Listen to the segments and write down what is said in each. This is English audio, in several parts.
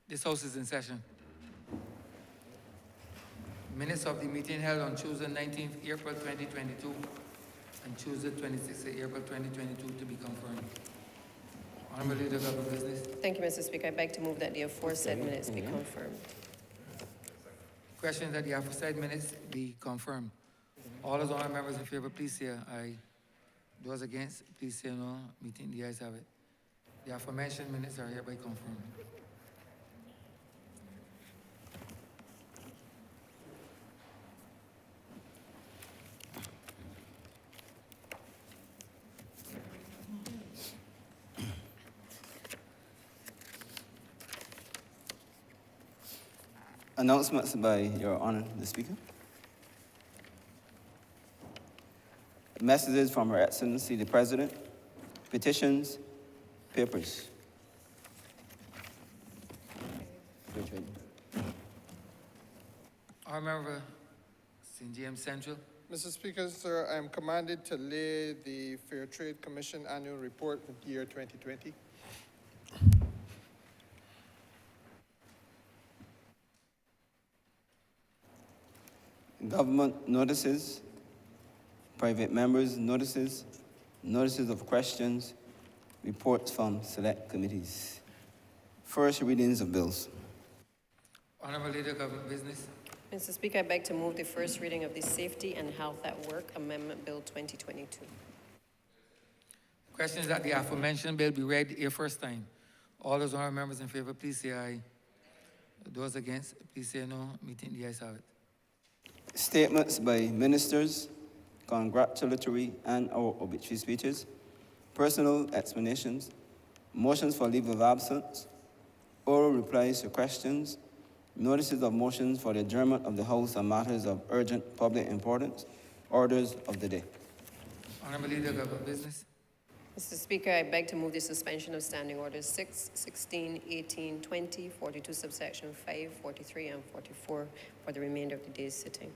This House is in session. Minutes of the meeting held on Tuesday, 19th April 2022 and Tuesday, 26th April 2022 to be confirmed. Honourable Leader of Government Business. Thank you, Mr. Speaker. I beg to move that the aforesaid minutes be confirmed. Question that the aforesaid minutes be confirmed. All those honourable members in favour, please say aye. Those against, please say no. Meeting, the ayes have it. The aforementioned minutes are hereby confirmed. Announcements by Your Honor, the Speaker. Messages from Her Excellency the President. Petitions, papers. Honourable St. James Central. Mr. Speaker, sir, I am commanded to lay the Fair Trade Commission annual report for the year 2020. Government notices, private members' notices, notices of questions, reports from select committees. First readings of bills. Honourable Leader of Government Business. Mr. Speaker, I beg to move the first reading of the Safety and Health at Work Amendment Bill 2022. Questions that the aforementioned bill be read a first time. All those honourable members in favour, please say aye. Those against, please say no. Meeting, the ayes have it. Statements by ministers, congratulatory and/or obituary speeches, personal explanations, motions for leave of absence, oral replies to questions, notices of motions for the adjournment of the House on matters of urgent public importance, orders of the day. Honourable Leader of Government Business. Mr. Speaker, I beg to move the suspension of Standing Orders 6, 16, 18, 20, 42 subsection 5, 43, and 44 for the remainder of the day's sitting.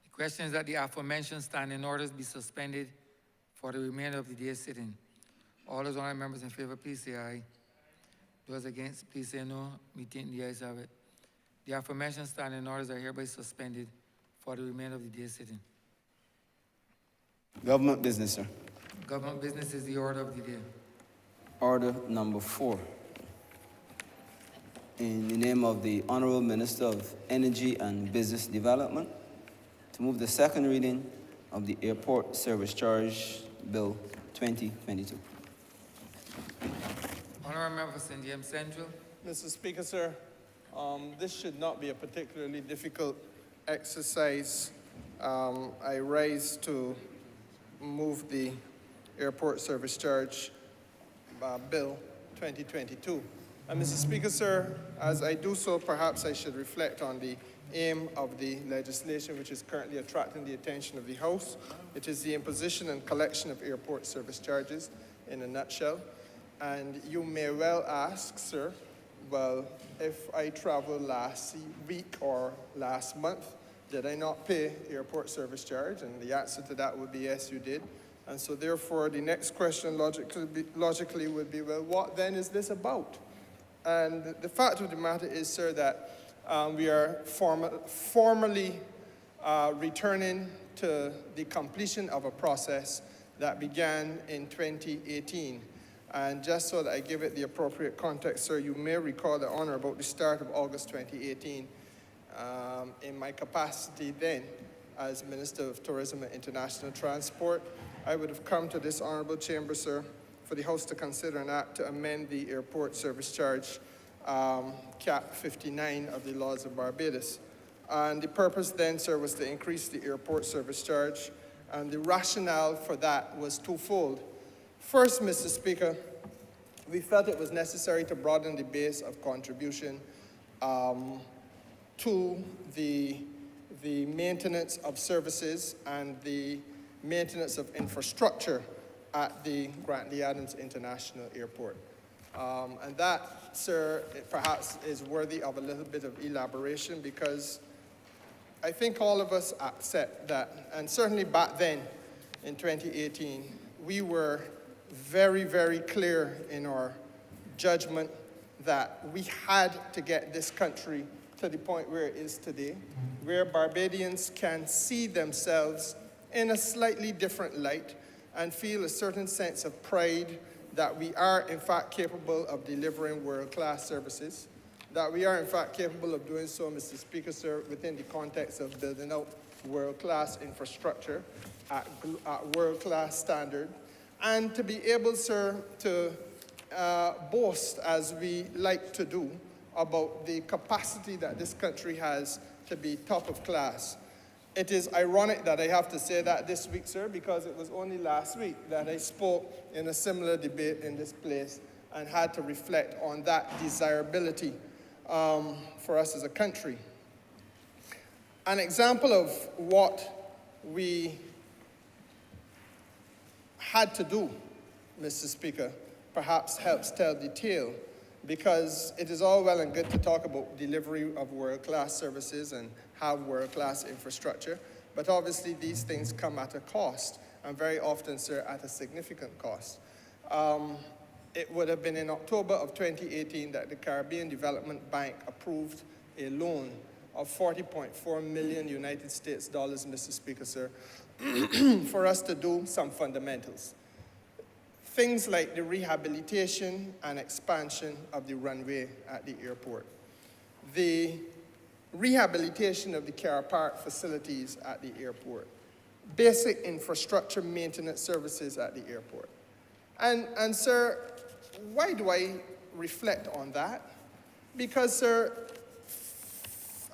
The question is that the aforementioned standing orders be suspended for the remainder of the day's sitting. All those honourable members in favour, please say aye. Those against, please say no. Meeting, the ayes have it. The aforementioned standing orders are hereby suspended for the remainder of the day's sitting. Government business, sir. Government business is the order of the day. Order number 4. In the name of the Honourable Minister of Energy and Business Development, to move the second reading of the Airport Service Charge Bill 2022. Honourable Member for St. James Central. Mr. Speaker, sir, this should not be a particularly difficult exercise. I rise to move the Airport Service Charge Bill 2022. And Mr. Speaker, sir, as I do so, perhaps I should reflect on the aim of the legislation which is currently attracting the attention of the House. It is the imposition and collection of airport service charges in a nutshell. And you may well ask, sir, well, if I traveled last week or last month, did I not pay airport service charge? And the answer to that would be yes, you did. And so therefore, the next question logically would be, well, what then is this about? And the fact of the matter is, sir, that we are formally returning to the completion of a process that began in 2018. And just so that I give it the appropriate context, sir, you may recall the honor about the start of August 2018. In my capacity then as Minister of Tourism and International Transport, I would have come to this honourable chamber, sir, for the House to consider an act to amend the airport service charge Cap 59 of the laws of Barbados. And the purpose then, sir, was to increase the airport service charge, and the rationale for that was twofold. First, Mr. Speaker, we felt it was necessary to broaden the base of contribution to the maintenance of services and the maintenance of infrastructure at the Grantley Adams International Airport. And that, sir, perhaps is worthy of a little bit of elaboration, because I think all of us accept that, and certainly back then, in 2018, we were very, very clear in our judgment that we had to get this country to the point where it is today, where Barbadians can see themselves in a slightly different light and feel a certain sense of pride that we are, in fact, capable of delivering world-class services, that we are, in fact, capable of doing so, Mr. Speaker, sir, within the context of building out world-class infrastructure at world-class standard, and to be able, sir, to boast, as we like to do, about the capacity that this country has to be top of class. It is ironic that I have to say that this week, sir, because it was only last week that I spoke in a similar debate in this place and had to reflect on that desirability for us as a country. An example of what we had to do, Mr. Speaker, perhaps helps tell the tale, because it is all well and good to talk about delivery of world-class services and have world-class infrastructure, but obviously these things come at a cost, and very often, sir, at a significant cost. It would have been in October of 2018 that the Caribbean Development Bank approved a loan of 40.4 million United States dollars, Mr. Speaker, sir, for us to do some fundamentals. Things like the rehabilitation and expansion of the runway at the airport, the rehabilitation of the car park facilities at the airport, basic infrastructure maintenance services at the airport. And sir, why do I reflect on that? Because, sir,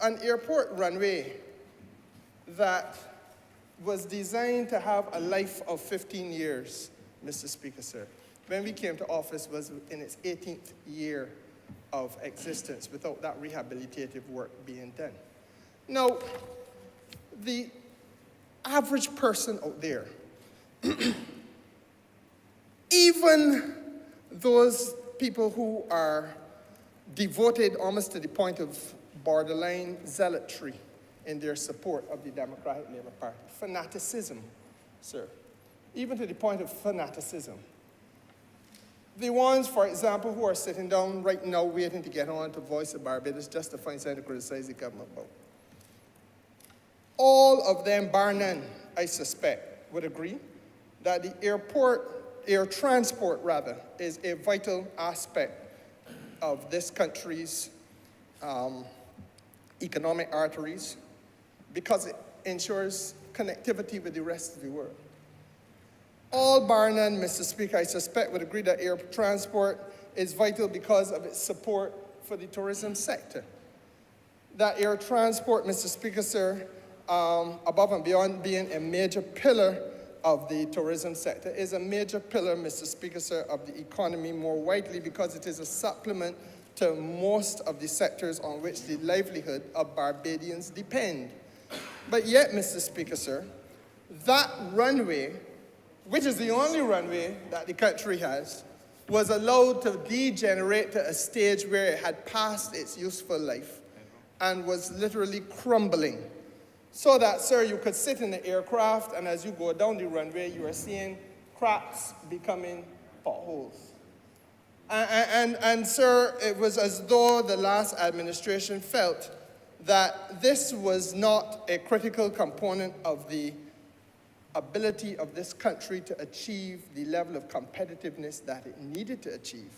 an airport runway that was designed to have a life of 15 years, Mr. Speaker, sir, when we came to office was in its 18th year of existence without that rehabilitative work being done. Now, the average person out there, even those people who are devoted almost to the point of borderline zealotry in their support of the Democratic Labour Party, fanaticism, sir, even to the point of fanaticism. The ones, for example, who are sitting down right now waiting to get on to Voice of Barbados just to find something to criticize the government about. All of them, bar none, I suspect, would agree that the air transport, is a vital aspect of this country's economic arteries because it ensures connectivity with the rest of the world. All bar none, Mr. Speaker, I suspect would agree that air transport is vital because of its support for the tourism sector. That air transport, Mr. Speaker, sir, above and beyond being a major pillar of the tourism sector, is a major pillar, Mr. Speaker, sir, of the economy more widely because it is a supplement to most of the sectors on which the livelihood of Barbadians depend. But yet, Mr. Speaker, sir, that runway, which is the only runway that the country has, was allowed to degenerate to a stage where it had passed its useful life and was literally crumbling. So that, sir, you could sit in the aircraft and as you go down the runway, you are seeing cracks becoming potholes. And sir, it was as though the last administration felt that this was not a critical component of the ability of this country to achieve the level of competitiveness that it needed to achieve.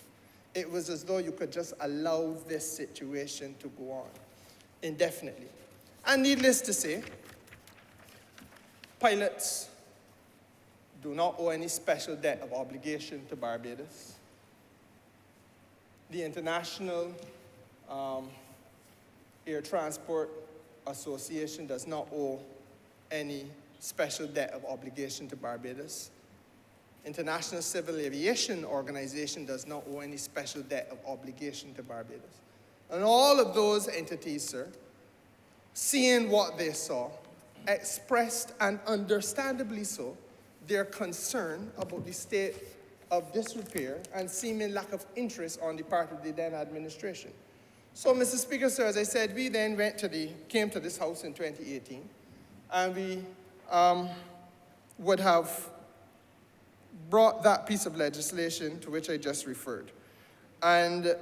It was as though you could just allow this situation to go on indefinitely. And needless to say, pilots do not owe any special debt of obligation to Barbados. The International Air Transport Association does not owe any special debt of obligation to Barbados. International Civil Aviation Organization does not owe any special debt of obligation to Barbados. And all of those entities, sir, seeing what they saw, expressed, and understandably so, their concern about the state of disrepair and seeming lack of interest on the part of the then administration. So, Mr. Speaker, sir, as I said, we then came to this house in 2018, and we would have brought that piece of legislation to which I just referred. And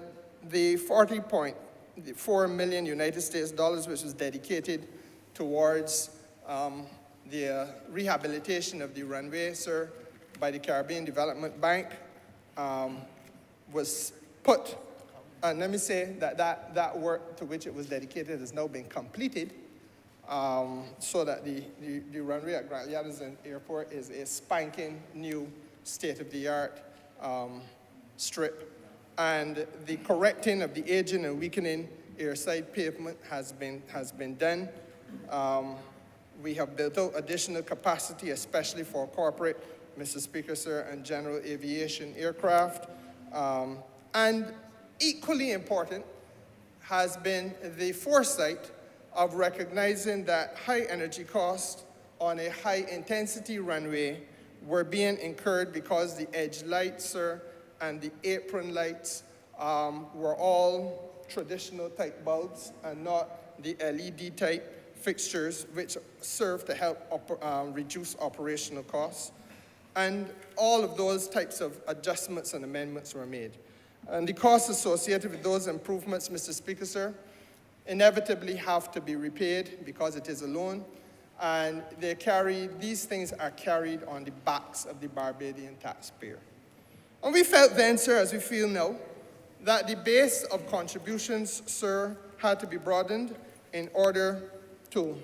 the 40.4 million United States dollars, which was dedicated towards the rehabilitation of the runway, sir, by the Caribbean Development Bank, was put, and let me say that work to which it was dedicated has now been completed, so that the runway at Grantley Adams Airport is a spanking new state-of-the-art strip. And the correcting of the aging and weakening airside pavement has been done. We have built out additional capacity, especially for corporate, Mr. Speaker, sir, and general aviation aircraft. And equally important has been the foresight of recognizing that high energy costs on a high intensity runway were being incurred because the edge lights, sir, and the apron lights were all traditional type bulbs and not the LED type fixtures, which serve to help reduce operational costs. And all of those types of adjustments and amendments were made. And the costs associated with those improvements, Mr. Speaker, sir, inevitably have to be repaid because it is a loan. And these things are carried on the backs of the Barbadian taxpayer. And we felt then, sir, as we feel now, that the base of contributions, sir, had to be broadened in order to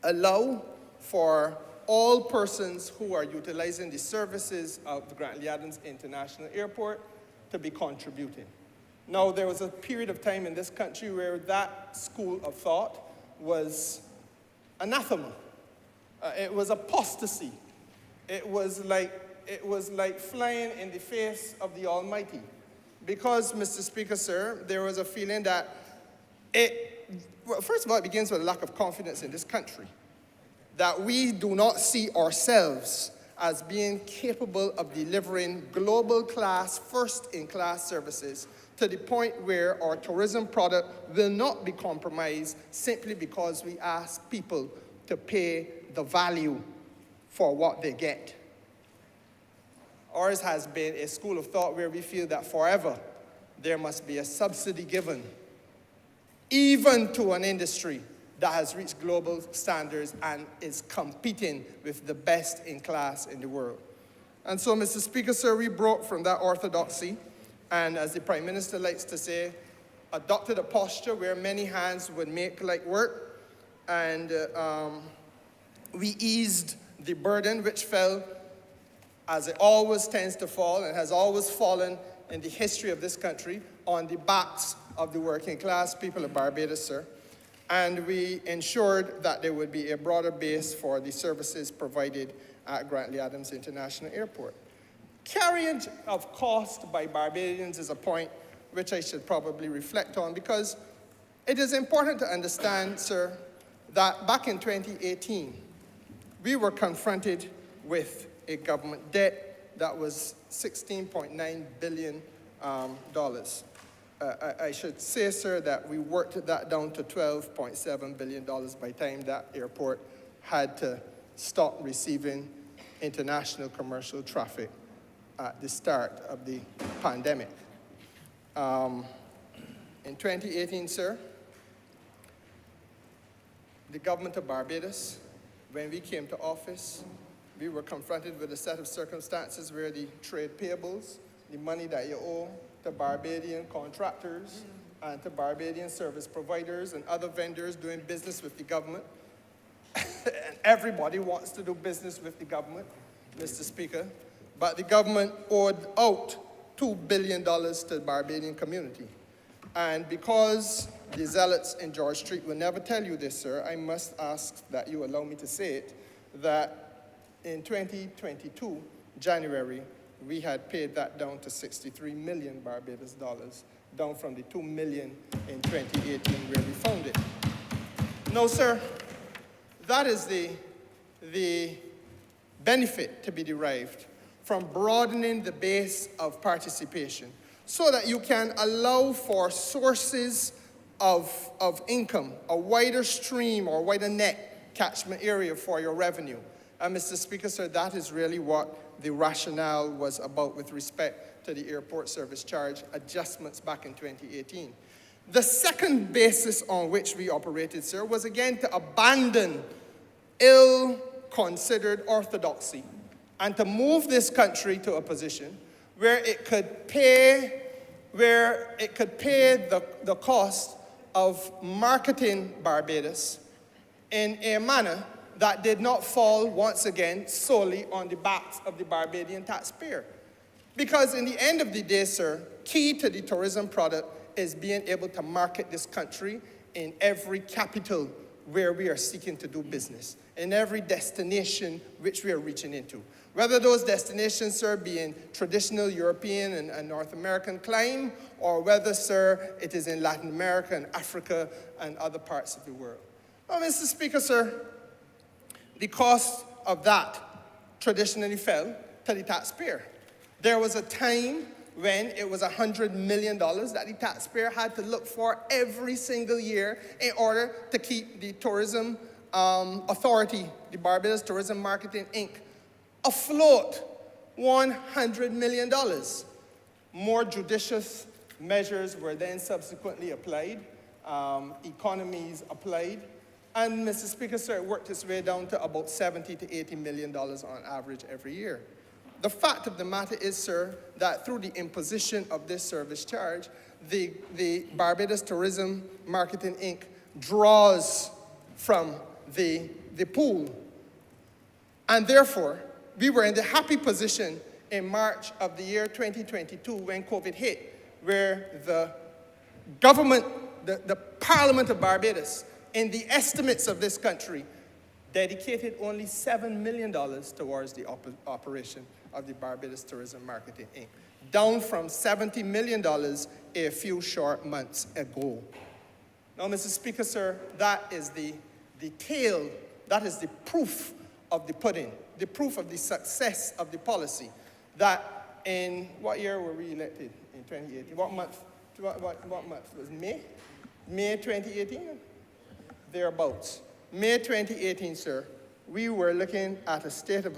allow for all persons who are utilizing the services of the Grantley Adams International Airport to be contributing. Now, there was a period of time in this country where that school of thought was anathema. It was apostasy. It was like flying in the face of the Almighty. Because, Mr. Speaker, sir, there was a feeling that first of all, it begins with a lack of confidence in this country, that we do not see ourselves as being capable of delivering global class, first-in-class services to the point where our tourism product will not be compromised simply because we ask people to pay the value for what they get. Ours has been a school of thought where we feel that forever there must be a subsidy given, even to an industry that has reached global standards and is competing with the best in class in the world. And so, Mr. Speaker, sir, we broke from that orthodoxy, and as the Prime Minister likes to say, adopted a posture where many hands would make light work, and we eased the burden which fell, as it always tends to fall and has always fallen in the history of this country, on the backs of the working class people of Barbados, sir. And we ensured that there would be a broader base for the services provided at Grantley Adams International Airport. Carriage of cost by Barbadians is a point which I should probably reflect on, because it is important to understand, sir, that back in 2018, we were confronted with a government debt that was $16.9 billion. I should say, sir, that we worked that down to $12.7 billion by the time that airport had to stop receiving international commercial traffic at the start of the pandemic. In 2018, sir, the government of Barbados, when we came to office, we were confronted with a set of circumstances where the trade payables, the money that you owe to Barbadian contractors and to Barbadian service providers and other vendors doing business with the government. And everybody wants to do business with the government, Mr. Speaker. But the government owed out $2 billion to the Barbadian community. And because the zealots in George Street will never tell you this, sir, I must ask that you allow me to say it, that in 2022, January, we had paid that down to 63 million Barbados dollars, down from the 2 million in 2018 where we found it. No, sir, that is the benefit to be derived from broadening the base of participation so that you can allow for sources of income, a wider stream or wider net catchment area for your revenue. And Mr. Speaker, sir, that is really what the rationale was about with respect to the airport service charge adjustments back in 2018. The second basis on which we operated, sir, was again to abandon ill-considered orthodoxy and to move this country to a position where it could pay the cost of marketing Barbados in a manner that did not fall, once again, solely on the backs of the Barbadian taxpayer. Because in the end of the day, sir, key to the tourism product is being able to market this country in every capital where we are seeking to do business, in every destination which we are reaching into. Whether those destinations, sir, be in traditional European and North American clime, or whether, sir, it is in Latin America and Africa and other parts of the world. Well, Mr. Speaker, sir, the cost of that traditionally fell to the taxpayer. There was a time when it was $100 million that the taxpayer had to look for every single year in order to keep the tourism authority, the Barbados Tourism Marketing Inc., afloat. $100 million. More judicious measures were then subsequently applied, economies applied, and Mr. Speaker, sir, it worked its way down to about $70 to $80 million on average every year. The fact of the matter is, sir, that through the imposition of this service charge, the Barbados Tourism Marketing Inc. draws from the pool. And therefore, we were in the happy position in March of the year 2022 when COVID hit, where the government, the Parliament of Barbados, in the estimates of this country, dedicated only $7 million towards the operation of the Barbados Tourism Marketing Inc., down from $70 million a few short months ago. Now, Mr. Speaker, sir, that is the tale, that is the proof of the pudding, the proof of the success of the policy, that in, what year were we elected? In 2018. What month? What month? Was May? May 2018? Thereabouts. May 2018, sir, we were looking at a state of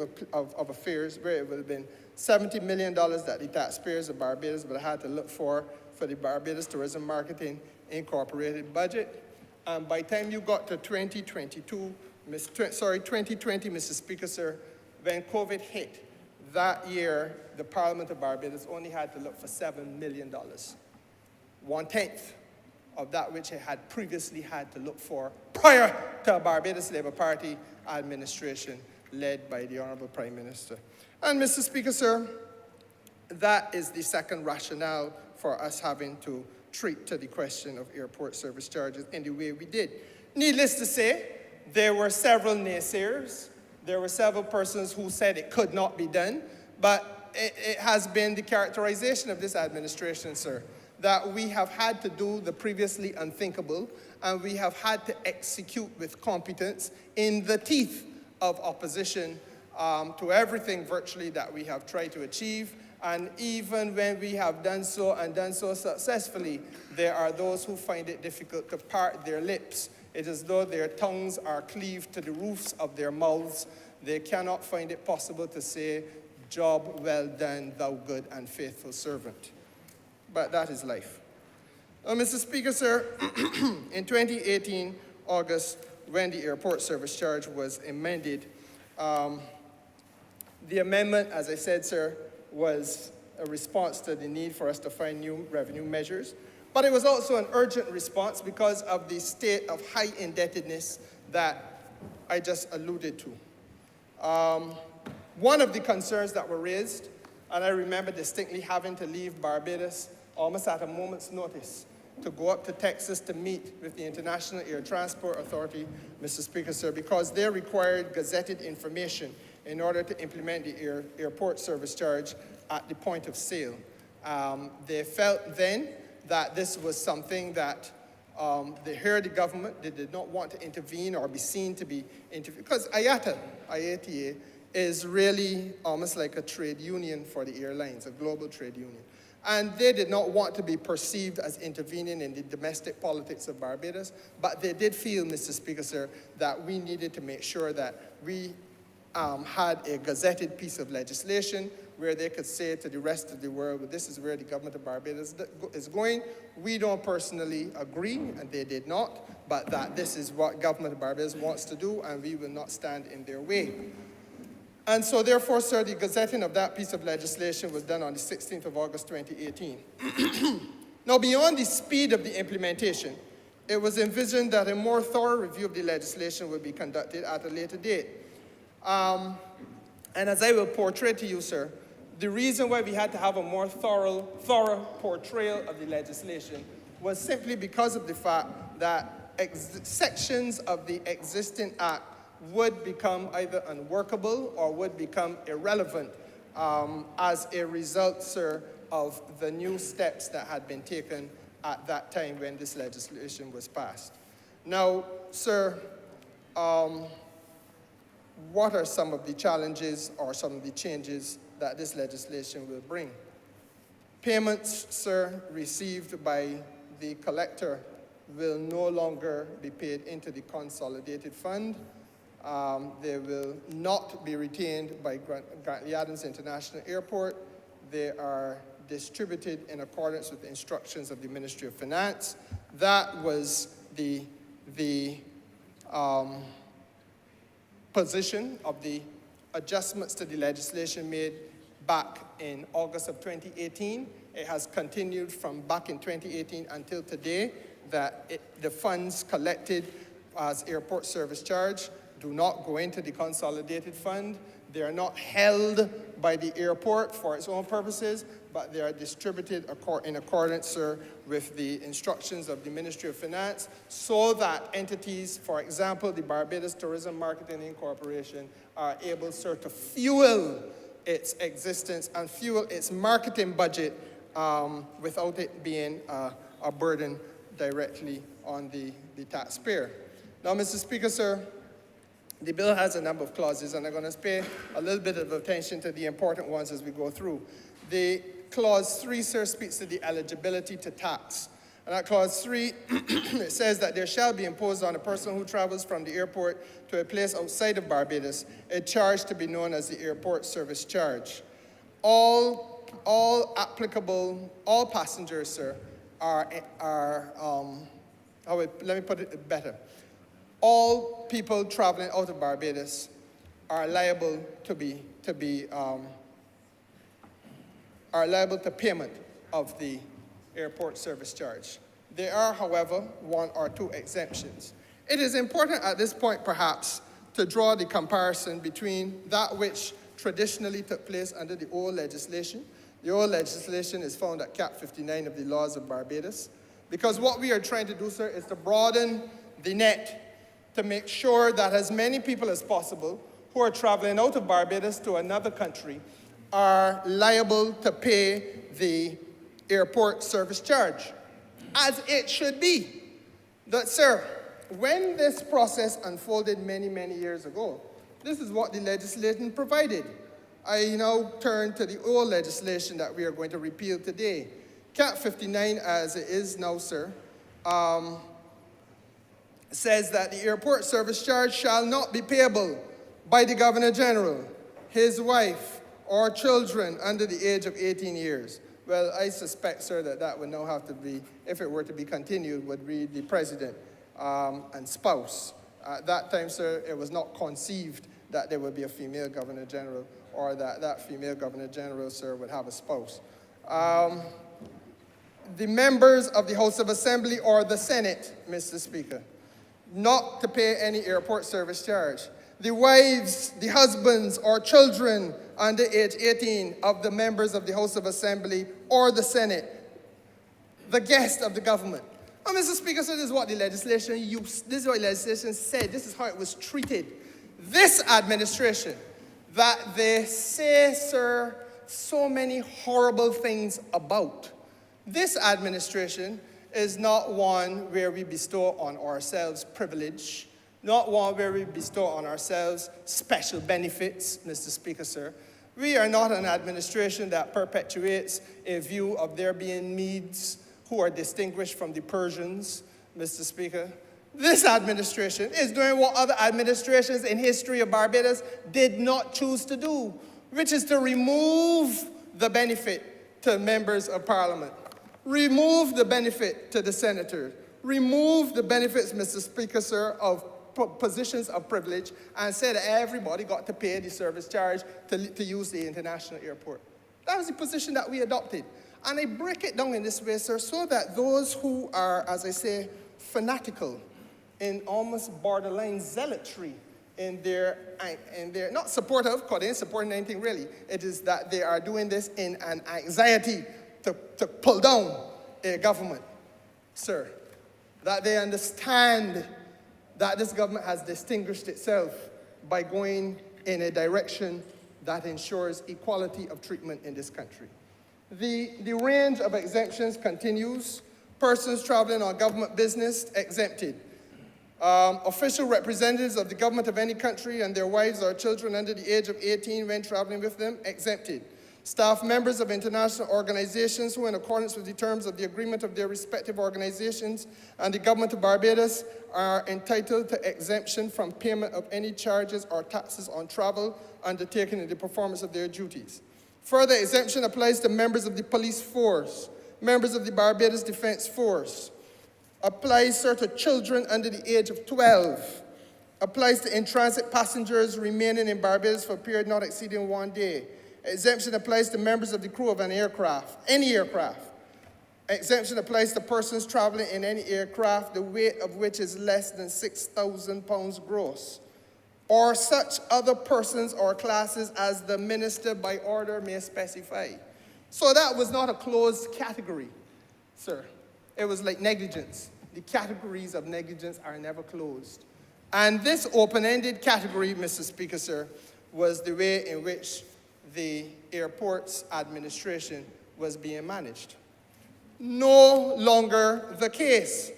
affairs where it would have been $70 million that the taxpayers of Barbados would have had to look for the Barbados Tourism Marketing Incorporated budget. And by the time you got to 2020, Mr. Speaker, sir, when COVID hit, that year, the Parliament of Barbados only had to look for $7 million, 1/10 of that which it had previously had to look for prior to a Barbados Labour Party administration led by the Honourable Prime Minister. And Mr. Speaker, sir, that is the second rationale for us having to treat to the question of airport service charges in the way we did. Needless to say, there were several naysayers. There were several persons who said it could not be done, but it has been the characterization of this administration, sir, that we have had to do the previously unthinkable, and we have had to execute with competence in the teeth of opposition to everything virtually that we have tried to achieve. And even when we have done so and done so successfully, there are those who find it difficult to part their lips. It is as though their tongues are cleaved to the roofs of their mouths. They cannot find it possible to say, "Job well done, thou good and faithful servant." But that is life. Mr. Speaker, sir, in 2018, August, when the airport service charge was amended, the amendment, as I said, sir, was a response to the need for us to find new revenue measures. But it was also an urgent response because of the state of high indebtedness that I just alluded to. One of the concerns that were raised, and I remember distinctly having to leave Barbados almost at a moment's notice to go up to Texas to meet with the International Air Transport Authority, Mr. Speaker, sir, because they required gazetted information in order to implement the airport service charge at the point of sale. They felt then that this was something that they heard the government, they did not want to intervene or be seen to be intervened, because IATA is really almost like a trade union for the airlines, a global trade union. And they did not want to be perceived as intervening in the domestic politics of Barbados, but they did feel, Mr. Speaker, sir, that we needed to make sure that we had a gazetted piece of legislation where they could say to the rest of the world, well, this is where the government of Barbados is going. We don't personally agree, and they did not, but that this is what government of Barbados wants to do, and we will not stand in their way. And so therefore, sir, the gazetting of that piece of legislation was done on the 16th of August, 2018. Now, beyond the speed of the implementation, it was envisioned that a more thorough review of the legislation would be conducted at a later date. And as I will portray to you, sir, the reason why we had to have a more thorough portrayal of the legislation was simply because of the fact that sections of the existing act would become either unworkable or would become irrelevant as a result, sir, of the new steps that had been taken at that time when this legislation was passed. Now, sir, what are some of the challenges or some of the changes that this legislation will bring? Payments, sir, received by the collector will no longer be paid into the consolidated fund. They will not be retained by Grantley Adams International Airport. They are distributed in accordance with the instructions of the Ministry of Finance. That was the position of the adjustments to the legislation made back in August of 2018. It has continued from back in 2018 until today that the funds collected as airport service charge do not go into the consolidated fund. They are not held by the airport for its own purposes, but they are distributed in accordance, sir, with the instructions of the Ministry of Finance, so that entities, for example, the Barbados Tourism Marketing Incorporation, are able, sir, to fuel its existence and fuel its marketing budget without it being a burden directly on the taxpayer. Now, Mr. Speaker, sir, the bill has a number of clauses, and I'm going to pay a little bit of attention to the important ones as we go through. The Clause 3, sir, speaks to the eligibility to tax. And that Clause 3, it says that there shall be imposed on a person who travels from the airport to a place outside of Barbados a charge to be known as the airport service charge. All passengers, sir, let me put it better. All people traveling out of Barbados are liable to payment of the airport service charge. There are, however, one or two exemptions. It is important at this point, perhaps, to draw the comparison between that which traditionally took place under the old legislation. The old legislation is found at Cap 59 of the laws of Barbados, because what we are trying to do, sir, is to broaden the net to make sure that as many people as possible who are traveling out of Barbados to another country are liable to pay the airport service charge, as it should be. But, sir, when this process unfolded many, many years ago, this is what the legislation provided. I now turn to the old legislation that we are going to repeal today. Cap 59, as it is now, sir, says that the airport service charge shall not be payable by the Governor General, his wife, or children under the age of 18 years. Well, I suspect, sir, that would now have to be, if it were to be continued, would read the President and spouse. At that time, sir, it was not conceived that there would be a female Governor General or that female Governor General, sir, would have a spouse. The members of the House of Assembly or the Senate, Mr. Speaker, not to pay any airport service charge. The wives, the husbands, or children under age 18 of the members of the House of Assembly or the Senate, the guest of the government. Oh, Mr. Speaker, so this is what the legislation used, this is what the legislation said, this is how it was treated. This administration, that they say, sir, so many horrible things about. This administration is not one where we bestow on ourselves privilege, not one where we bestow on ourselves special benefits, Mr. Speaker, sir. We are not an administration that perpetuates a view of there being Medes who are distinguished from the Persians, Mr. Speaker. This administration is doing what other administrations in history of Barbados did not choose to do, which is to remove the benefit to members of parliament, remove the benefit to the senators, remove the benefits, Mr. Speaker, sir, of positions of privilege, and say that everybody got to pay the service charge to use the international airport. That was the position that we adopted. And I break it down in this way, sir, so that those who are, as I say, fanatical in almost borderline zealotry in their not supportive, because they ain't supporting anything really. It is that they are doing this in an anxiety to pull down a government, sir. That they understand that this government has distinguished itself by going in a direction that ensures equality of treatment in this country. The range of exemptions continues. Persons traveling on government business, exempted. Official representatives of the government of any country and their wives or children under the age of 18 when traveling with them, exempted. Staff members of international organizations who, in accordance with the terms of the agreement of their respective organizations and the government of Barbados, are entitled to exemption from payment of any charges or taxes on travel undertaken in the performance of their duties. Further exemption applies to members of the police force, members of the Barbados Defense Force, applies, sir, to children under the age of 12, applies to in-transit passengers remaining in Barbados for a period not exceeding 1 day. Exemption applies to members of the crew of an aircraft, any aircraft. Exemption applies to persons traveling in any aircraft, the weight of which is less than 6,000 pounds gross, or such other persons or classes as the minister by order may specify. So that was not a closed category, sir. It was like negligence. The categories of negligence are never closed. And this open-ended category, Mr. Speaker, sir, was the way in which the airport's administration was being managed. No longer the case.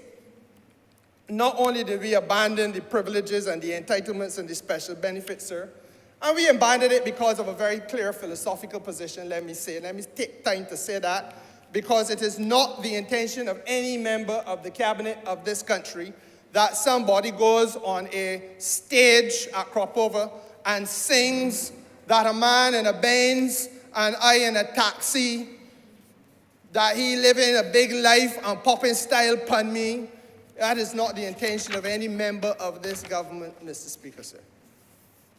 Not only did we abandon the privileges and the entitlements and the special benefits, sir, and we abandoned it because of a very clear philosophical position, let me take time to say that, because it is not the intention of any member of the cabinet of this country that somebody goes on a stage at Cropover and sings that a man in a Benz and I in a taxi, that he living a big life and popping style pun me. That is not the intention of any member of this government, Mr. Speaker, sir.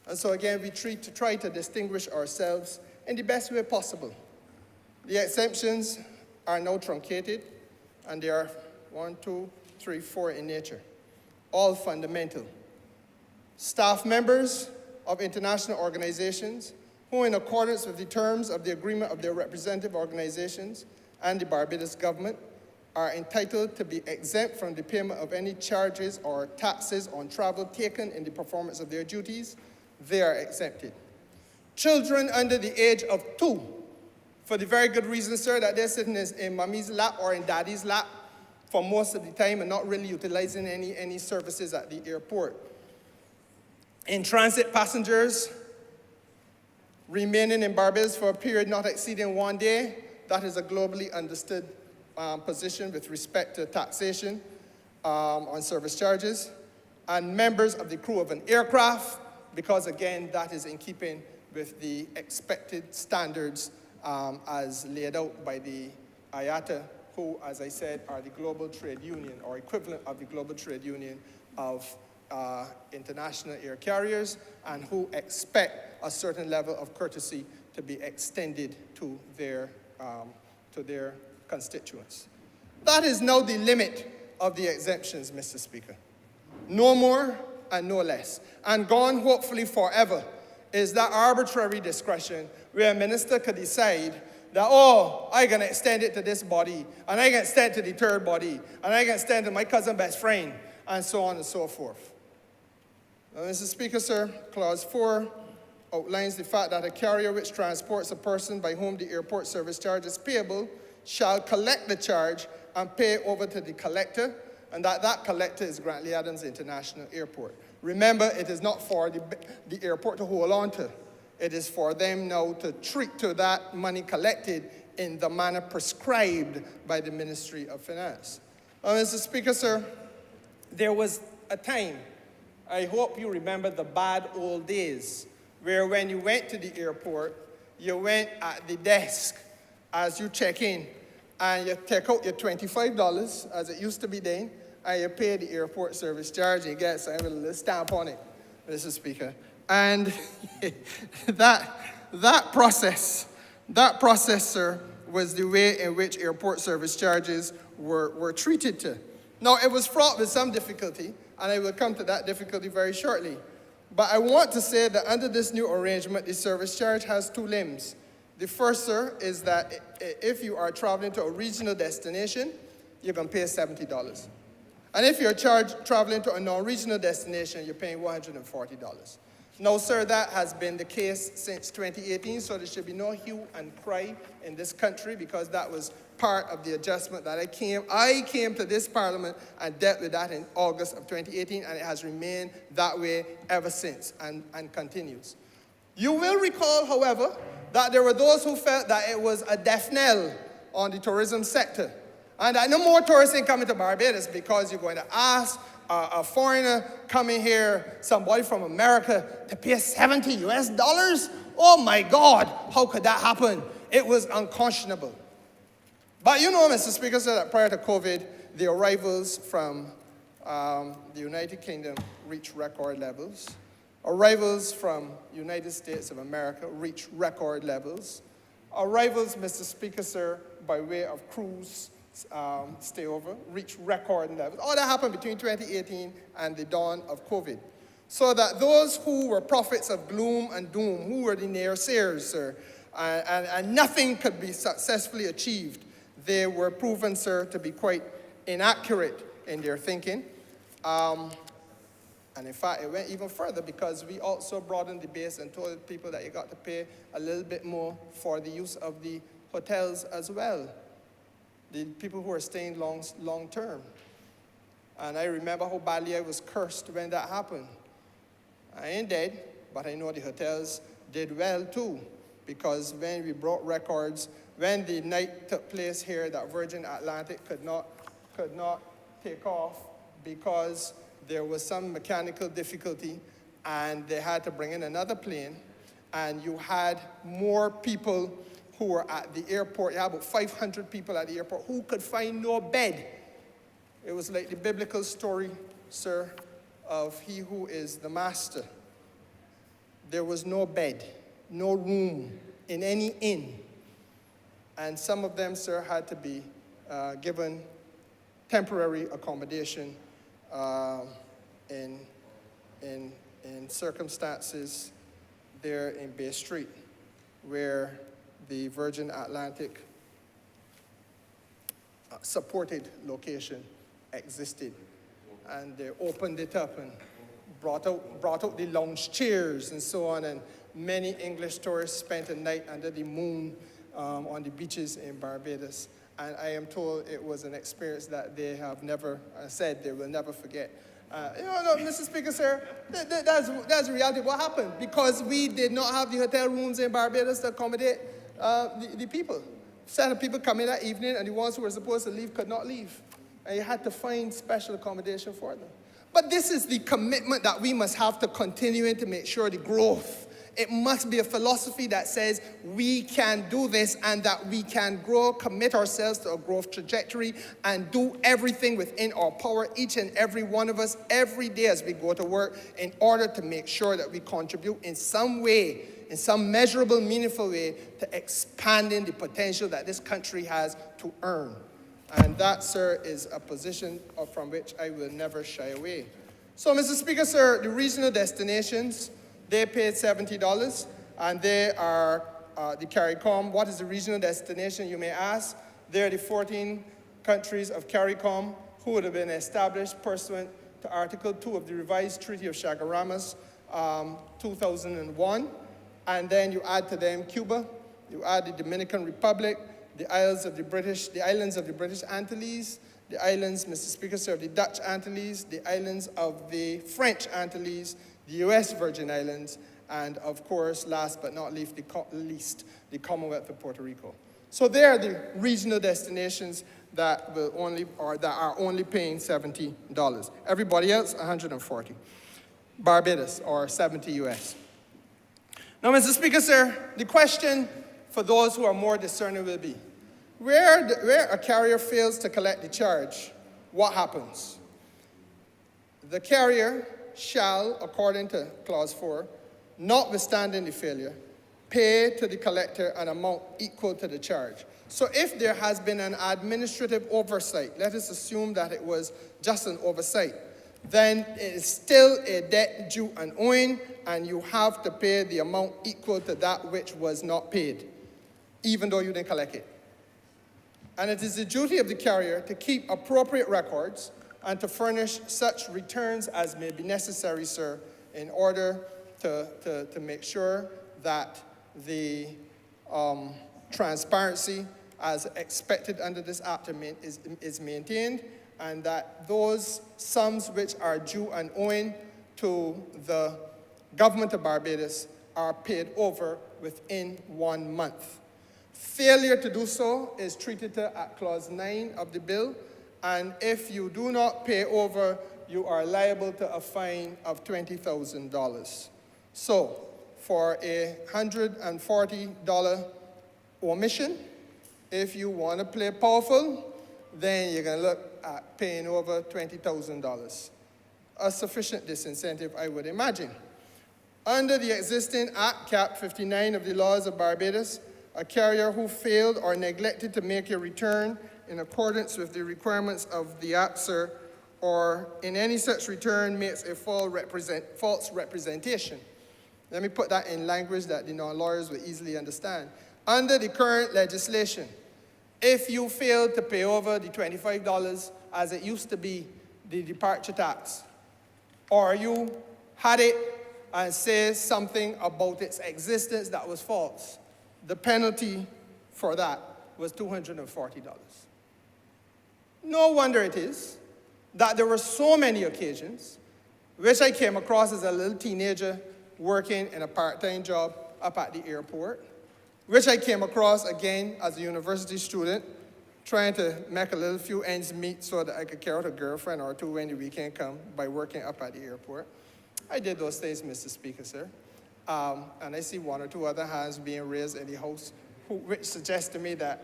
And so again, we try to distinguish ourselves in the best way possible. The exemptions are now truncated, and they are 1, 2, 3, 4 in nature, all fundamental. Staff members of international organizations who, in accordance with the terms of the agreement of their representative organizations and the Barbados government, are entitled to be exempt from the payment of any charges or taxes on travel taken in the performance of their duties, they are exempted. Children under the age of 2, for the very good reason, sir, that they're sitting in mommy's lap or in daddy's lap for most of the time and not really utilizing any services at the airport. In-transit passengers remaining in Barbados for a period not exceeding 1 day, that is a globally understood position with respect to taxation on service charges, and members of the crew of an aircraft, because again, that is in keeping with the expected standards as laid out by the IATA, who, as I said, are the global trade union, or equivalent of the global trade union of international air carriers, and who expect a certain level of courtesy to be extended to their constituents. That is now the limit of the exemptions, Mr. Speaker. No more and no less. And gone, hopefully forever, is that arbitrary discretion where a minister could decide that, oh, I'm going to extend it to this body, and I'm going to extend it to the third body, and I'm going to extend it to my cousin best friend, and so on and so forth. Now, Mr. Speaker, sir, Clause 4 outlines the fact that a carrier which transports a person by whom the airport service charge is payable shall collect the charge and pay over to the collector, and that collector is Grantley Adams International Airport. Remember, it is not for the airport to hold on to. It is for them now to treat to that money collected in the manner prescribed by the Ministry of Finance. Mr. Speaker, sir, there was a time, I hope you remember the bad old days, where when you went to the airport, you went at the desk as you check in, and you take out your $25, as it used to be then, and you pay the airport service charge, and you get something with a little stamp on it, Mr. Speaker. And that process, sir, was the way in which airport service charges were treated to. Now, it was fraught with some difficulty, and I will come to that difficulty very shortly. But I want to say that under this new arrangement, the service charge has two limbs. The first, sir, is that if you are traveling to a regional destination, you're going to pay $70. And if you're traveling to a non-regional destination, you're paying $140. Now, sir, that has been the case since 2018, so there should be no hue and cry in this country, because that was part of the adjustment that I came to this Parliament and dealt with that in August of 2018, and it has remained that way ever since and continues. You will recall, however, that there were those who felt that it was a death knell on the tourism sector, and that no more tourists ain't coming to Barbados because you're going to ask a foreigner coming here, somebody from America, to pay $70 US? Oh my God, how could that happen? It was unconscionable. But you know, Mr. Speaker, so that prior to COVID, the arrivals from the United Kingdom reached record levels. Arrivals from United States of America reached record levels. Arrivals, Mr. Speaker, sir, by way of cruise stayover, reached record levels. All that happened between 2018 and the dawn of COVID. So that those who were prophets of gloom and doom, who were the naysayers, sir, and nothing could be successfully achieved, they were proven, sir, to be quite inaccurate in their thinking. And in fact, it went even further, because we also broadened the base and told people that you got to pay a little bit more for the use of the hotels as well, the people who are staying long term. And I remember how badly I was cursed when that happened. I ain't dead, but I know the hotels did well too, because when we broke records, when the night took place here, that Virgin Atlantic could not take off because there was some mechanical difficulty, and they had to bring in another plane, and you had more people who were at the airport. You had about 500 people at the airport who could find no bed. It was like the biblical story, sir, of he who is the master. There was no bed, no room in any inn. And some of them, sir, had to be given temporary accommodation in circumstances there in Bay Street, where the Virgin Atlantic supported location existed. And they opened it up and brought out the lounge chairs and so on, and many English tourists spent a night under the moon on the beaches in Barbados. And I am told it was an experience that they have never said they will never forget. No, Mr. Speaker, sir, that's the reality of what happened, because we did not have the hotel rooms in Barbados to accommodate the people. Set of people come in that evening, and the ones who were supposed to leave could not leave. And you had to find special accommodation for them. But this is the commitment that we must have to continuing to make sure the growth. It must be a philosophy that says we can do this and that we can grow, commit ourselves to a growth trajectory, and do everything within our power, each and every one of us, every day as we go to work, in order to make sure that we contribute in some way, in some measurable, meaningful way, to expanding the potential that this country has to earn. And that, sir, is a position from which I will never shy away. So, Mr. Speaker, sir, the regional destinations, they paid $70, and they are the CARICOM. What is the regional destination, you may ask? They're the 14 countries of CARICOM who would have been established pursuant to Article 2 of the revised Treaty of Chaguaramas, 2001. And then you add to them Cuba, you add the Dominican Republic, the islands of the British Antilles, the islands, Mr. Speaker, sir, of the Dutch Antilles, the islands of the French Antilles, the U.S. Virgin Islands, and of course, last but not least, the Commonwealth of Puerto Rico. So there are the regional destinations that are only paying $70. Everybody else, $140. Barbados, or 70 US. Now, Mr. Speaker, sir, the question for those who are more discerning will be, where a carrier fails to collect the charge, what happens? The carrier shall, according to Clause 4, notwithstanding the failure, pay to the collector an amount equal to the charge. So if there has been an administrative oversight, let us assume that it was just an oversight, then it is still a debt due and owing, and you have to pay the amount equal to that which was not paid, even though you didn't collect it. And it is the duty of the carrier to keep appropriate records and to furnish such returns as may be necessary, sir, in order to make sure that the transparency as expected under this Act is maintained, and that those sums which are due and owing to the government of Barbados are paid over within 1 month. Failure to do so is treated at Clause 9 of the bill, and if you do not pay over, you are liable to a fine of $20,000. So, for a $140 omission, if you want to play powerful, then you're going to look at paying over $20,000. A sufficient disincentive, I would imagine. Under the existing Act, Cap 59 of the laws of Barbados, a carrier who failed or neglected to make a return in accordance with the requirements of the Act, sir, or in any such return makes a false representation. Let me put that in language that the non-lawyers will easily understand. Under the current legislation, if you fail to pay over the $25 as it used to be the departure tax, or you had it and say something about its existence that was false, the penalty for that was $240. No wonder it is that there were so many occasions which I came across as a little teenager working in a part-time job up at the airport, which I came across again as a university student, trying to make a little few ends meet so that I could carry out a girlfriend or two when the weekend come by working up at the airport. I did those things, Mr. Speaker, sir. And I see one or two other hands being raised in the House, which suggests to me that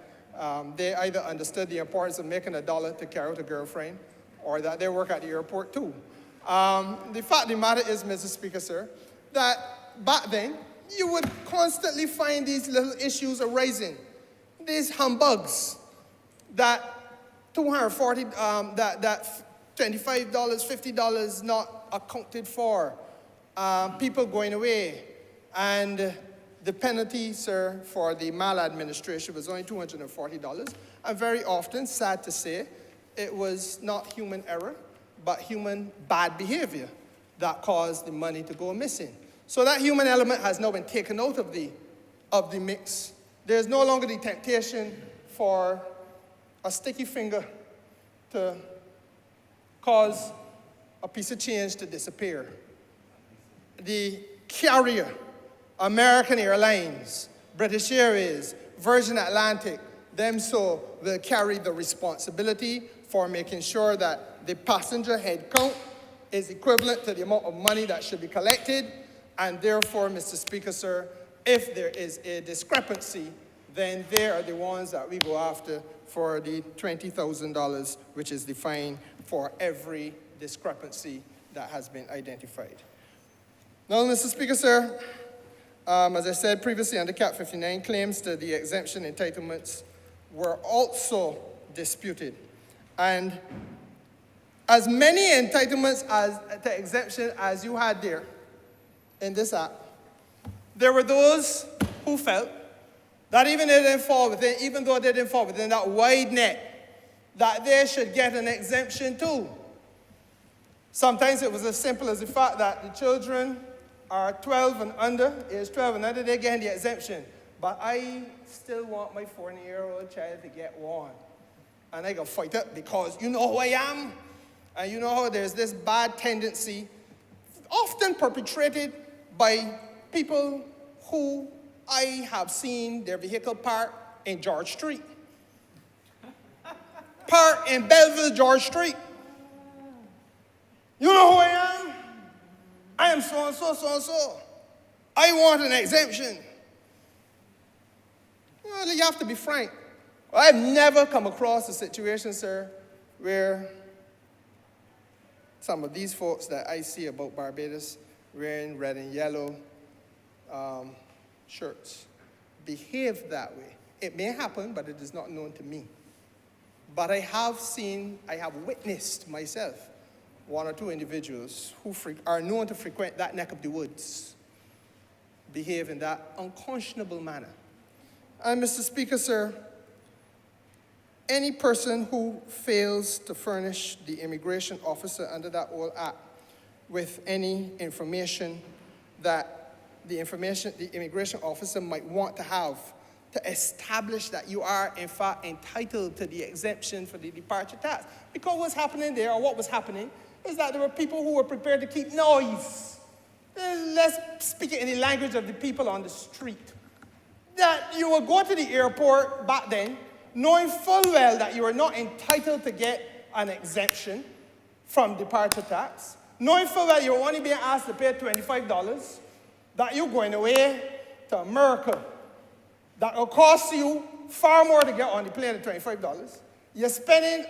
they either understood the importance of making a dollar to carry out a girlfriend, or that they work at the airport too. The fact of the matter is, Mr. Speaker, sir, that back then, you would constantly find these little issues arising, these humbugs, that $240, that $25, $50 not accounted for, people going away, and the penalty, sir, for the maladministration was only $240, and very often, sad to say, it was not human error, but human bad behavior that caused the money to go missing. So that human element has now been taken out of the mix. There's no longer the temptation for a sticky finger to cause a piece of change to disappear. The carrier, American Airlines, British Airways, Virgin Atlantic, them so will carry the responsibility for making sure that the passenger head count is equivalent to the amount of money that should be collected. And therefore, Mr. Speaker, sir, if there is a discrepancy, then they are the ones that we go after for the $20,000, which is the fine for every discrepancy that has been identified. Now, Mr. Speaker, sir, as I said previously, under Cap 59, claims to the exemption entitlements were also disputed. And as many entitlements to exemption as you had there in this Act, there were those who felt that even though they didn't fall within that wide net, that they should get an exemption too. Sometimes it was as simple as the fact that the children are 12 and under, age 12 and under, they're getting the exemption. But I still want my 40-year-old child to get one. And I go fight it because you know who I am. And you know how there's this bad tendency, often perpetrated by people who I have seen their vehicle parked in George Street. park in Belleville, George Street. You know who I am? I am so-and-so, so-and-so. I want an exemption. Well, you have to be frank. I've never come across a situation, sir, where some of these folks that I see about Barbados wearing red and yellow shirts behave that way. It may happen, but it is not known to me. But I have witnessed myself one or two individuals who are known to frequent that neck of the woods behave in that unconscionable manner. And Mr. Speaker, sir, any person who fails to furnish the immigration officer under that old act with any information that the immigration officer might want to have to establish that you are, in fact, entitled to the exemption for the departure tax. Because what's happening there, or what was happening, is that there were people who were prepared to keep noise. Let's speak it in the language of the people on the street. That you would go to the airport back then, knowing full well that you were not entitled to get an exemption from departure tax, knowing full well you were only being asked to pay $25, that you're going away to America, that will cost you far more to get on the plane than $25. You're spending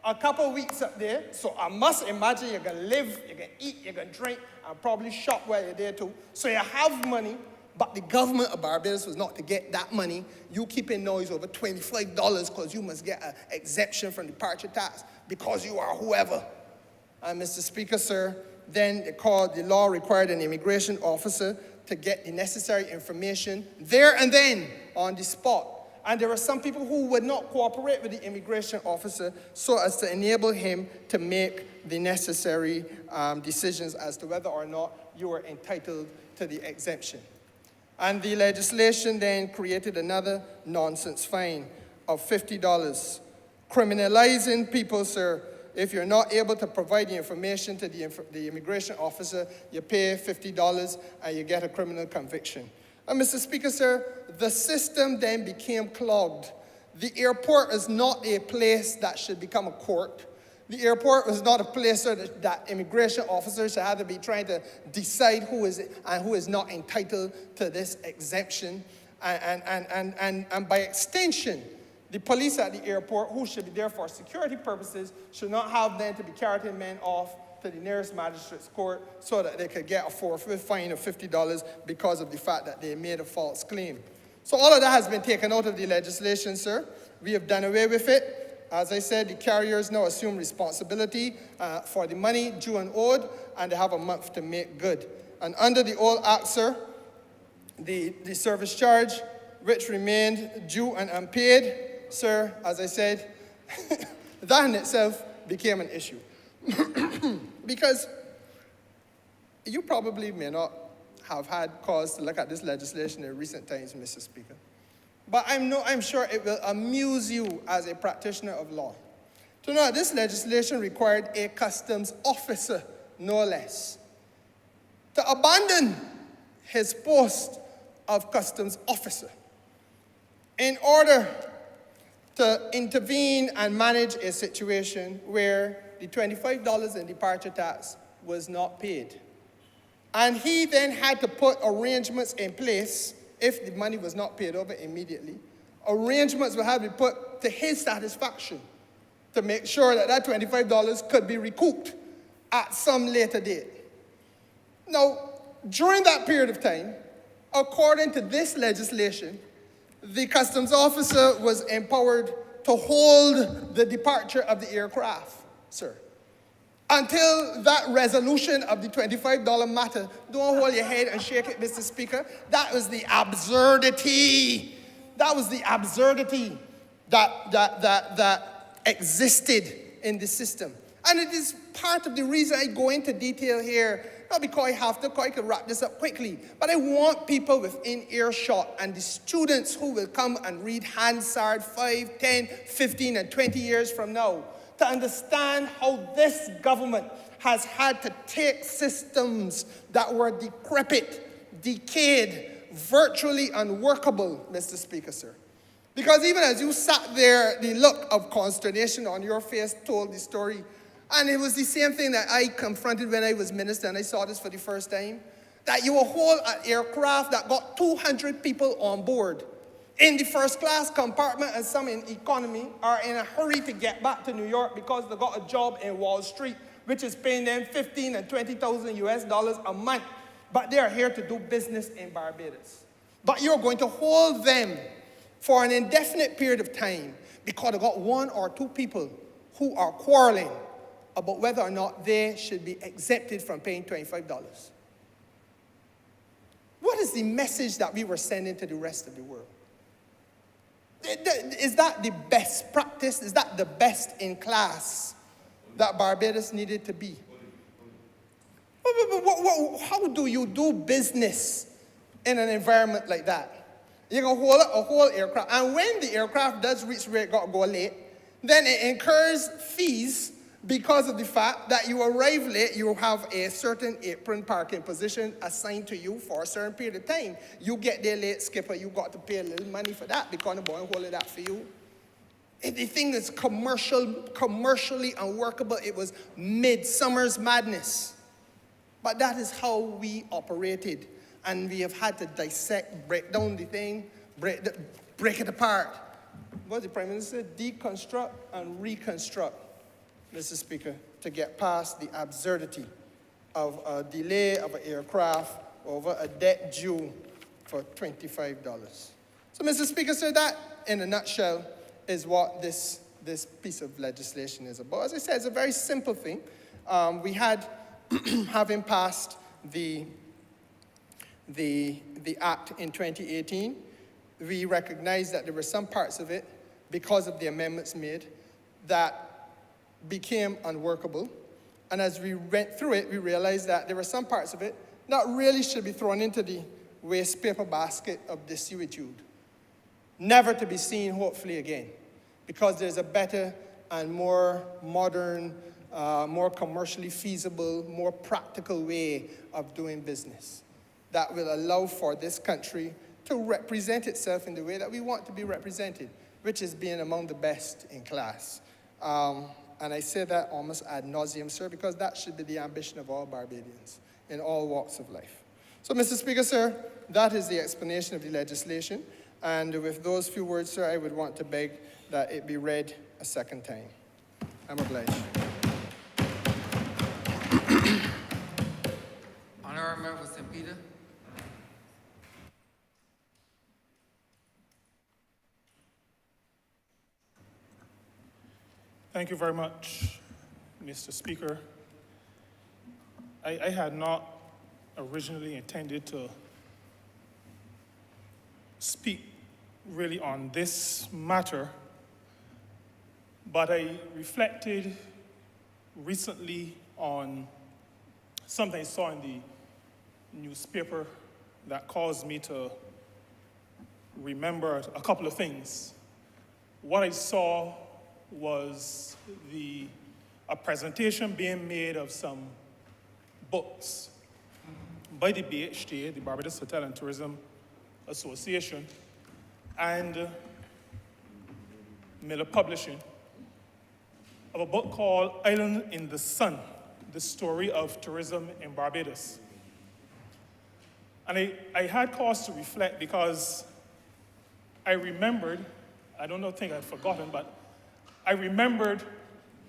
a couple of weeks up there, so I must imagine you're going to live, you're going to eat, you're going to drink, and probably shop while you're there too. So you have money, but the government of Barbados was not to get that money. You keeping noise over $25 because you must get an exemption from departure tax because you are whoever. And Mr. Speaker, sir, then the law required an immigration officer to get the necessary information there and then on the spot. And there were some people who would not cooperate with the immigration officer so as to enable him to make the necessary decisions as to whether or not you were entitled to the exemption. And the legislation then created another nonsense fine of $50, criminalizing people, sir. If you're not able to provide the information to the immigration officer, you pay $50 and you get a criminal conviction. And Mr. Speaker, sir, the system then became clogged. The airport is not a place that should become a court. The airport was not a place that immigration officers should have to be trying to decide who is and who is not entitled to this exemption. And by extension, the police at the airport, who should be there for security purposes, should not have then to be carrying men off to the nearest magistrate's court so that they could get a forfeit fine of $50 because of the fact that they made a false claim. So all of that has been taken out of the legislation, sir. We have done away with it. As I said, the carriers now assume responsibility for the money due and owed, and they have a month to make good. And under the old act, sir, the service charge, which remained due and unpaid, sir, as I said, that in itself became an issue. Because you probably may not have had cause to look at this legislation in recent times, Mr. Speaker. But I'm sure it will amuse you as a practitioner of law to know that this legislation required a customs officer, no less, to abandon his post of customs officer in order to intervene and manage a situation where the $25 in departure tax was not paid. And he then had to put arrangements in place if the money was not paid over immediately. Arrangements would have to be put to his satisfaction to make sure that that $25 could be recouped at some later date. Now, during that period of time, according to this legislation, the customs officer was empowered to hold the departure of the aircraft, sir. Until that resolution of the $25 matter, don't hold your head and shake it, Mr. Speaker. That was the absurdity. That was the absurdity that existed in the system. And it is part of the reason I go into detail here, not because I have to, because I can wrap this up quickly, but I want people within earshot and the students who will come and read Hansard 5, 10, 15, and 20 years from now to understand how this government has had to take systems that were decrepit, decayed, virtually unworkable, Mr. Speaker, sir, Because even as you sat there, the look of consternation on your face told the story. And it was the same thing that I confronted when I was minister and I saw this for the first time. That you will hold an aircraft that got 200 people on board in the first class compartment, and some in economy are in a hurry to get back to New York because they got a job in Wall Street, which is paying them $15,000 and $20,000 US a month. But they are here to do business in Barbados. But you're going to hold them for an indefinite period of time because they got one or two people who are quarreling about whether or not they should be exempted from paying $25. What is the message that we were sending to the rest of the world? Is that the best practice? Is that the best in class that Barbados needed to be? How do you do business in an environment like that? You're going to hold up a whole aircraft. And when the aircraft does reach where it got to go late, then it incurs fees because of the fact that you arrive late, you have a certain apron parking position assigned to you for a certain period of time. You get there late, skipper, you got to pay a little money for that because the boy hold it up for you. The thing is commercially unworkable. It was midsummer's madness. But that is how we operated. And we have had to dissect, break down the thing, break it apart. What did the Prime Minister say? Deconstruct and reconstruct, Mr. Speaker, to get past the absurdity of a delay of an aircraft over a debt due for $25. So, Mr. Speaker, so that, in a nutshell, is what this piece of legislation is about. As I said, it's a very simple thing. We had, having passed the act in 2018, we recognized that there were some parts of it, because of the amendments made, that became unworkable. And as we went through it, we realized that there were some parts of it that really should be thrown into the waste paper basket of desuetude, never to be seen, hopefully, again, because there's a better and more modern, more commercially feasible, more practical way of doing business that will allow for this country to represent itself in the way that we want to be represented, which is being among the best in class. And I say that almost ad nauseum, sir, because that should be the ambition of all Barbadians in all walks of life. So, Mr. Speaker, sir, that is the explanation of the legislation. And with those few words, sir, I would want to beg that it be read a second time. I'm obliged. Honourable Member St. Peter. Thank you very much, Mr. Speaker. I had not originally intended to speak really on this matter, but I reflected recently on something I saw in the newspaper that caused me to remember a couple of things. What I saw was a presentation being made of some books by the BHTA, the Barbados Hotel and Tourism Association, and Miller Publishing, of a book called Island in the Sun, the story of tourism in Barbados. And I had cause to reflect because I remembered, I don't think I'd forgotten, but I remembered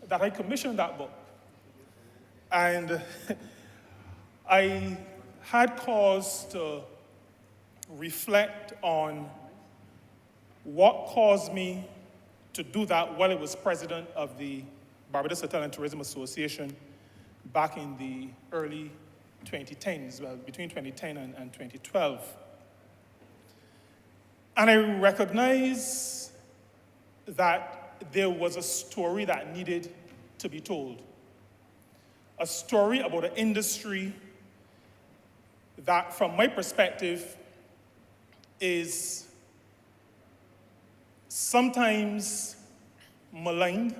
that I commissioned that book. And I had cause to reflect on what caused me to do that while I was president of the Barbados Hotel and Tourism Association back in the early 2010s, well, between 2010 and 2012. And I recognize that there was a story that needed to be told. A story about an industry that, from my perspective, is sometimes maligned,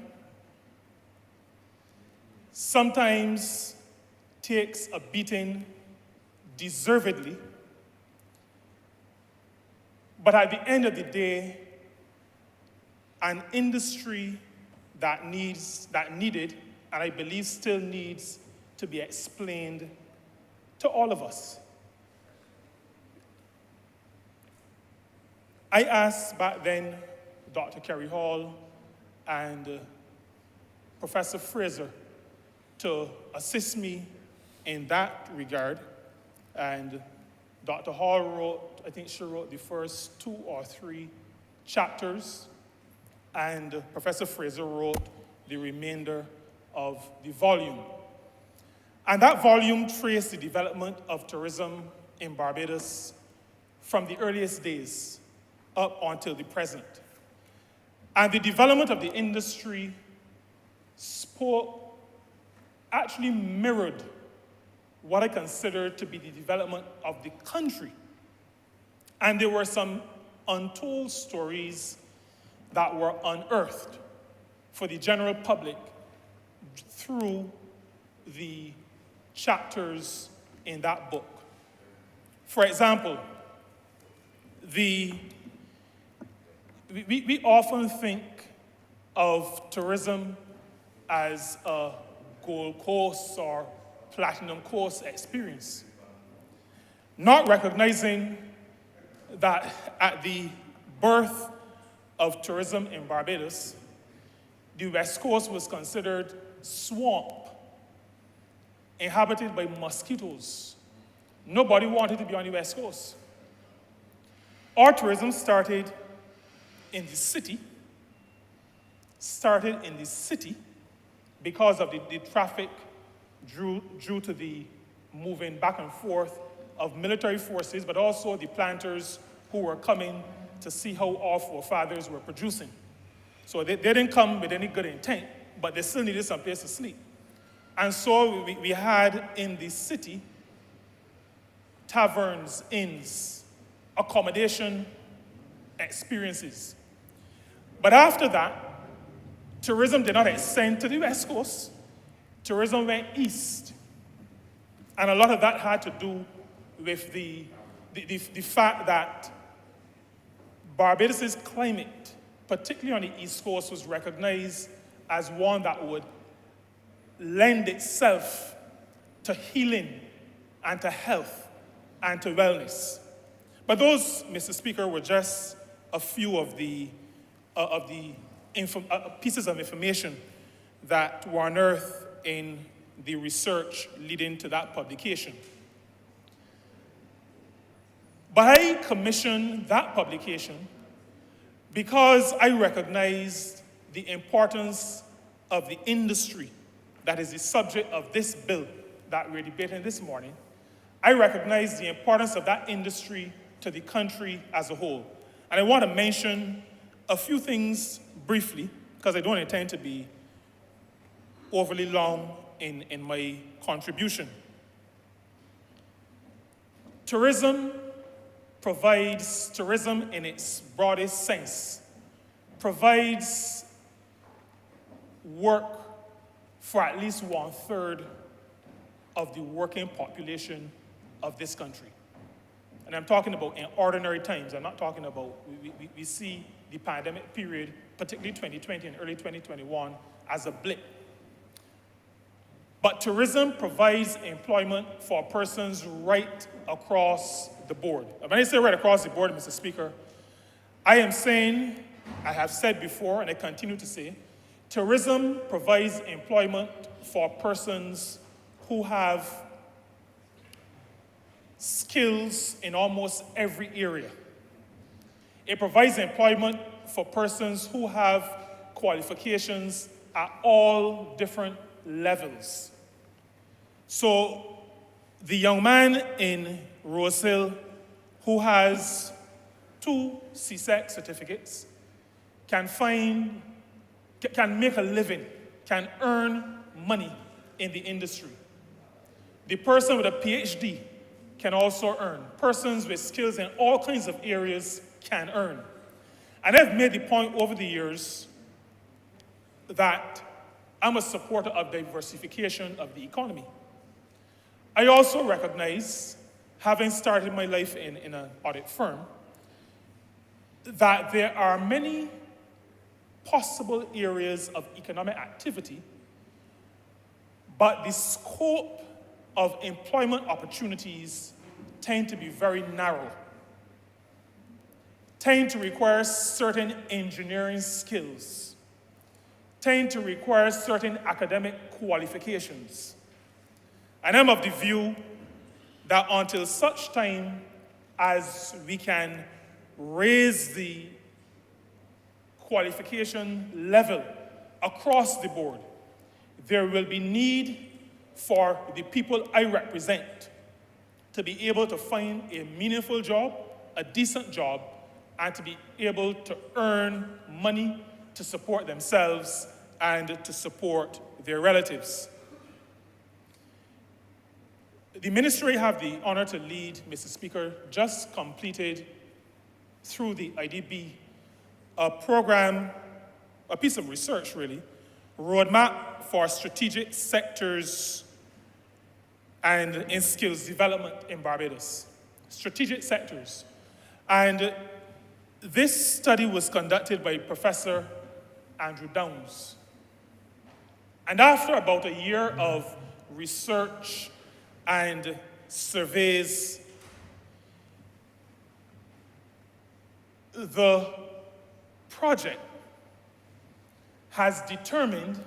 sometimes takes a beating deservedly, but at the end of the day, an industry that needed, and I believe still needs, to be explained to all of us. I asked back then Dr. Kerry Hall and Professor Fraser to assist me in that regard, and Dr. Hall wrote, I think she wrote the first 2 or 3 chapters, and Professor Fraser wrote the remainder of the volume. And that volume traced the development of tourism in Barbados from the earliest days up until the present. And the development of the industry actually mirrored what I consider to be the development of the country. And there were some untold stories that were unearthed for the general public through the chapters in that book. For example, we often think of tourism as a Gold Coast or Platinum Coast experience, not recognizing that at the birth of tourism in Barbados, the West Coast was considered swamp, inhabited by mosquitoes. Nobody wanted to be on the West Coast. Our tourism started in the city, because of the traffic due to the moving back and forth of military forces, but also the planters who were coming to see how our forefathers were producing. So they didn't come with any good intent, but they still needed some place to sleep. And so we had in the city taverns, inns, accommodation experiences. But after that, tourism did not extend to the West Coast. Tourism went east. And a lot of that had to do with the fact that Barbados' climate, particularly on the East Coast, was recognized as one that would lend itself to healing and to health and to wellness. But those, Mr. Speaker, were just a few of the pieces of information that were unearthed in the research leading to that publication. But I commissioned that publication because I recognized the importance of the industry that is the subject of this bill that we're debating this morning. I recognize the importance of that industry to the country as a whole. And I want to mention a few things briefly, because I don't intend to be overly long in my contribution. Tourism in its broadest sense, provides work for at least 1/3 of the working population of this country. And I'm talking about in ordinary times. I'm not talking about, we see the pandemic period, particularly 2020 and early 2021, as a blip. But tourism provides employment for persons right across the board. When I say right across the board, Mr. Speaker, I am saying, I have said before, and I continue to say, tourism provides employment for persons who have skills in almost every area. It provides employment for persons who have qualifications at all different levels. So the young man in Rose Hill who has 2 CSEC certificates can make a living, can earn money in the industry. The person with a PhD can also earn. Persons with skills in all kinds of areas can earn. And I've made the point over the years that I'm a supporter of diversification of the economy. I also recognize, having started my life in an audit firm, that there are many possible areas of economic activity, but the scope of employment opportunities tend to be very narrow, tend to require certain engineering skills, tend to require certain academic qualifications. And I'm of the view that until such time as we can raise the qualification level across the board, there will be need for the people I represent to be able to find a meaningful job, a decent job, and to be able to earn money to support themselves and to support their relatives. The ministry I have the honor to lead, Mr. Speaker, just completed through the IDB a program, a piece of research really, roadmap for strategic sectors and in skills development in Barbados. Strategic sectors. And this study was conducted by Professor Andrew Downs. And after about a year of research and surveys, the project has determined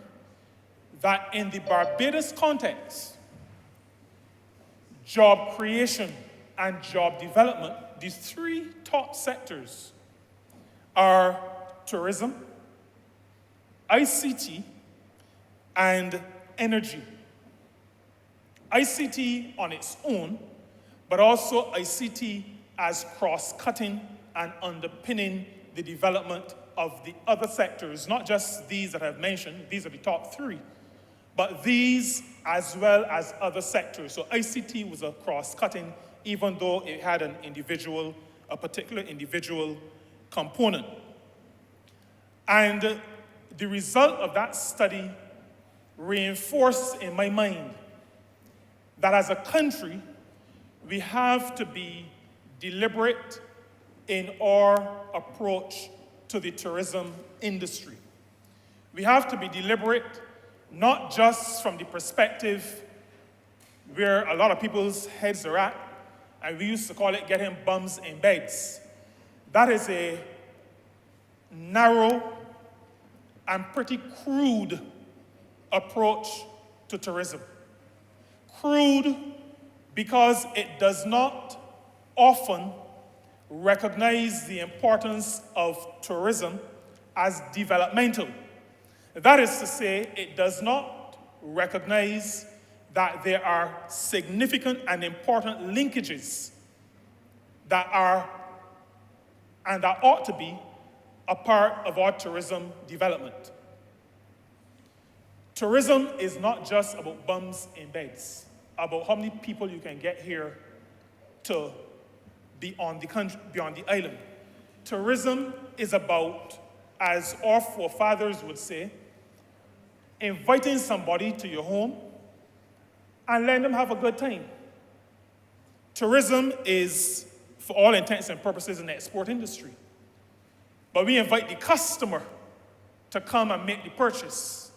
that in the Barbados context, job creation and job development, these three top sectors are tourism, ICT, and energy. ICT on its own, but also ICT as cross-cutting and underpinning the development of the other sectors, not just these that I've mentioned, these are the top three, but these as well as other sectors. So ICT was a cross-cutting, even though it had a particular individual component. And the result of that study reinforced in my mind that as a country, we have to be deliberate in our approach to the tourism industry. We have to be deliberate, not just from the perspective where a lot of people's heads are at, and we used to call it getting bums in beds. That is a narrow and pretty crude approach to tourism. Crude because it does not often recognize the importance of tourism as developmental. That is to say, it does not recognize that there are significant and important linkages that are and that ought to be a part of our tourism development. Tourism is not just about bums in beds, about how many people you can get here to be on the country, be on the island. Tourism is about, as our forefathers would say, inviting somebody to your home and letting them have a good time. Tourism is, for all intents and purposes, an export industry. But we invite the customer to come and make the purchase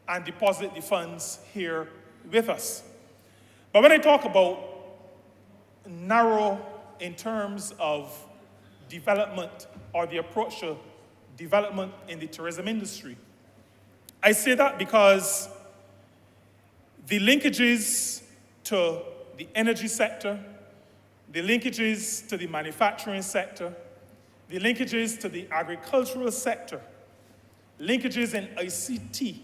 and deposit the funds here with us. But when I talk about narrow in terms of development or the approach to development in the tourism industry, I say that because the linkages to the energy sector, the linkages to the manufacturing sector, the linkages to the agricultural sector, linkages in ICT,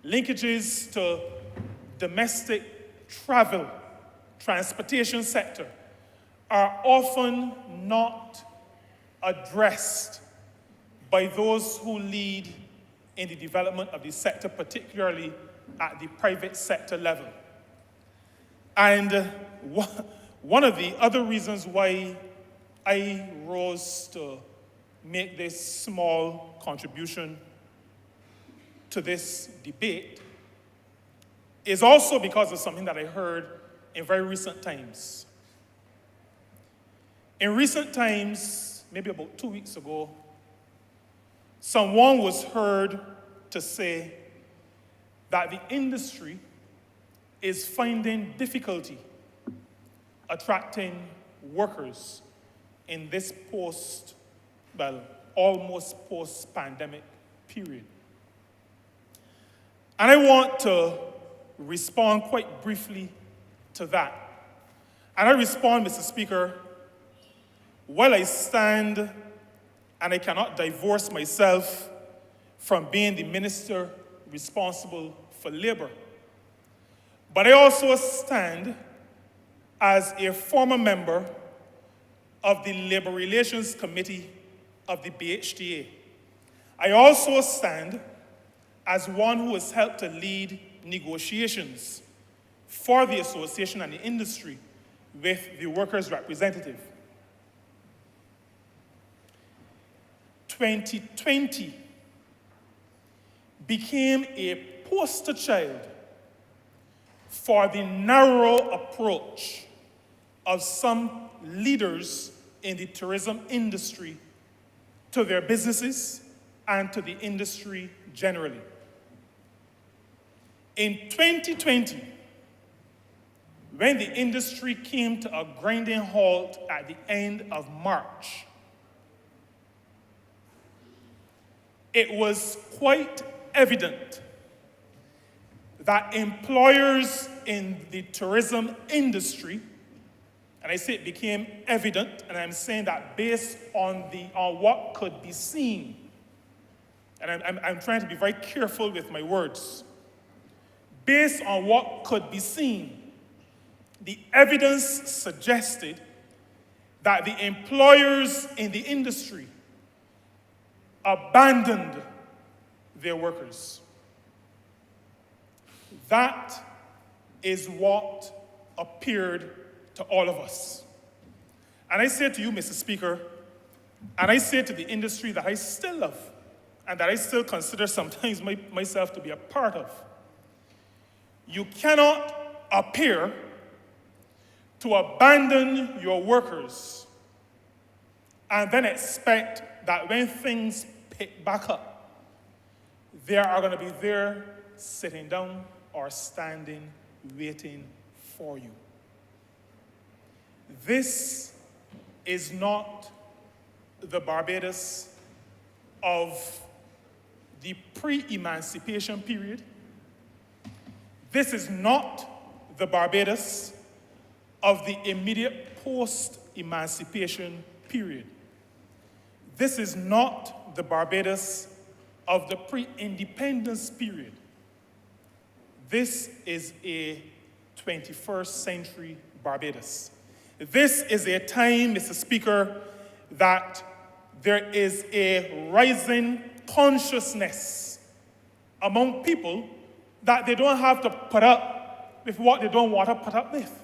linkages to domestic travel, transportation sector, are often not addressed by those who lead in the development of the sector, particularly at the private sector level. And one of the other reasons why I rose to make this small contribution to this debate is also because of something that I heard in very recent times. In recent times, maybe about 2 weeks ago, someone was heard to say that the industry is finding difficulty attracting workers in this almost post-pandemic period. And I want to respond quite briefly to that. And I respond, Mr. Speaker, while I stand and I cannot divorce myself from being the minister responsible for labor, but I also stand as a former member of the Labor Relations Committee of the BHTA. I also stand as one who has helped to lead negotiations for the association and the industry with the workers' representative. 2020 became a poster child for the narrow approach of some leaders in the tourism industry to their businesses and to the industry generally. In 2020, when the industry came to a grinding halt at the end of March, it was quite evident that employers in the tourism industry, and I say it became evident, and I'm saying that based on what could be seen, and I'm trying to be very careful with my words. Based on what could be seen, the evidence suggested that the employers in the industry abandoned their workers. That is what appeared to all of us. And I say to you, Mr. Speaker, and I say to the industry that I still love and that I still consider sometimes myself to be a part of, you cannot appear to abandon your workers and then expect that when things pick back up, they are going to be there sitting down or standing waiting for you. This is not the Barbados of the pre-emancipation period. This is not the Barbados of the immediate post-emancipation period. This is not the Barbados of the pre-independence period. This is a 21st century Barbados. This is a time, Mr. Speaker, that there is a rising consciousness among people that they don't have to put up with what they don't want to put up with.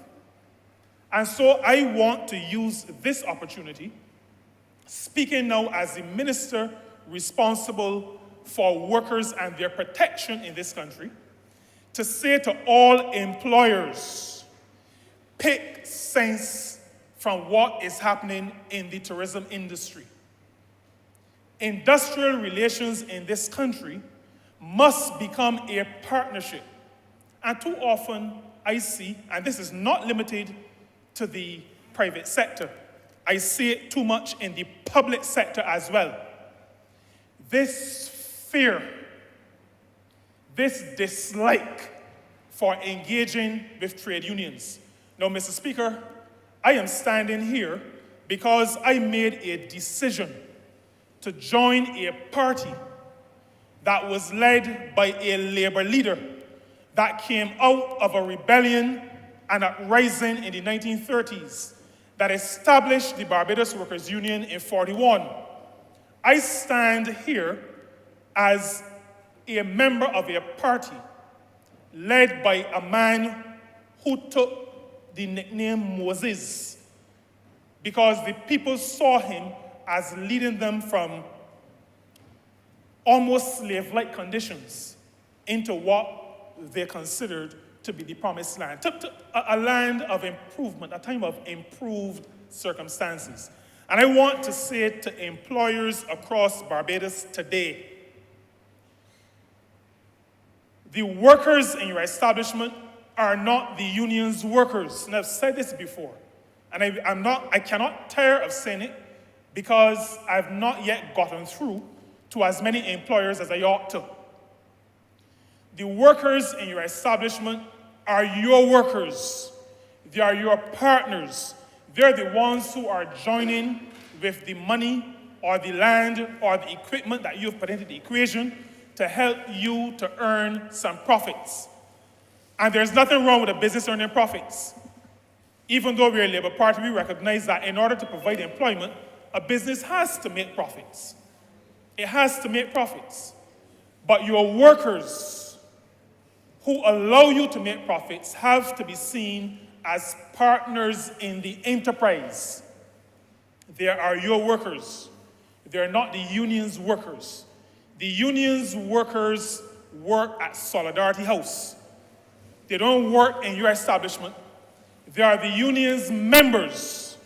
And so I want to use this opportunity, speaking now as the minister responsible for workers and their protection in this country, to say to all employers, pick sense from what is happening in the tourism industry. Industrial relations in this country must become a partnership. And too often I see, and this is not limited to the private sector, I see it too much in the public sector as well. This fear, this dislike for engaging with trade unions. Now, Mr. Speaker, I am standing here because I made a decision to join a party that was led by a labor leader that came out of a rebellion and uprising in the 1930s that established the Barbados Workers' Union in 1941. I stand here as a member of a party led by a man who took the nickname Moses because the people saw him as leading them from almost slave-like conditions into what they considered to be the promised land, a land of improvement, a time of improved circumstances. And I want to say to employers across Barbados today, the workers in your establishment are not the union's workers. And I've said this before, and I cannot tire of saying it because I've not yet gotten through to as many employers as I ought to. The workers in your establishment are your workers. They are your partners. They're the ones who are joining with the money or the land or the equipment that you've put into the equation to help you to earn some profits. And there's nothing wrong with a business earning profits. Even though we're a Labour Party, we recognize that in order to provide employment, a business has to make profits. It has to make profits. But your workers who allow you to make profits have to be seen as partners in the enterprise. They are your workers. They are not the union's workers. The union's workers work at Solidarity House. They don't work in your establishment. They are the union's members,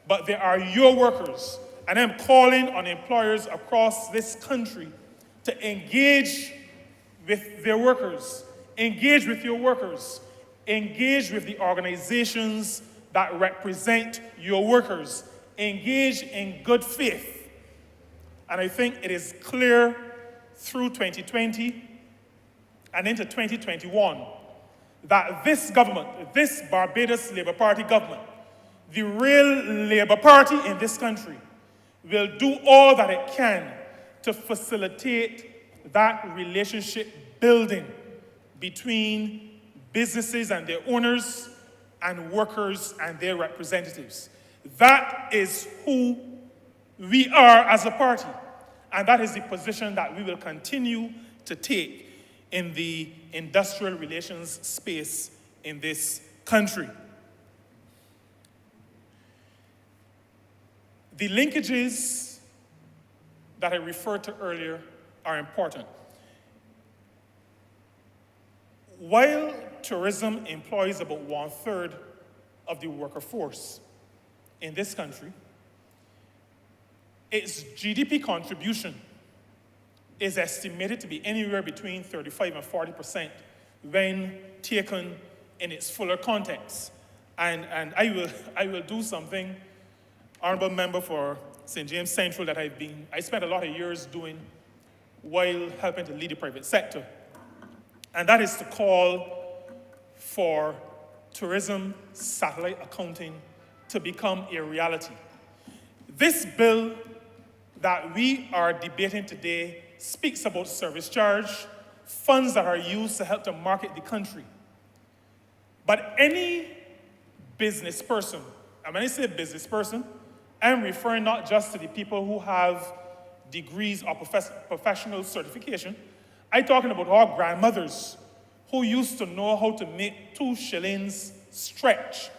but they are your workers. And I'm calling on employers across this country to engage with their workers, engage with your workers, engage with the organizations that represent your workers, engage in good faith. And I think it is clear through 2020 and into 2021 that this government, this Barbados Labour Party government, the real Labour Party in this country, will do all that it can to facilitate that relationship building between businesses and their owners and workers and their representatives. That is who we are as a party, and that is the position that we will continue to take in the industrial relations space in this country. The linkages that I referred to earlier are important. While tourism employs about 1/3 of the worker force in this country, its GDP contribution is estimated to be anywhere between 35% and 40% when taken in its fuller context. And I will do something, Honourable Member for St. James Central, that I spent a lot of years doing while helping to lead the private sector. And that is to call for tourism satellite accounting to become a reality. This bill that we are debating today speaks about service charge, funds that are used to help to market the country. But any business person, and when I say business person, I'm referring not just to the people who have degrees or professional certification. I'm talking about our grandmothers who used to know how to make 2 shillings stretch.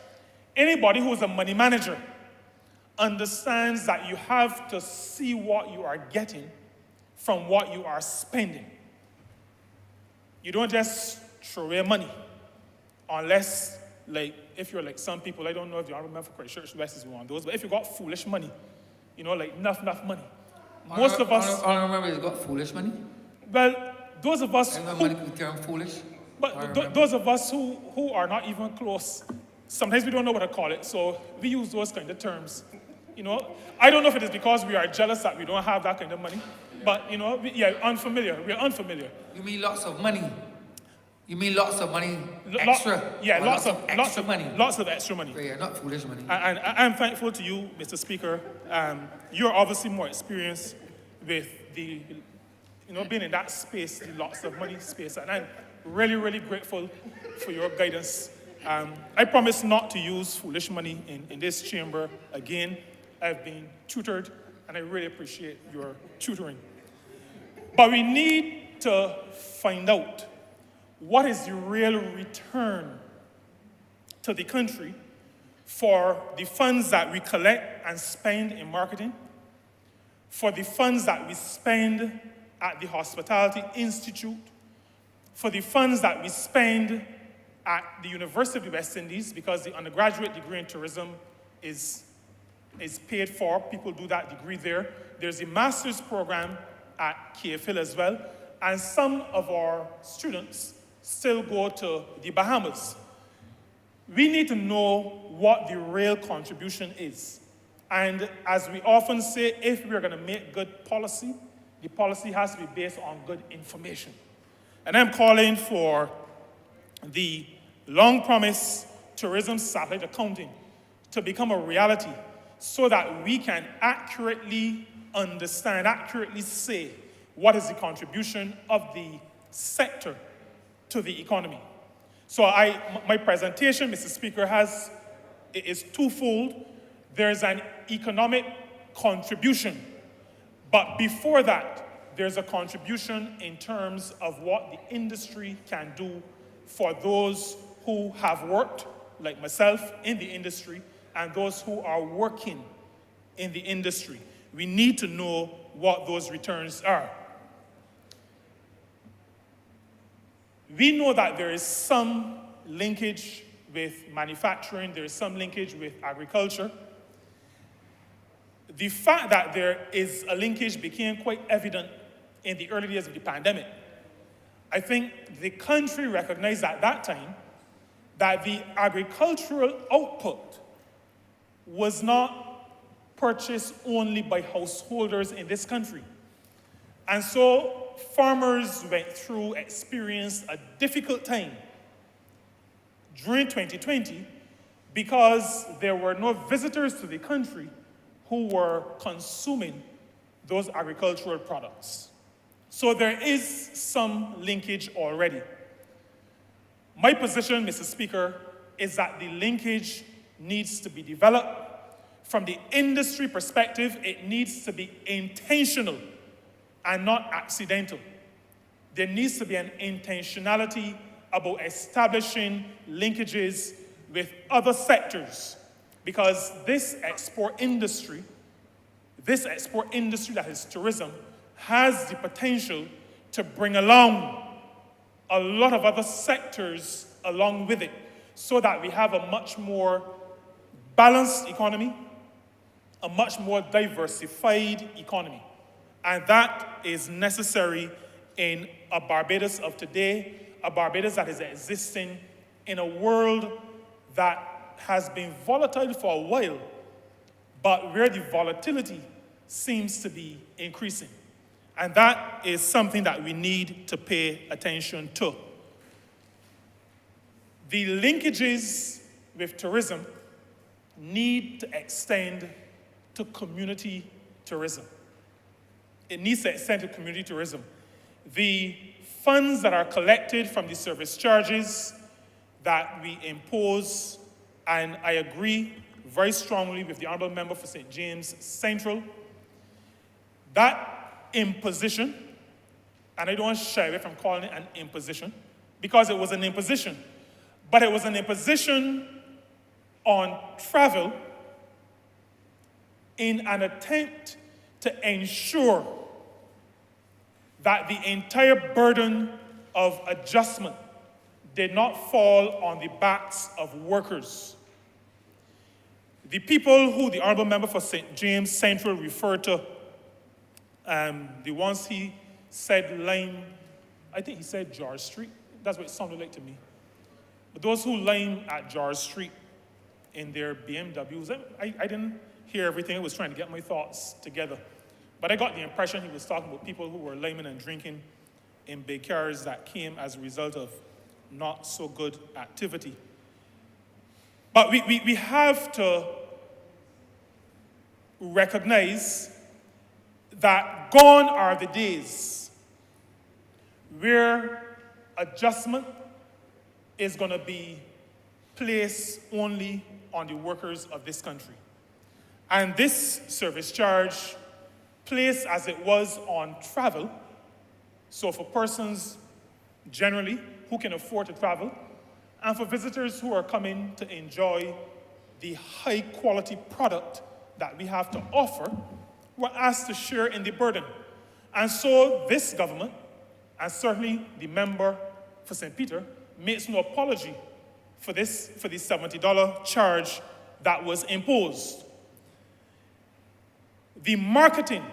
Anybody who is a money manager understands that you have to see what you are getting from what you are spending. You don't just throw away money unless, like, if you're like some people, I don't know if the Honourable Member for Christchurch West is one of those, but if you got foolish money, you know, like enough money. Most of us... Honourable Member has got foolish money? Well, those of us... I know money can turn foolish. But those of us who are not even close, sometimes we don't know what to call it, so we use those kind of terms. You know, I don't know if it is because we are jealous that we don't have that kind of money, but, you know, unfamiliar. We're unfamiliar. You mean lots of money? You mean lots of money extra? Yeah, lots of extra money. Lots of extra money. Yeah, not foolish money. And I'm thankful to you, Mr. Speaker. You're obviously more experienced with the, you know, being in that space, the lots of money space, and I'm really, really grateful for your guidance. I promise not to use foolish money in this chamber again. I've been tutored, and I really appreciate your tutoring. But we need to find out what is the real return to the country for the funds that we collect and spend in marketing, for the funds that we spend at the Hospitality Institute, for the funds that we spend at the University of the West Indies, because the undergraduate degree in tourism is is paid for. People do that degree there. There's a master's program at KFIL as well. And some of our students still go to the Bahamas. We need to know what the real contribution is. And as we often say, if we're going to make good policy, the policy has to be based on good information. And I'm calling for the long-promised tourism satellite accounting to become a reality so that we can accurately understand, accurately say what is the contribution of the sector to the economy. So my presentation, Mr. Speaker, is twofold. There's an economic contribution, but before that, there's a contribution in terms of what the industry can do for those who have worked, like myself, in the industry, and those who are working in the industry. We need to know what those returns are. We know that there is some linkage with manufacturing, there is some linkage with agriculture. The fact that there is a linkage became quite evident in the early days of the pandemic. I think the country recognized at that time that the agricultural output was not purchased only by householders in this country. And so farmers experienced a difficult time during 2020 because there were no visitors to the country who were consuming those agricultural products. So there is some linkage already. My position, Mr. Speaker, is that the linkage needs to be developed. From the industry perspective, it needs to be intentional and not accidental. There needs to be an intentionality about establishing linkages with other sectors, because this export industry that is tourism, has the potential to bring along a lot of other sectors along with it, so that we have a much more balanced economy, a much more diversified economy. And that is necessary in a Barbados of today, a Barbados that is existing in a world that has been volatile for a while, but where the volatility seems to be increasing. And that is something that we need to pay attention to. The linkages with tourism need to extend to community tourism. It needs to extend to community tourism. The funds that are collected from the service charges that we impose, and I agree very strongly with the Honourable Member for St. James Central, that imposition, and I don't shy away from calling it an imposition, because it was an imposition, but it was an imposition on travel in an attempt to ensure that the entire burden of adjustment did not fall on the backs of workers. The people who the Honourable Member for St. James Central referred to, the ones he said lime, I think he said George Street. That's what it sounded like to me. But those who lime at George Street in their BMWs, I didn't hear everything. I was trying to get my thoughts together. But I got the impression he was talking about people who were liming and drinking in big cars that came as a result of not so good activity. But we have to recognize that gone are the days where adjustment is going to be placed only on the workers of this country. And this service charge, placed as it was on travel, so for persons generally who can afford to travel, and for visitors who are coming to enjoy the high quality product that we have to offer, we're asked to share in the burden. And so this government, and certainly the member for St. Peter, makes no apology for the $70 charge that was imposed. The marketing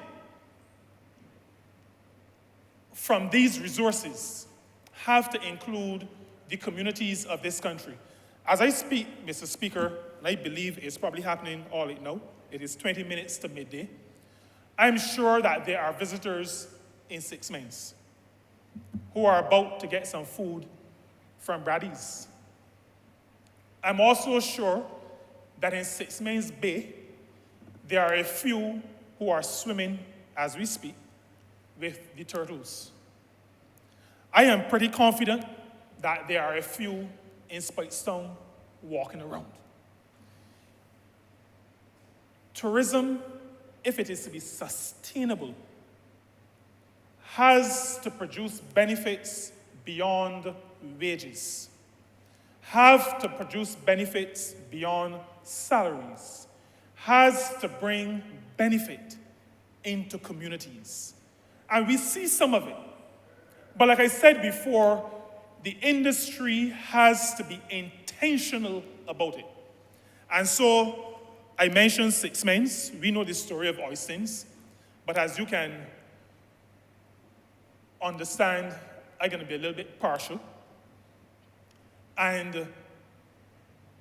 from these resources have to include the communities of this country. As I speak, Mr. Speaker, and I believe it's probably happening all right now, it is 20 minutes to midday, I'm sure that there are visitors in 6 Mains who are about to get some food from Brady's. I'm also sure that in 6 Mains Bay, there are a few who are swimming as we speak with the turtles. I am pretty confident that there are a few in Spikestown walking around. Tourism, if it is to be sustainable, has to produce benefits beyond wages, have to produce benefits beyond salaries, has to bring benefit into communities. And we see some of it. But like I said before, the industry has to be intentional about it. And so I mentioned 6 Mains. We know the story of Oistins. But as you can understand, I'm going to be a little bit partial. And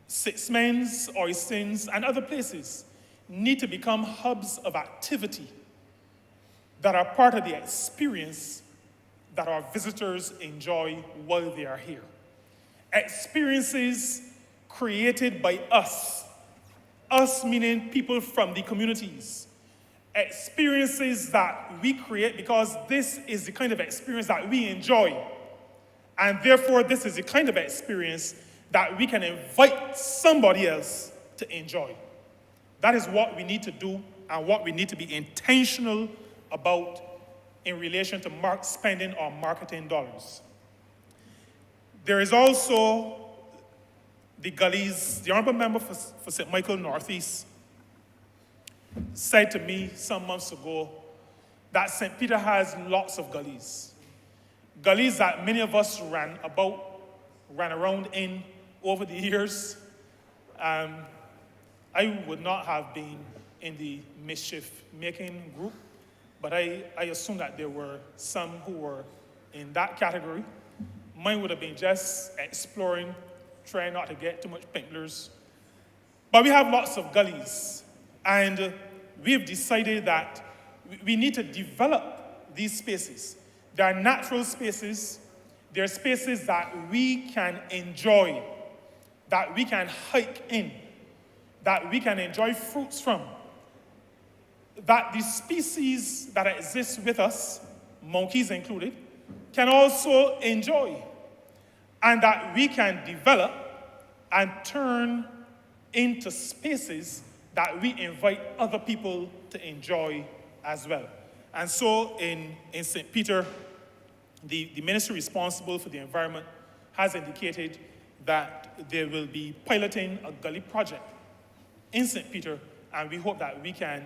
6 Mains, Oistins, and other places need to become hubs of activity that are part of the experience that our visitors enjoy while they are here. Experiences created by us meaning people from the communities. Experiences that we create because this is the kind of experience that we enjoy. And therefore, this is the kind of experience that we can invite somebody else to enjoy. That is what we need to do and what we need to be intentional about in relation to spending our marketing dollars. There is also the gullies. The Honourable Member for St. Michael Northeast said to me some months ago that St. Peter has lots of gullies. Gullies that many of us ran around in over the years. I would not have been in the mischief-making group, but I assume that there were some who were in that category. Mine would have been just exploring, trying not to get too much pinklers. But we have lots of gullies, and we've decided that we need to develop these spaces. They are natural spaces. They're spaces that we can enjoy, that we can hike in, that we can enjoy fruits from, that the species that exist with us, monkeys included, can also enjoy, and that we can develop and turn into spaces that we invite other people to enjoy as well. And so in St. Peter, the ministry responsible for the environment has indicated that they will be piloting a gully project in St. Peter, and we hope that we can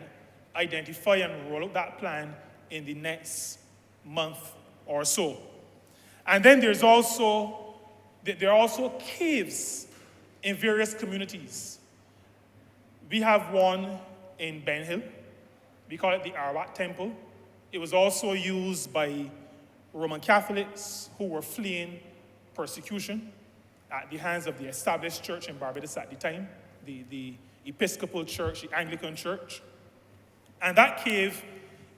identify and roll out that plan in the next month or so. And then there are also caves in various communities. We have one in Ben Hill. We call it the Arawat Temple. It was also used by Roman Catholics who were fleeing persecution at the hands of the established church in Barbados at the time, the Episcopal Church, the Anglican Church. And that cave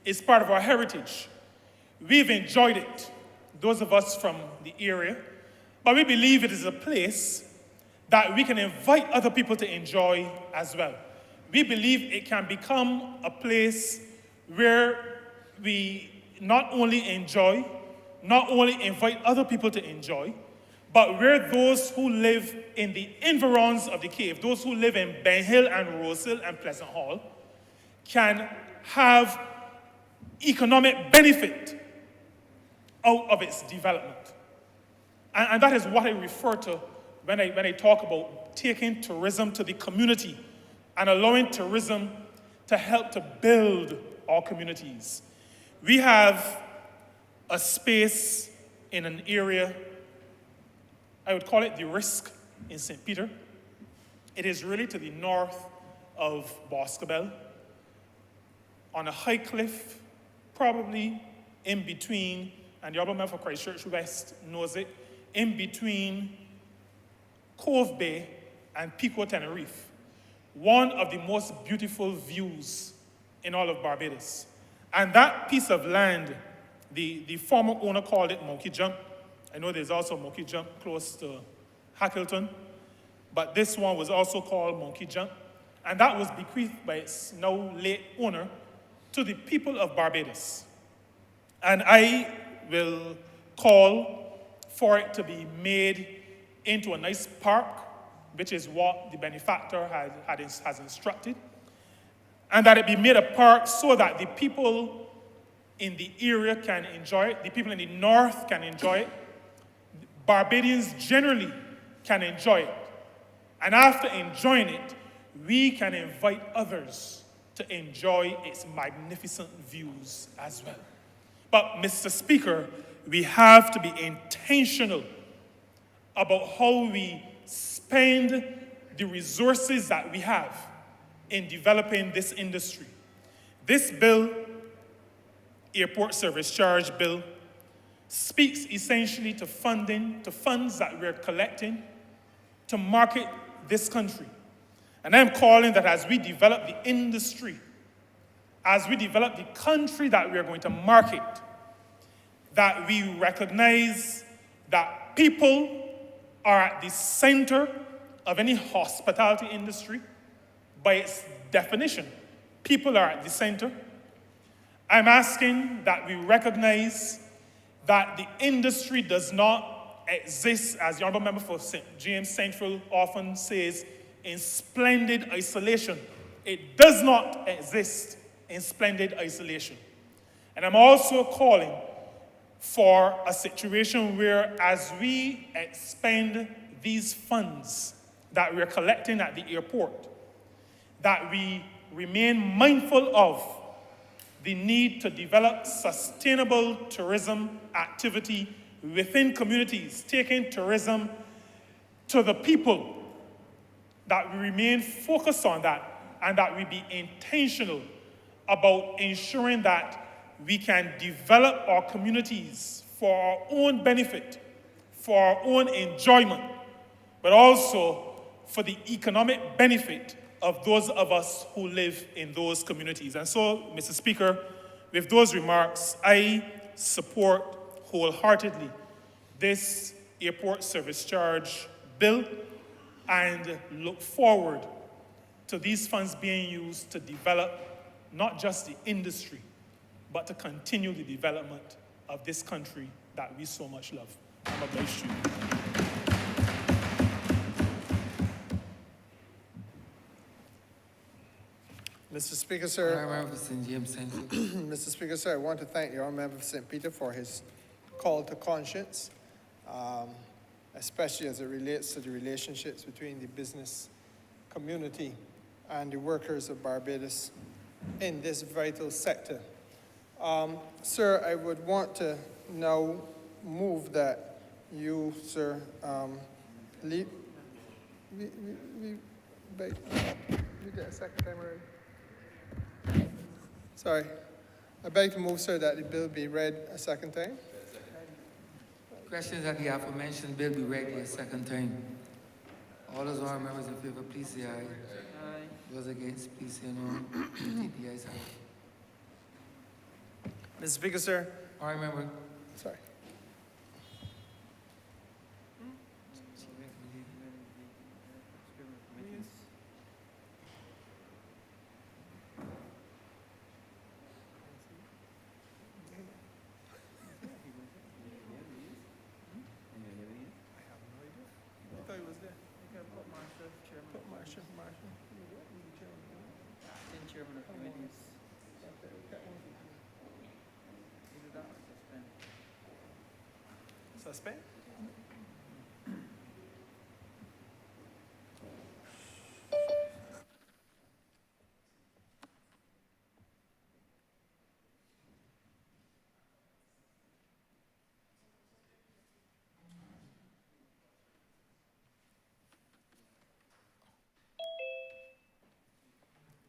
is part of our heritage. We've enjoyed it, those of us from the area, but we believe it is a place that we can invite other people to enjoy as well. We believe it can become a place where we not only enjoy, not only invite other people to enjoy, but where those who live in the environs of the cave, those who live in Ben Hill and Rosehill and Pleasant Hall, can have economic benefit out of its development. And that is what I refer to when I talk about taking tourism to the community and allowing tourism to help to build our communities. We have a space in an area, I would call it the Risk in St. Peter. It is really to the north of Boscobel. on a high cliff, probably in between, and the Honourable Member for Christchurch West knows it, in between Cove Bay and Pico Tenerife. One of the most beautiful views in all of Barbados. And that piece of land, the former owner called it Monkey Jump. I know there's also Monkey Jump close to Hackleton, but this one was also called Monkey Jump. And that was bequeathed by its now late owner to the people of Barbados. And I will call for it to be made into a nice park, which is what the benefactor has instructed, and that it be made a park so that the people in the area can enjoy it, the people in the north can enjoy it, Barbadians generally can enjoy it. And after enjoying it, we can invite others to enjoy its magnificent views as well. But, Mr. Speaker, we have to be intentional about how we spend the resources that we have in developing this industry. This bill, Airport Service Charge Bill, speaks essentially to funds that we're collecting to market this country. And I'm calling that as we develop the industry, as we develop the country that we are going to market, that we recognize that people are at the center of any hospitality industry. By its definition, people are at the center. I'm asking that we recognize that the industry does not exist, as the Honourable Member for St. James Central often says, in splendid isolation. It does not exist in splendid isolation. And I'm also calling for a situation where, as we expend these funds that we're collecting at the airport, that we remain mindful of the need to develop sustainable tourism activity within communities, taking tourism to the people, that we remain focused on that, and that we be intentional about ensuring that we can develop our communities for our own benefit, for our own enjoyment, but also for the economic benefit of those of us who live in those communities. And so, Mr. Speaker, with those remarks, I support wholeheartedly this airport service charge bill and look forward to these funds being used to develop not just the industry, but to continue the development of this country that we so much love. God bless you. Mr. Speaker, sir. Honourable Member for St. James Central. Mr. Speaker, sir, I want to thank the Honourable Member for St. Peter for his call to conscience, especially as it relates to the relationships between the business community and the workers of Barbados in this vital sector. Sir, I would want to now move that you, sir, lead. We did a second time already. Sorry. I beg to move, sir, that the bill be read a second time. Questions that the aforementioned bill be read a second time. All those honourable members in favor, please say aye. Aye. Those against, please say no. The ayes have it. Mr. Speaker, sir. Honourable Member. Sorry. Chairman of committees. Suspend?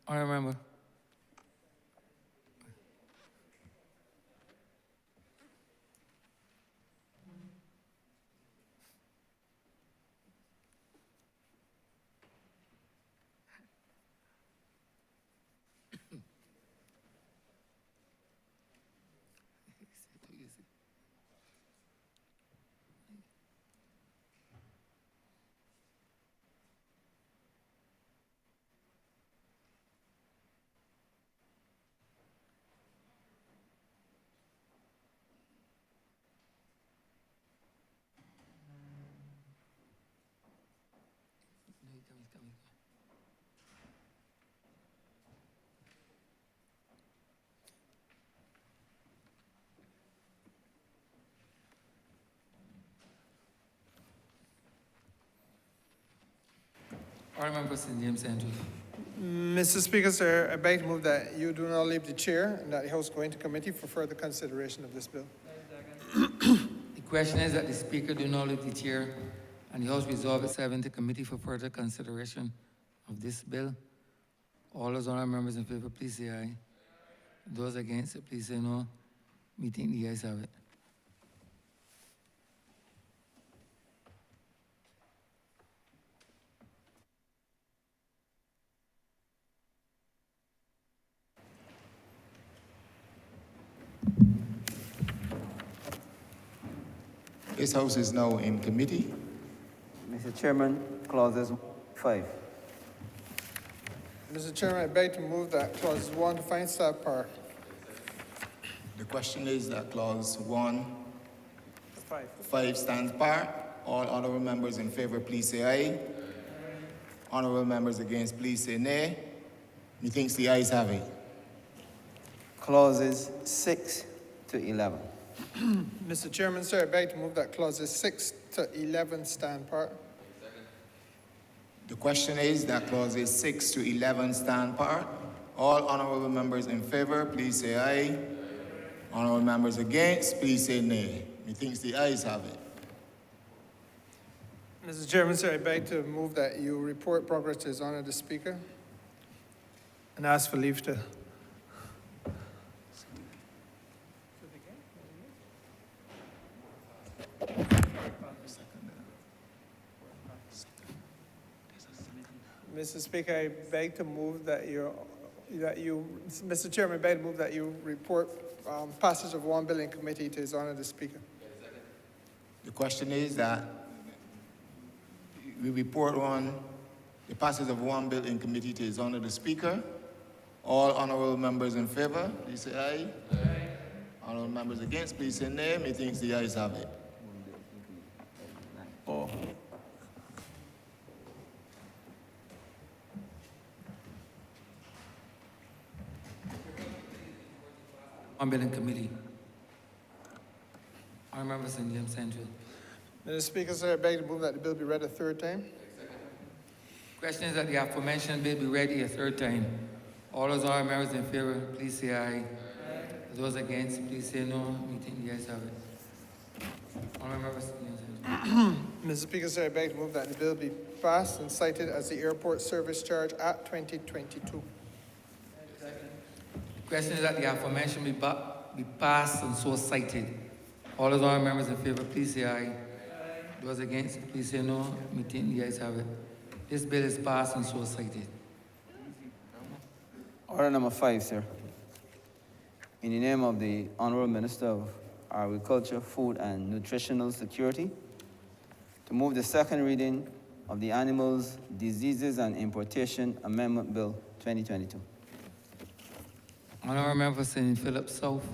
Honourable Member. Honourable Member St. James Andrews. Mr. Speaker, sir, I beg to move that you do not leave the chair and that the House go into committee for further consideration of this bill. The question is that the Speaker do not leave the chair and the House resolve itself into committee for further consideration of this bill. All those honourable members in favor, please say aye. Those against it, please say no. Me think the ayes have it. This House is now in committee. Mr. Chairman, clauses 5. Mr. Chairman, I beg to move that clauses 1 to 5 sub par. The question is that clause 1, 5. 5 stands par. All honourable members in favor, please say aye. Honourable members against, please say nay. Methinks the ayes have it. Clauses 6 to 11. Mr. Chairman, sir, I beg to move that clauses 6 to 11 stand par. The question is that clauses 6 to 11 stand par. All honourable members in favor, please say aye. Honourable members against, please say nay. Methinks the ayes have it. Mr. Chairman, sir, I beg to move that you report progress to His Honour the Speaker and ask for leave to. Mr. Speaker, I beg to move that Mr. Chairman, I beg to move that you report passage of one bill in committee to His Honour the Speaker. The question is that we report on the passage of one bill in committee to His Honour the Speaker. All honourable members in favour, please say aye. Aye. Honourable members against, please say nay. Methinks the ayes have it. Oh. One bill in committee. Honourable Member St. James Andrews. Mr. Speaker, sir, I beg to move that the bill be read a third time. Question is that the aforementioned bill be read a third time. All those honourable members in favor, please say aye. Aye. Those against, please say no. Me think the ayes have it. Honourable Member St. James Andrews. Mr. Speaker, sir, I beg to move that the bill be passed and cited as the Airport Service Charge Act 2022. Question is that the aforementioned be passed and so cited. All those honourable members in favor, please say aye. Those against, please say no. Me think the ayes have it. This bill is passed and so cited. Order number 5, sir. In the name of the Honourable Minister of Agriculture, Food and Nutritional Security, to move the second reading of the Animals, Diseases and Importation Amendment Bill 2022. Honourable Member St. Philip South.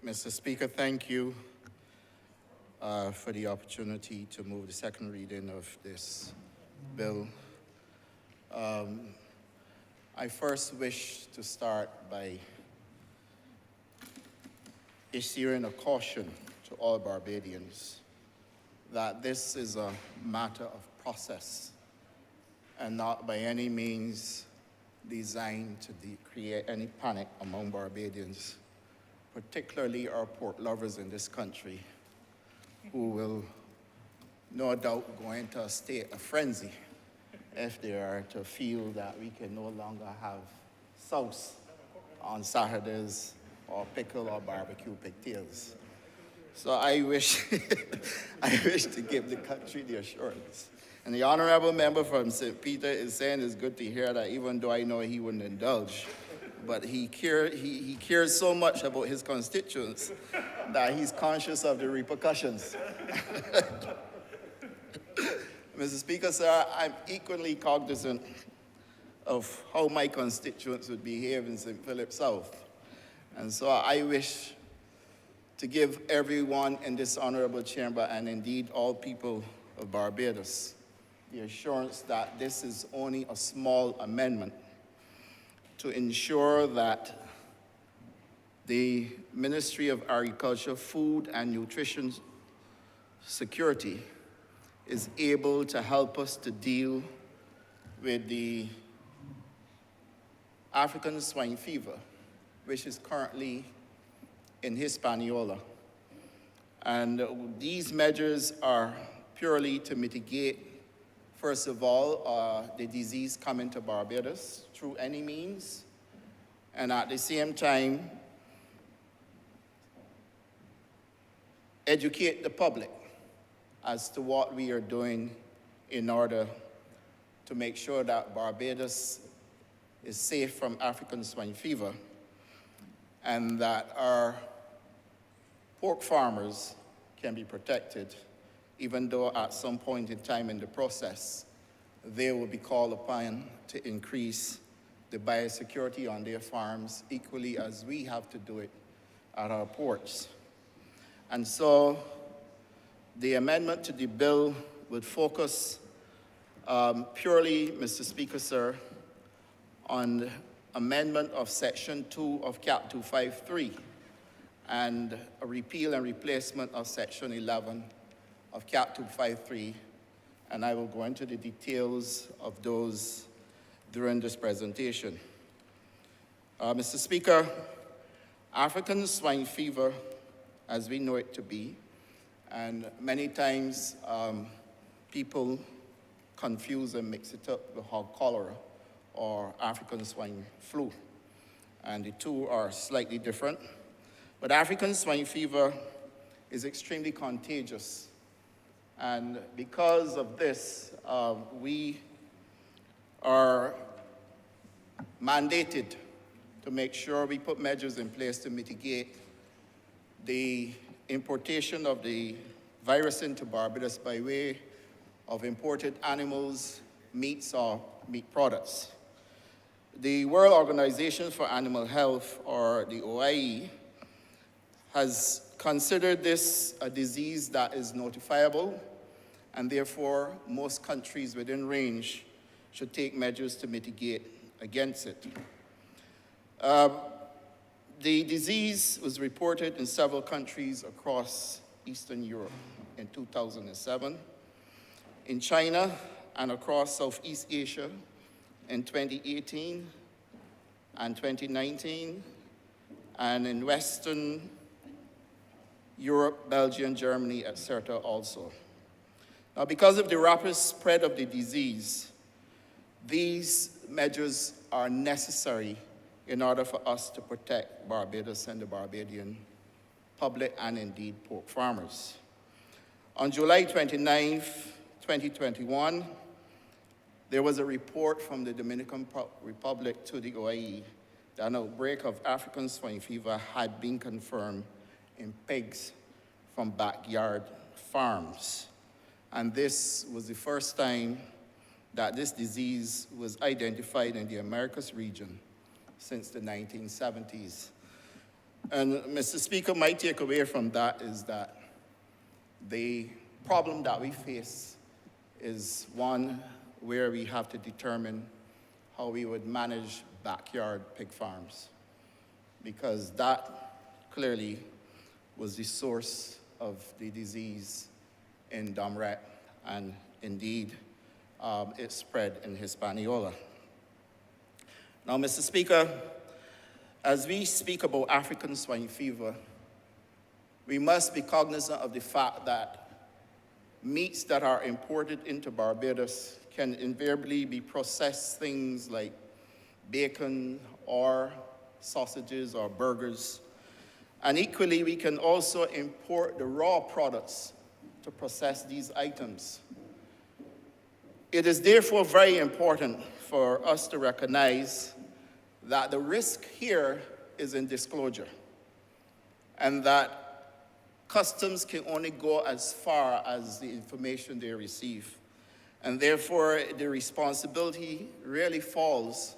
Mr. Speaker, thank you for the opportunity to move the second reading of this bill. I first wish to start by issuing a caution to all Barbadians that this is a matter of process and not by any means designed to create any panic among Barbadians, particularly our pork lovers in this country, who will no doubt go into a state of frenzy if they are to feel that we can no longer have sauce on Saturdays or pickle or barbecue pigtails. So I wish, I wish to give the country the assurance. And the honourable member from St. Peter is saying it's good to hear that, even though I know he wouldn't indulge, but he cares so much about his constituents that he's conscious of the repercussions. Mr. Speaker, sir, I'm equally cognizant of how my constituents would behave in St. Philip South. And so I wish to give everyone in this honourable chamber, and indeed all people of Barbados, the assurance that this is only a small amendment to ensure that the Ministry of Agriculture, Food and Nutrition Security is able to help us to deal with the African swine fever, which is currently in Hispaniola. And these measures are purely to mitigate, first of all, the disease coming to Barbados through any means, and at the same time, educate the public as to what we are doing in order to make sure that Barbados is safe from African swine fever and that our pork farmers can be protected, even though at some point in time in the process, they will be called upon to increase the biosecurity on their farms equally as we have to do it at our ports. And so the amendment to the bill would focus purely, Mr. Speaker, sir, on amendment of Section 2 of Cap 253 and a repeal and replacement of Section 11 of Cap 253, and I will go into the details of those during this presentation. Mr. Speaker, African swine fever, as we know it to be, and many times people confuse and mix it up with hog cholera or African swine flu, and the two are slightly different. But African swine fever is extremely contagious, and because of this, we are mandated to make sure we put measures in place to mitigate the importation of the virus into Barbados by way of imported animals, meats, or meat products. The World Organization for Animal Health, or the OIE, has considered this a disease that is notifiable, and therefore most countries within range should take measures to mitigate against it. The disease was reported in several countries across Eastern Europe in 2007, in China and across Southeast Asia in 2018 and 2019, and in Western Europe, Belgium, Germany, etc. also. Now, because of the rapid spread of the disease, these measures are necessary in order for us to protect Barbados and the Barbadian public and indeed pork farmers. On July 29th, 2021, there was a report from the Dominican Republic to the OIE that an outbreak of African swine fever had been confirmed in pigs from backyard farms. And this was the first time that this disease was identified in the Americas region since the 1970s. And Mr. Speaker, my takeaway from that is that the problem that we face is one where we have to determine how we would manage backyard pig farms, because that clearly was the source of the disease in Domrep, and indeed it spread in Hispaniola. Now, Mr. Speaker, as we speak about African swine fever, we must be cognizant of the fact that meats that are imported into Barbados can invariably be processed things like bacon or sausages or burgers. And equally, we can also import the raw products to process these items. It is therefore very important for us to recognize that the risk here is in disclosure, and that customs can only go as far as the information they receive. And therefore, the responsibility really falls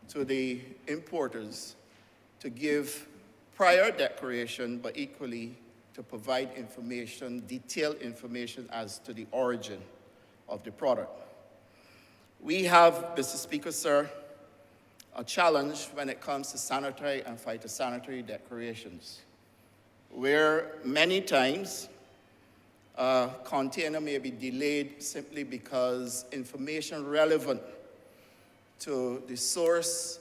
to the importers to give prior declaration, but equally to provide information, detailed information as to the origin of the product. We have, Mr. Speaker, sir, a challenge when it comes to sanitary and phytosanitary declarations, where many times a container may be delayed simply because information relevant to the source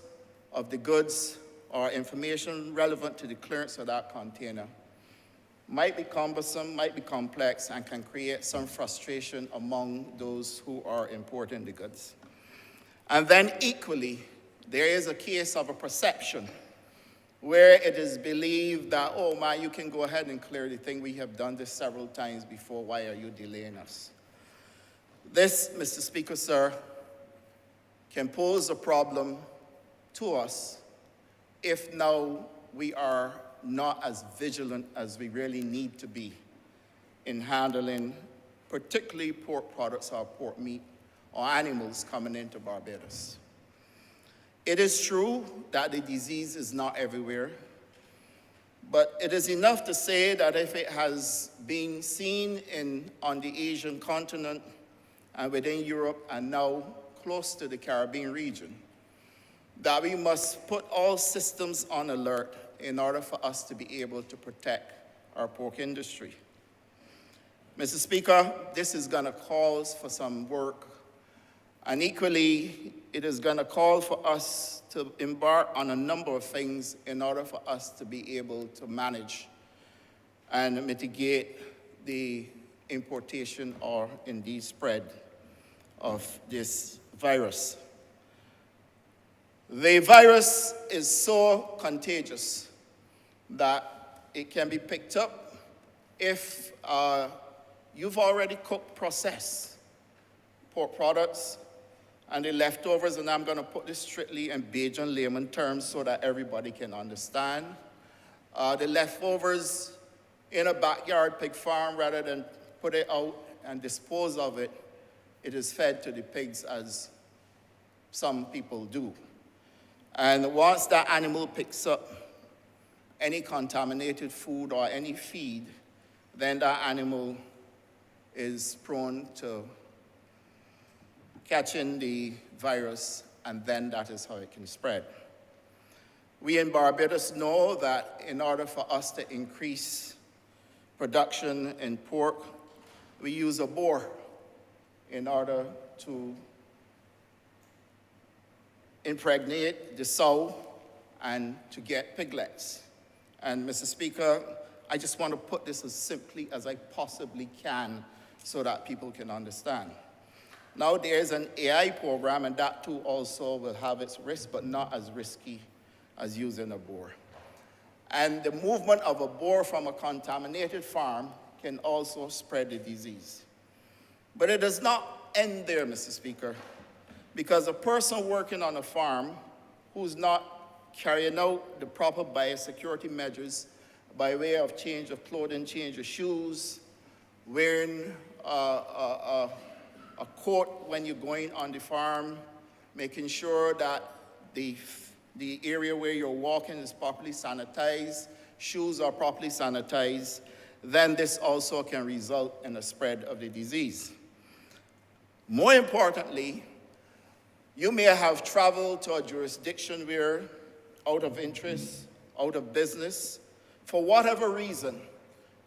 of the goods or information relevant to the clearance of that container might be cumbersome, might be complex, and can create some frustration among those who are importing the goods. And then equally, there is a case of a perception where it is believed that, oh man, you can go ahead and clear the thing. We have done this several times before. Why are you delaying us? This, Mr. Speaker, sir, can pose a problem to us if now we are not as vigilant as we really need to be in handling particularly pork products or pork meat or animals coming into Barbados. It is true that the disease is not everywhere, but it is enough to say that if it has been seen on the Asian continent and within Europe and now close to the Caribbean region, that we must put all systems on alert in order for us to be able to protect our pork industry. Mr. Speaker, this is going to call for some work, and equally, it is going to call for us to embark on a number of things in order for us to be able to manage and mitigate the importation or indeed spread of this virus. The virus is so contagious that it can be picked up if you've already cooked processed pork products and the leftovers, and I'm going to put this strictly in Bajan layman terms so that everybody can understand. The leftovers in a backyard pig farm, rather than put it out and dispose of it, it is fed to the pigs as some people do. And once that animal picks up any contaminated food or any feed, then that animal is prone to catching the virus, and then that is how it can spread. We in Barbados know that in order for us to increase production in pork, we use a boar in order to impregnate the sow and to get piglets. And Mr. Speaker, I just want to put this as simply as I possibly can so that people can understand. Now there is an AI program, and that too also will have its risk, but not as risky as using a boar. And the movement of a boar from a contaminated farm can also spread the disease. But it does not end there, Mr. Speaker, because a person working on a farm who's not carrying out the proper biosecurity measures by way of change of clothing, change of shoes, wearing a coat when you're going on the farm, making sure that the area where you're walking is properly sanitized, shoes are properly sanitized, then this also can result in a spread of the disease. More importantly, you may have traveled to a jurisdiction where, out of interest, out of business, for whatever reason,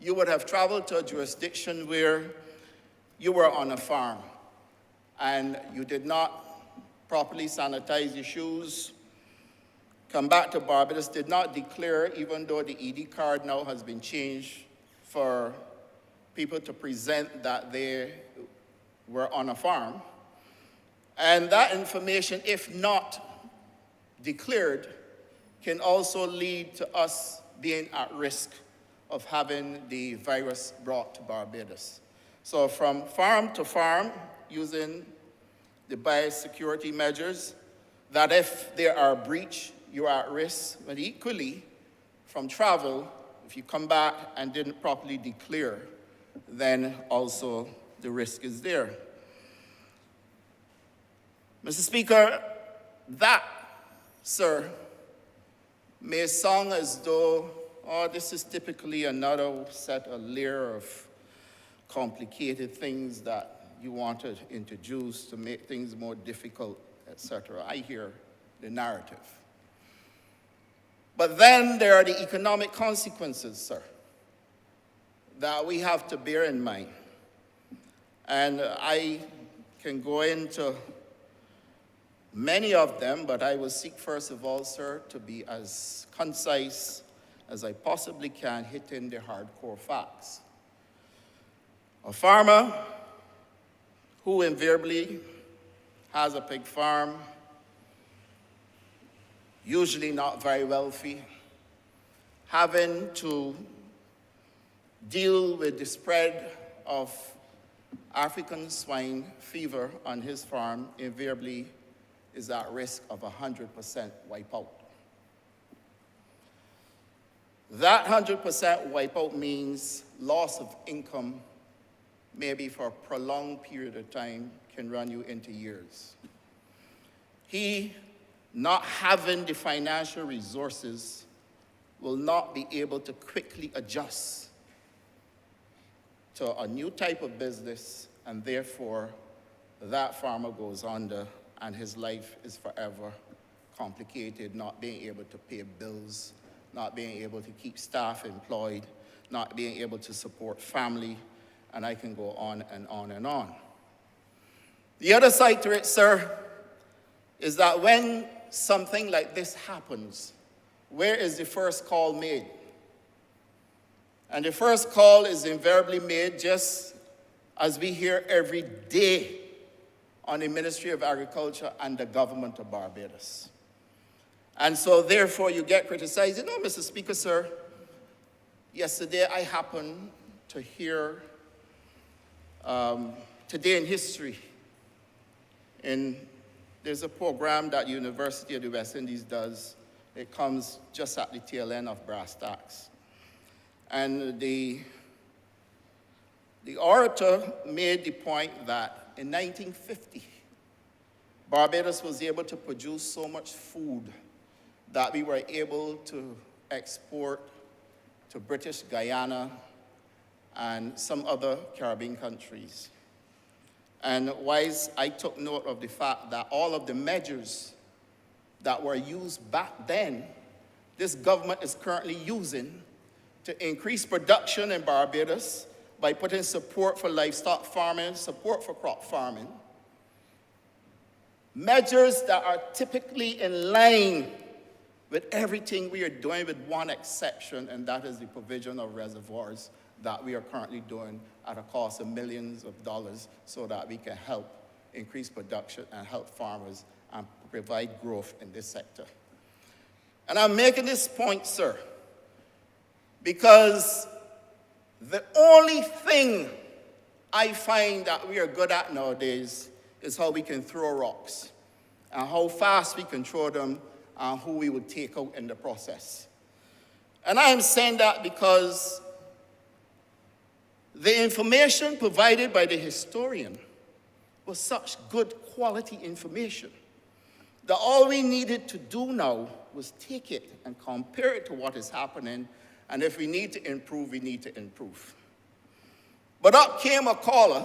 you would have traveled to a jurisdiction where you were on a farm and you did not properly sanitize your shoes, come back to Barbados, did not declare, even though the ED card now has been changed for people to present that they were on a farm. And that information, if not declared, can also lead to us being at risk of having the virus brought to Barbados. So from farm to farm, using the biosecurity measures, that if there are breach, you are at risk. But equally, from travel, if you come back and didn't properly declare, then also the risk is there. Mr. Speaker, that, sir, may sound as though, oh, this is typically another set, a layer of complicated things that you want to introduce to make things more difficult, etc. I hear the narrative. But then there are the economic consequences, sir, that we have to bear in mind. And I can go into many of them, but I will seek first of all, sir, to be as concise as I possibly can, hitting the hardcore facts. A farmer who invariably has a pig farm, usually not very wealthy, having to deal with the spread of African swine fever on his farm, invariably is at risk of 100% wipeout. That 100% wipeout means loss of income, maybe for a prolonged period of time, can run you into years. He, not having the financial resources, will not be able to quickly adjust to a new type of business, and therefore that farmer goes under and his life is forever complicated, not being able to pay bills, not being able to keep staff employed, not being able to support family, and I can go on and on and on. The other side to it, sir, is that when something like this happens, where is the first call made? And the first call is invariably made, just as we hear every day, on the Ministry of Agriculture and the government of Barbados. And so therefore you get criticized. You know, Mr. Speaker, sir, yesterday I happened to hear Today in History. There's a program that University of the West Indies does. It comes just at the tail end of brass tacks. And the orator made the point that in 1950, Barbados was able to produce so much food that we were able to export to British Guyana and some other Caribbean countries. And whilst I took note of the fact that all of the measures that were used back then, this government is currently using to increase production in Barbados by putting support for livestock farming, support for crop farming, measures that are typically in line with everything we are doing, with one exception, and that is the provision of reservoirs that we are currently doing at a cost of millions of dollars so that we can help increase production and help farmers and provide growth in this sector. And I'm making this point, sir, because the only thing I find that we are good at nowadays is how we can throw rocks and how fast we can throw them and who we would take out in the process. And I am saying that because the information provided by the historian was such good quality information that all we needed to do now was take it and compare it to what is happening, and if we need to improve, we need to improve. But up came a caller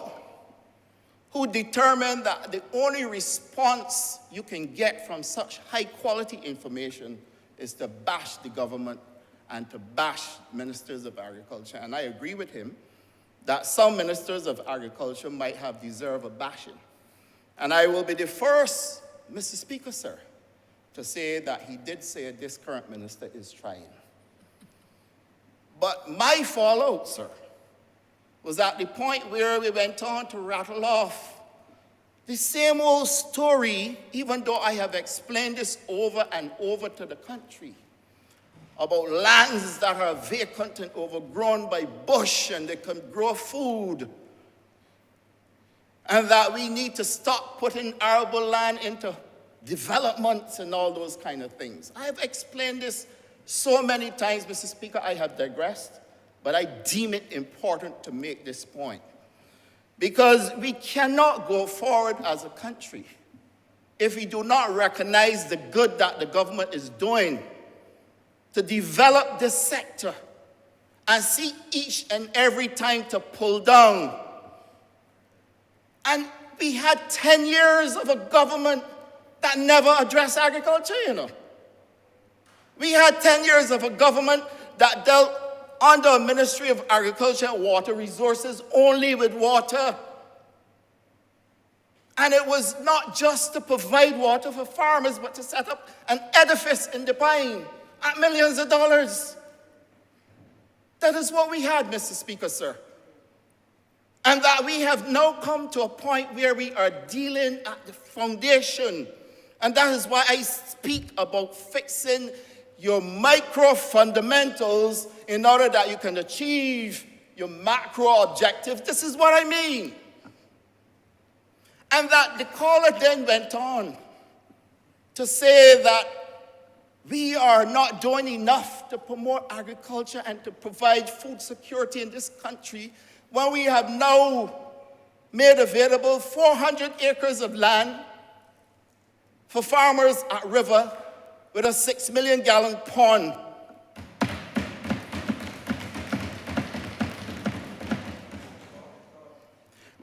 who determined that the only response you can get from such high-quality information is to bash the government and to bash ministers of agriculture. And I agree with him that some ministers of agriculture might have deserved a bashing. And I will be the first, Mr. Speaker, sir, to say that he did say this current minister is trying. But my fallout, sir, was at the point where we went on to rattle off the same old story, even though I have explained this over and over to the country, about lands that are vacant and overgrown by bush and they can grow food, and that we need to stop putting arable land into developments and all those kind of things. I have explained this so many times, Mr. Speaker, I have digressed, but I deem it important to make this point. Because we cannot go forward as a country if we do not recognize the good that the government is doing to develop this sector and see each and every time to pull down And we had 10 years of a government that never addressed agriculture, you know. We had 10 years of a government that dealt under a Ministry of Agriculture and Water Resources only with water. And it was not just to provide water for farmers, but to set up an edifice in the Pine at millions of dollars. That is what we had, Mr. Speaker, sir. And that we have now come to a point where we are dealing at the foundation. And that is why I speak about fixing your micro fundamentals in order that you can achieve your macro objective. This is what I mean. And that the caller then went on to say that we are not doing enough to promote agriculture and to provide food security in this country when we have now made available 400 acres of land for farmers at River with a 6 million gallon pond.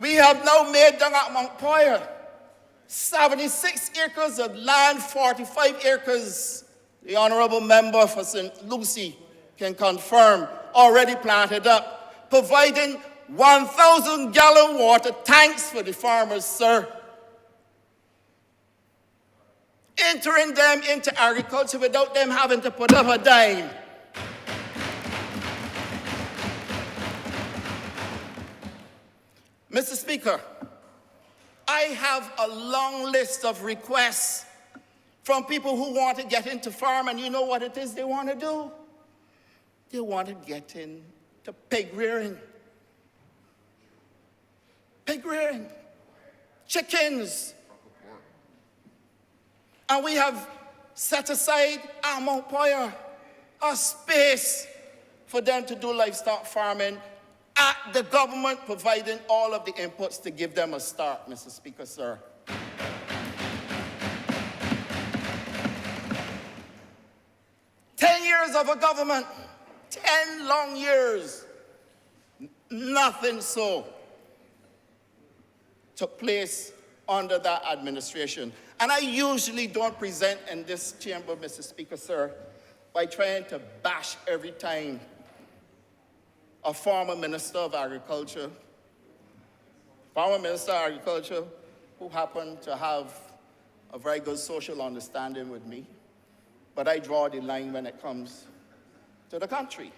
We have now made down at Mount Poyer 76 acres of land, 45 acres, the Honourable Member for St. Lucie can confirm, already planted up, providing 1,000 gallon water tanks for the farmers, sir. Entering them into agriculture without them having to put up a dime. Mr. Speaker, I have a long list of requests from people who want to get into farm, and you know what it is they want to do? They want to get into pig rearing. Pig rearing. Chickens. And we have set aside at Mount Poyer a space for them to do livestock farming at the government providing all of the inputs to give them a start, Mr. Speaker, sir. Years of a government, 10 long years, nothing so took place under that administration. And I usually don't present in this chamber, Mr. Speaker, sir, by trying to bash every time a former Minister of Agriculture, who happened to have a very good social understanding with me. But I draw the line when it comes to the country.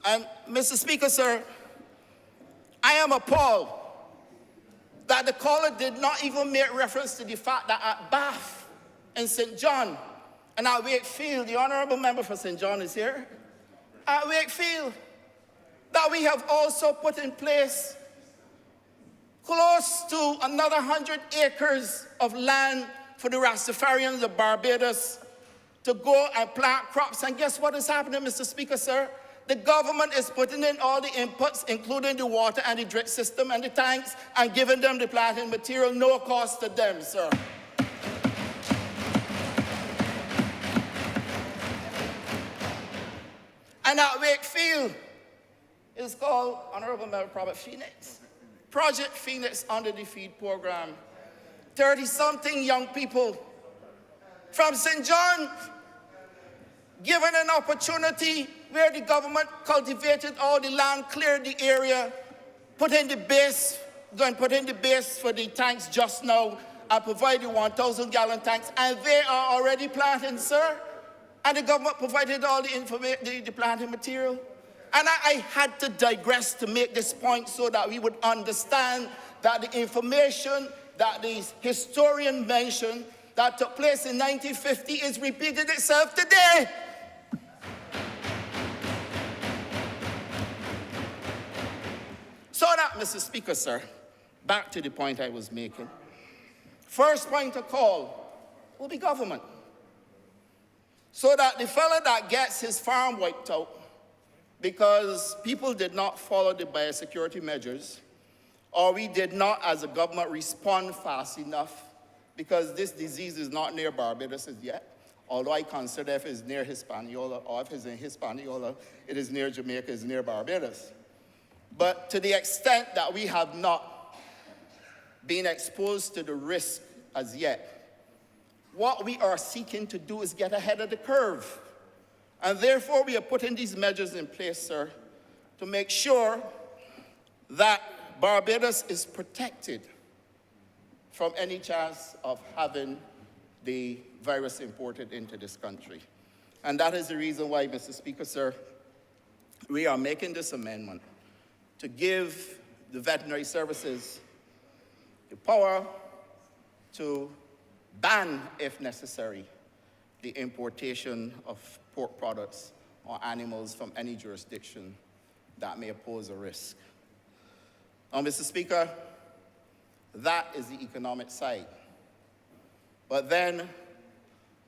And Mr. Speaker, sir, I am appalled that the caller did not even make reference to the fact that at Bath in St. John and at Wakefield, the Honourable Member for St. John is here, at Wakefield, that we have also put in place close to another 100 acres of land for the Rastafarians of Barbados to go and plant crops. And guess what is happening, Mr. Speaker, sir? The government is putting in all the inputs, including the water and the drip system and the tanks, and giving them the planting material, no cost to them, sir. And at Wakefield, it's called Honourable Member Project Phoenix under the feed program. 30-something young people from St. John, given an opportunity where the government cultivated all the land, cleared the area, put in the base for the tanks just now, and provided 1,000 gallon tanks, and they are already planting, sir. And the government provided all the planting material. And I had to digress to make this point so that we would understand that the information that the historian mentioned that took place in 1950 is repeated itself today. So that, Mr. Speaker, sir, back to the point I was making. First point of call will be government. So that the fella that gets his farm wiped out because people did not follow the biosecurity measures, or we did not, as a government, respond fast enough, because this disease is not near Barbados as yet, although I consider if it's near Hispaniola, or if it's in Hispaniola, it is near Jamaica, it's near Barbados. But to the extent that we have not been exposed to the risk as yet. What we are seeking to do is get ahead of the curve. And therefore, we are putting these measures in place, sir, to make sure that Barbados is protected from any chance of having the virus imported into this country. And that is the reason why, Mr. Speaker, sir, we are making this amendment to give the veterinary services the power to ban, if necessary, the importation of pork products or animals from any jurisdiction that may pose a risk. Now, Mr. Speaker, that is the economic side. But then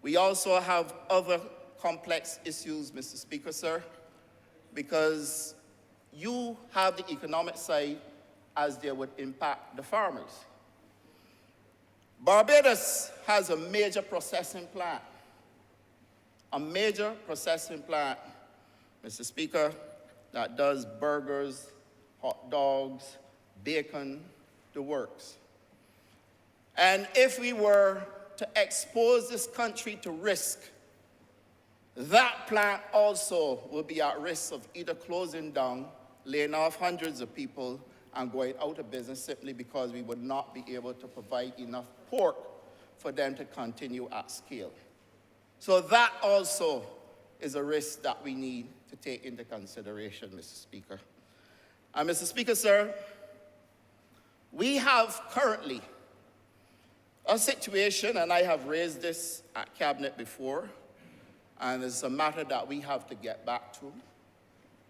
we also have other complex issues, Mr. Speaker, sir, because you have the economic side as they would impact the farmers. Barbados has a major processing plant. A major processing plant, Mr. Speaker, that does burgers, hot dogs, bacon, the works. And if we were to expose this country to risk, that plant also will be at risk of either closing down, laying off hundreds of people, and going out of business simply because we would not be able to provide enough pork for them to continue at scale. So that also is a risk that we need to take into consideration, Mr. Speaker. And Mr. Speaker, sir, we have currently a situation, and I have raised this at Cabinet before, and it's a matter that we have to get back to,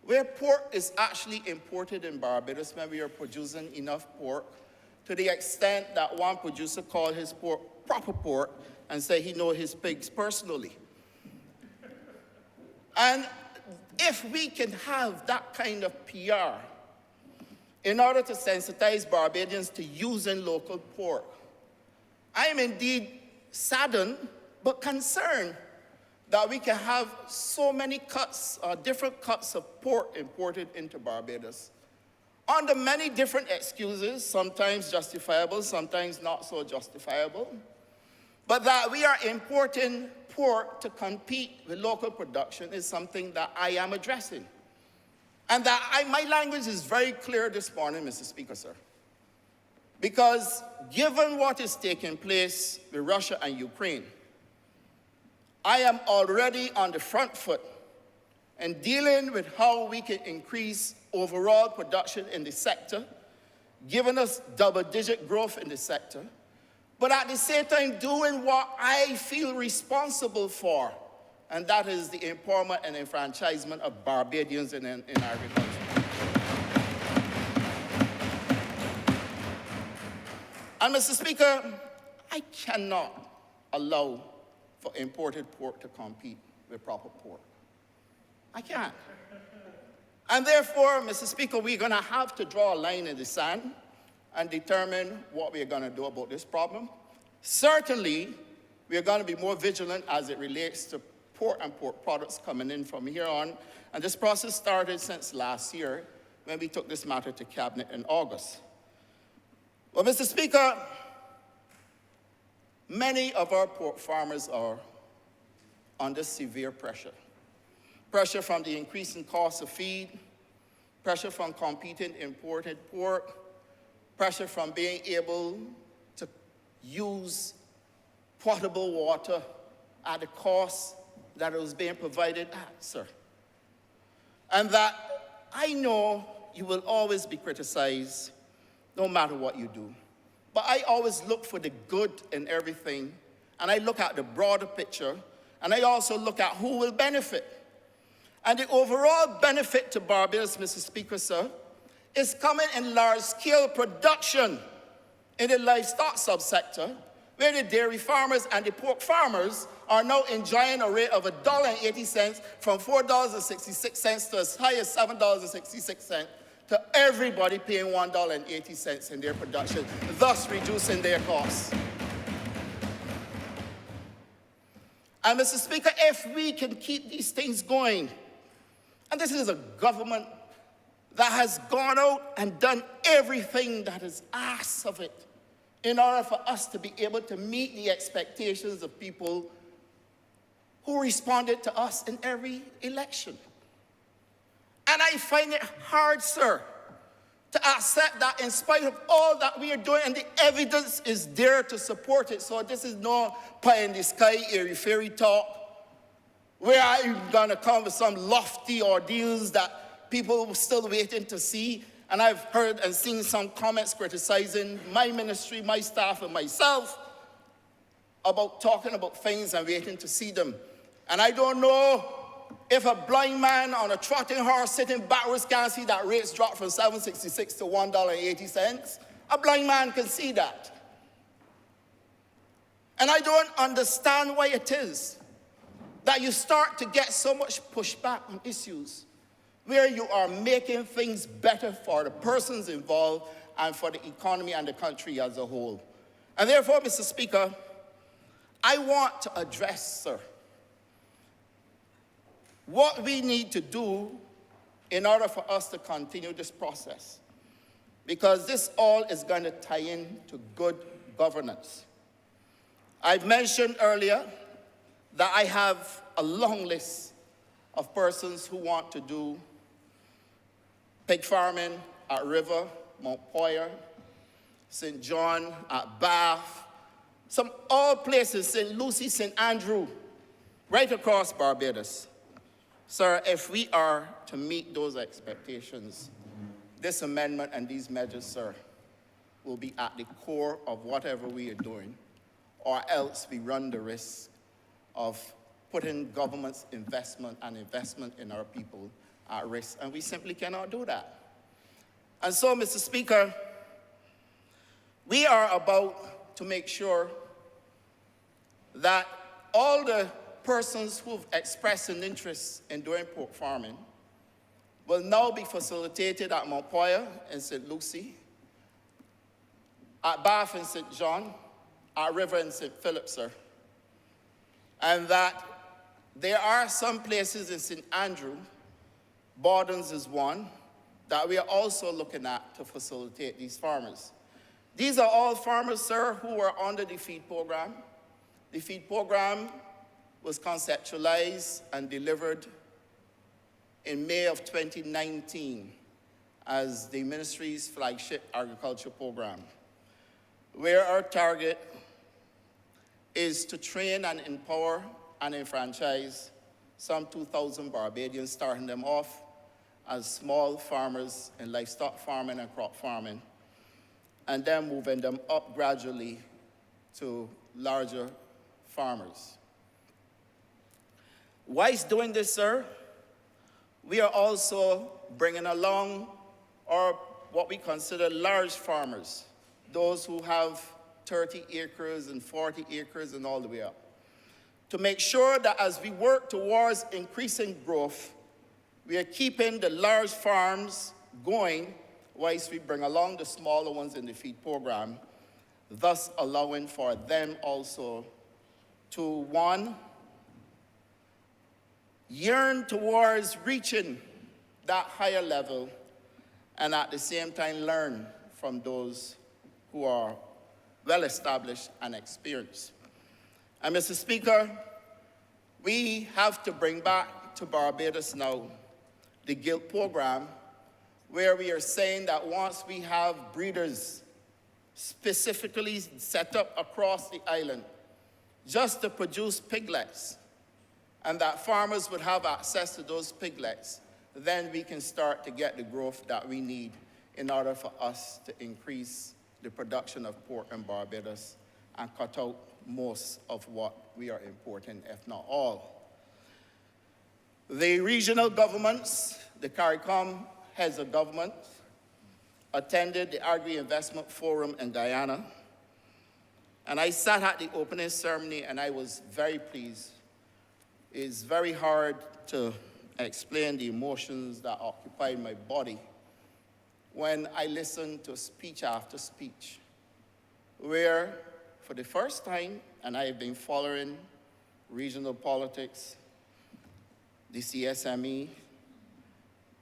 where pork is actually imported in Barbados when we are producing enough pork to the extent that one producer called his pork proper pork and say he knows his pigs personally. And if we can have that kind of PR in order to sensitize Barbadians to using local pork, I am indeed saddened but concerned that we can have so many cuts, different cuts of pork imported into Barbados under many different excuses, sometimes justifiable, sometimes not so justifiable, but that we are importing pork to compete with local production is something that I am addressing. And that my language is very clear this morning, Mr. Speaker, sir. Because given what is taking place with Russia and Ukraine, I am already on the front foot in dealing with how we can increase overall production in the sector, giving us double-digit growth in the sector, but at the same time doing what I feel responsible for, and that is the empowerment and enfranchisement of Barbadians in agriculture. And Mr. Speaker, I cannot allow for imported pork to compete with proper pork. I can't. And therefore, Mr. Speaker, we're going to have to draw a line in the sand and determine what we're going to do about this problem. Certainly, we're going to be more vigilant as it relates to pork and pork products coming in from here on. And this process started since last year when we took this matter to Cabinet in August. Well, Mr. Speaker, many of our pork farmers are under severe pressure. Pressure from the increasing cost of feed, pressure from competing imported pork, pressure from being able to use potable water at the cost that it was being provided at, sir. And that I know you will always be criticized no matter what you do. But I always look for the good in everything, and I look at the broader picture, and I also look at who will benefit. And the overall benefit to Barbados, Mr. Speaker, sir, is coming in large-scale production in the livestock subsector, where the dairy farmers and the pork farmers are now enjoying a rate of $1.80 from $4.66 to as high as $7.66, to everybody paying $1.80 in their production, thus reducing their costs. And Mr. Speaker, if we can keep these things going, and this is a government that has gone out and done everything that is asked of it in order for us to be able to meet the expectations of people who responded to us in every election. And I find it hard, sir, to accept that in spite of all that we are doing, and the evidence is there to support it. So this is no pie in the sky, airy-fairy talk, where I'm gonna come with some lofty ordeals that people are still waiting to see. And I've heard and seen some comments criticizing my ministry, my staff, and myself about talking about things and waiting to see them. And I don't know if a blind man on a trotting horse sitting backwards can see that rates drop from $7.66 to $1.80. A blind man can see that. And I don't understand why it is that you start to get so much pushback on issues where you are making things better for the persons involved and for the economy and the country as a whole. And therefore, Mr. Speaker, I want to address, sir, what we need to do in order for us to continue this process, because this all is going to tie in to good governance. I've mentioned earlier that I have a long list of persons who want to do pig farming at River, Mount Poyer, St. John, at Bath, some all places, St. Lucie, St. Andrew, right across Barbados. Sir, if we are to meet those expectations, this amendment and these measures, sir, will be at the core of whatever we are doing, or else we run the risk of putting government's investment and investment in our people at risk, and we simply cannot do that. And so, Mr. Speaker, we are about to make sure that all the persons who've expressed an interest in doing pork farming will now be facilitated at Mount Poyer in St. Lucie, at Bath in St. John, at River in St. Philip, sir. And that there are some places in St. Andrew, Bordens is one, that we are also looking at to facilitate these farmers. These are all farmers, sir, who are under the feed program. The feed program was conceptualized and delivered in May of 2019 as the ministry's flagship agriculture program, where our target is to train and empower and enfranchise some 2,000 Barbadians, starting them off as small farmers in livestock farming and crop farming, and then moving them up gradually to larger farmers. Whilst doing this, sir, we are also bringing along our what we consider large farmers, those who have 30 acres and 40 acres and all the way up, to make sure that as we work towards increasing growth, we are keeping the large farms going whilst we bring along the smaller ones in the feed program, thus allowing for them also to, one, yearn towards reaching that higher level, and at the same time learn from those who are well-established and experienced. And Mr. Speaker, we have to bring back to Barbados now the guild program, where we are saying that once we have breeders specifically set up across the island just to produce piglets, and that farmers would have access to those piglets, then we can start to get the growth that we need in order for us to increase the production of pork in Barbados and cut out most of what we are importing, if not all. The regional governments, the CARICOM heads of government, attended the Agri-Investment Forum in Guyana, and I sat at the opening ceremony and I was very pleased. It's very hard to explain the emotions that occupied my body when I listened to speech after speech, where for the first time, and I have been following regional politics, the CSME,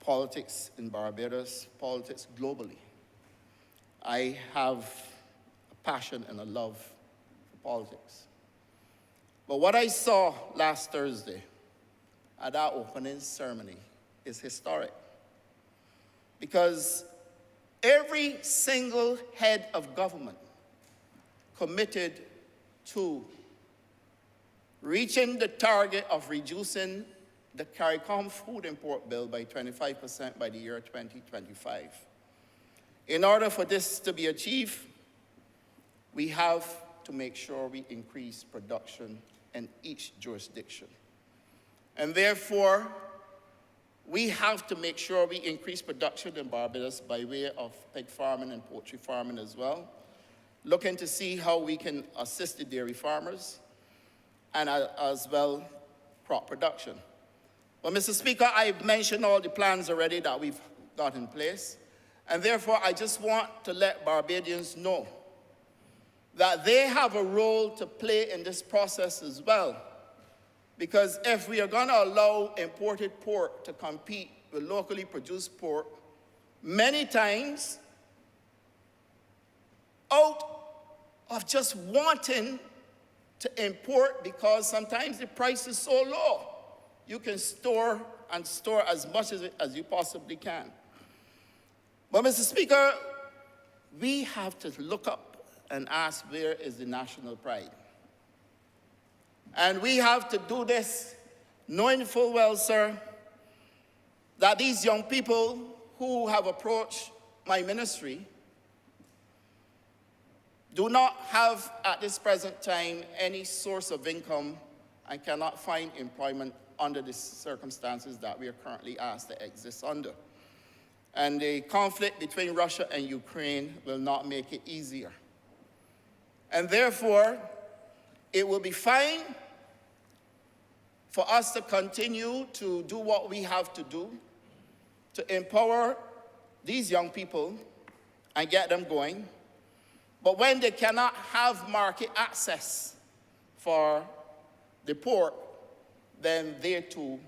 politics in Barbados, politics globally. I have a passion and a love for politics. But what I saw last Thursday at our opening ceremony is historic, because every single head of government committed to reaching the target of reducing the CARICOM food import bill by 25% by the year 2025. In order for this to be achieved, we have to make sure we increase production in each jurisdiction. And therefore, we have to make sure we increase production in Barbados by way of pig farming and poultry farming as well, looking to see how we can assist the dairy farmers, and as well crop production. Well, Mr. Speaker, I've mentioned all the plans already that we've got in place, and therefore I just want to let Barbadians know that they have a role to play in this process as well. Because if we are going to allow imported pork to compete with locally produced pork, many times out of just wanting to import because sometimes the price is so low, you can store as much as you possibly can. But Mr. Speaker, we have to look up and ask, where is the national pride? And we have to do this knowing full well, sir, that these young people who have approached my ministry do not have, at this present time, any source of income and cannot find employment under the circumstances that we are currently asked to exist under. And the conflict between Russia and Ukraine will not make it easier. And therefore, it will be fine for us to continue to do what we have to do to empower these young people and get them going. But when they cannot have market access for the pork, then they too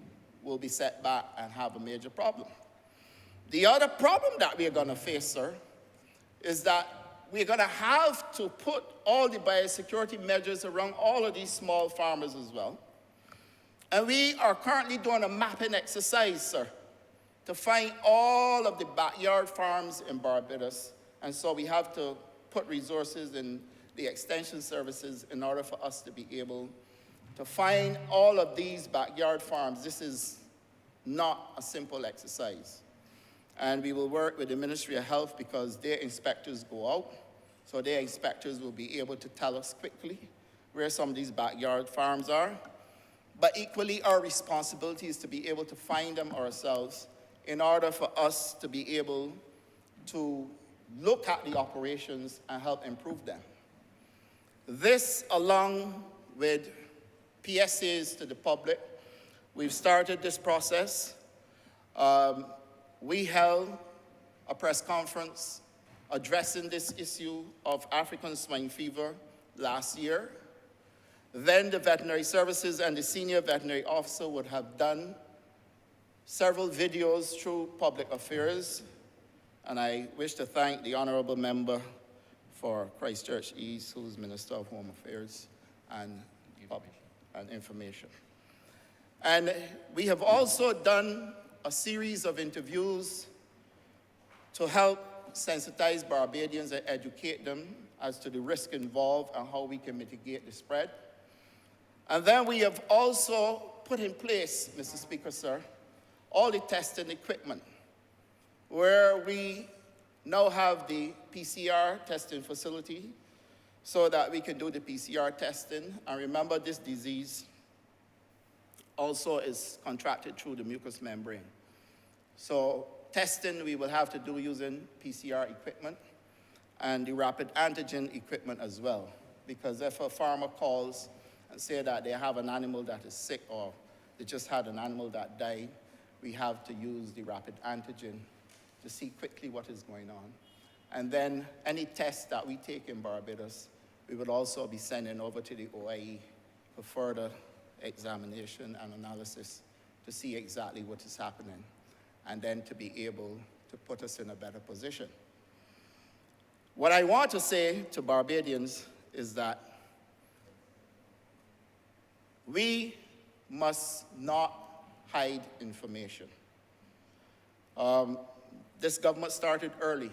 will be set back and have a major problem. The other problem that we're going to face, sir, is that we're going to have to put all the biosecurity measures around all of these small farmers as well. And we are currently doing a mapping exercise, sir, to find all of the backyard farms in Barbados. And so we have to put resources in the extension services in order for us to be able to find all of these backyard farms. This is not a simple exercise. And we will work with the Ministry of Health because their inspectors go out. So their inspectors will be able to tell us quickly where some of these backyard farms are. But equally, our responsibility is to be able to find them ourselves in order for us to be able to look at the operations and help improve them. This, along with PSAs to the public, we've started this process. We held a press conference addressing this issue of African swine fever last year. Then the veterinary services and the senior veterinary officer would have done several videos through public affairs. And I wish to thank the honorable member for Christchurch East, who's Minister of Home Affairs and Information. And we have also done a series of interviews to help sensitize Barbadians and educate them as to the risk involved and how we can mitigate the spread. And then we have also put in place, Mr. Speaker, sir, all the testing equipment, where we now have the PCR testing facility so that we can do the PCR testing. And remember, this disease also is contracted through the mucous membrane. So testing we will have to do using PCR equipment and the rapid antigen equipment as well. Because if a farmer calls and say that they have an animal that is sick or they just had an animal that died, we have to use the rapid antigen to see quickly what is going on. And then any tests that we take in Barbados, we will also be sending over to the OIE for further examination and analysis to see exactly what is happening, and then to be able to put us in a better position. What I want to say to Barbadians is that we must not hide information. This government started early.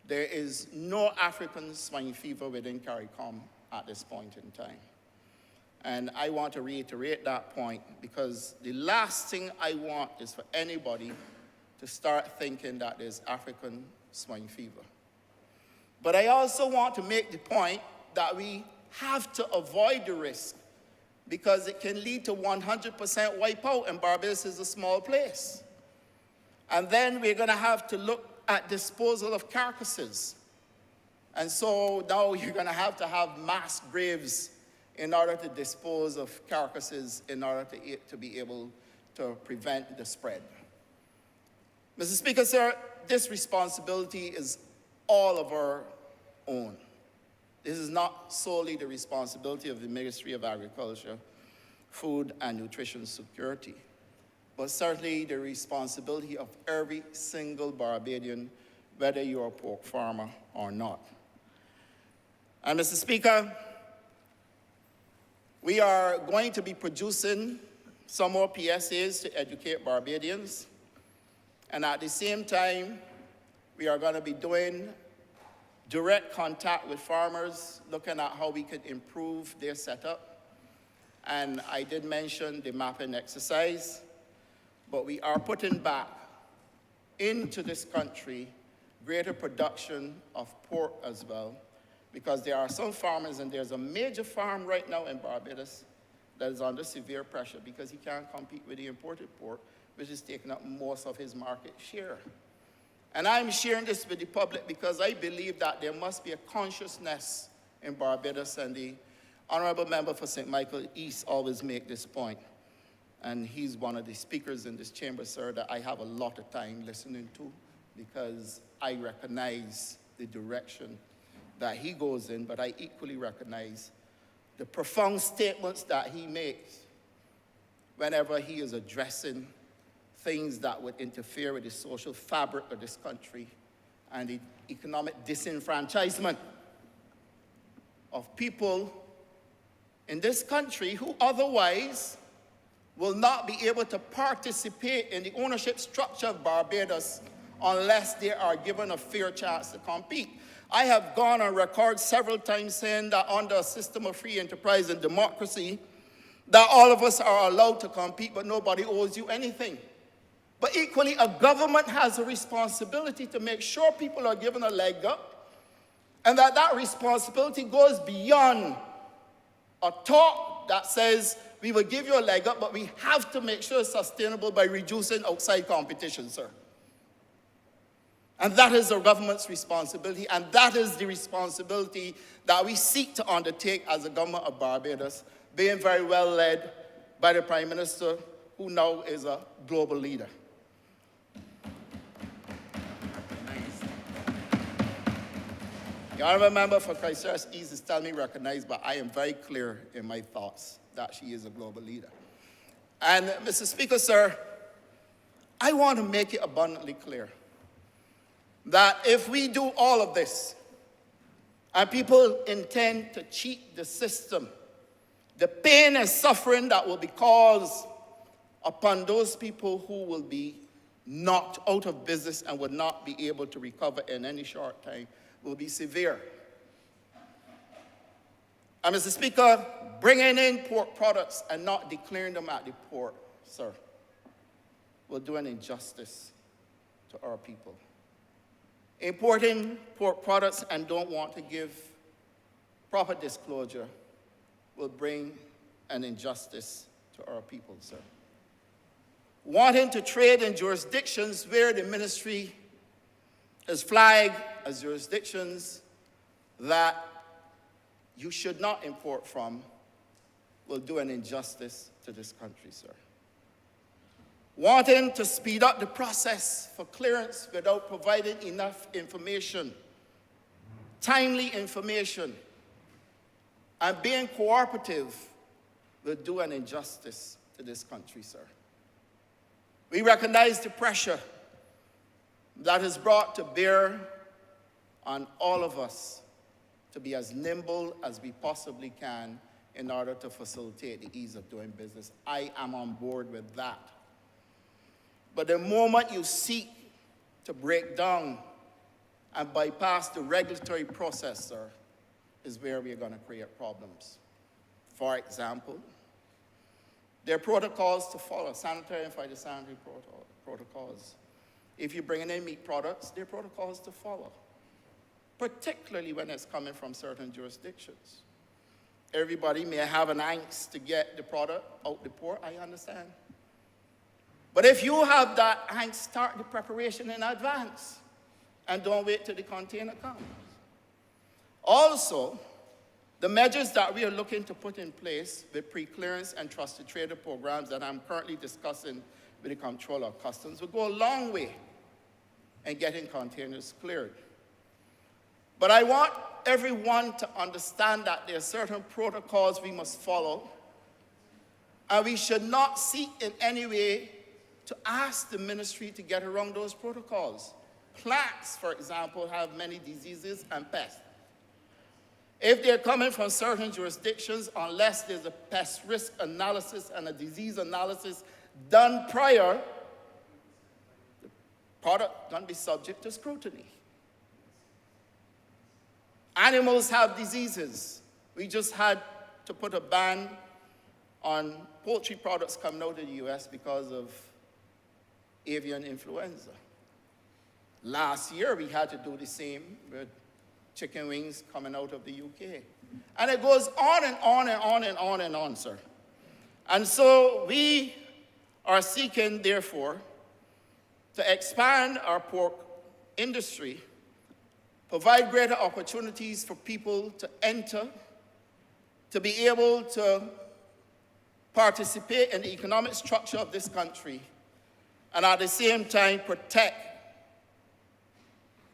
There is no African swine fever within CARICOM at this point in time. And I want to reiterate that point because the last thing I want is for anybody to start thinking that there's African swine fever. But I also want to make the point that we have to avoid the risk because it can lead to 100% wipeout, and Barbados is a small place. And then we're going to have to look at disposal of carcasses. And so now you're going to have mass graves in order to dispose of carcasses in order to be able to prevent the spread. Mr. Speaker, sir, this responsibility is all of our own. This is not solely the responsibility of the Ministry of Agriculture, Food and Nutrition Security, but certainly the responsibility of every single Barbadian, whether you're a pork farmer or not. And Mr. Speaker, we are going to be producing some more PSAs to educate Barbadians. And at the same time, we are going to be doing direct contact with farmers, looking at how we could improve their setup. And I did mention the mapping exercise, but we are putting back into this country greater production of pork as well, because there are some farmers, and there's a major farm right now in Barbados that is under severe pressure because he can't compete with the imported pork, which is taking up most of his market share. And I'm sharing this with the public because I believe that there must be a consciousness in Barbados, and the Honourable Member for St. Michael East always make this point. And he's one of the speakers in this chamber, sir, that I have a lot of time listening to because I recognize the direction that he goes in, but I equally recognize the profound statements that he makes whenever he is addressing things that would interfere with the social fabric of this country and the economic disenfranchisement of people in this country who otherwise will not be able to participate in the ownership structure of Barbados unless they are given a fair chance to compete. I have gone on record several times saying that under a system of free enterprise and democracy, that all of us are allowed to compete, but nobody owes you anything. But equally, a government has a responsibility to make sure people are given a leg up, and that responsibility goes beyond a talk that says we will give you a leg up, but we have to make sure it's sustainable by reducing outside competition, sir. And that is the government's responsibility, and that is the responsibility that we seek to undertake as the government of Barbados, being very well led by the Prime Minister, who now is a global leader. The Honourable Member for Christchurch East is telling me recognized, but I am very clear in my thoughts that she is a global leader. And Mr. Speaker, sir, I want to make it abundantly clear that if we do all of this and people intend to cheat the system, the pain and suffering that will be caused upon those people who will be knocked out of business and would not be able to recover in any short time will be severe. And Mr. Speaker, bringing in pork products and not declaring them at the port, sir, will do an injustice to our people. Importing pork products and don't want to give proper disclosure will bring an injustice to our people, sir. Wanting to trade in jurisdictions where the ministry is flagged as jurisdictions that you should not import from will do an injustice to this country, sir. Wanting to speed up the process for clearance without providing enough information, timely information, and being cooperative will do an injustice to this country, sir. We recognize the pressure that is brought to bear on all of us to be as nimble as we possibly can in order to facilitate the ease of doing business. I am on board with that. But the moment you seek to break down and bypass the regulatory process, sir, is where we're going to create problems. For example, there are protocols to follow, sanitary and phytosanitary protocols. If you're bringing in meat products, there are protocols to follow, particularly when it's coming from certain jurisdictions. Everybody may have an angst to get the product out the port, I understand. But if you have that angst, start the preparation in advance and don't wait till the container comes. Also, the measures that we are looking to put in place with pre-clearance and trusted trader programs that I'm currently discussing with the Comptroller of Customs will go a long way in getting containers cleared. But I want everyone to understand that there are certain protocols we must follow, and we should not seek in any way to ask the ministry to get around those protocols. Plants, for example, have many diseases and pests. If they're coming from certain jurisdictions, unless there's a pest risk analysis and a disease analysis done prior, the product can be subject to scrutiny. Animals have diseases. We just had to put a ban on poultry products coming out of the US because of avian influenza. Last year, we had to do the same with chicken wings coming out of the UK. And it goes on and on and on and on and on, sir. And so we are seeking, therefore, to expand our pork industry, provide greater opportunities for people to enter, to be able to participate in the economic structure of this country, and at the same time protect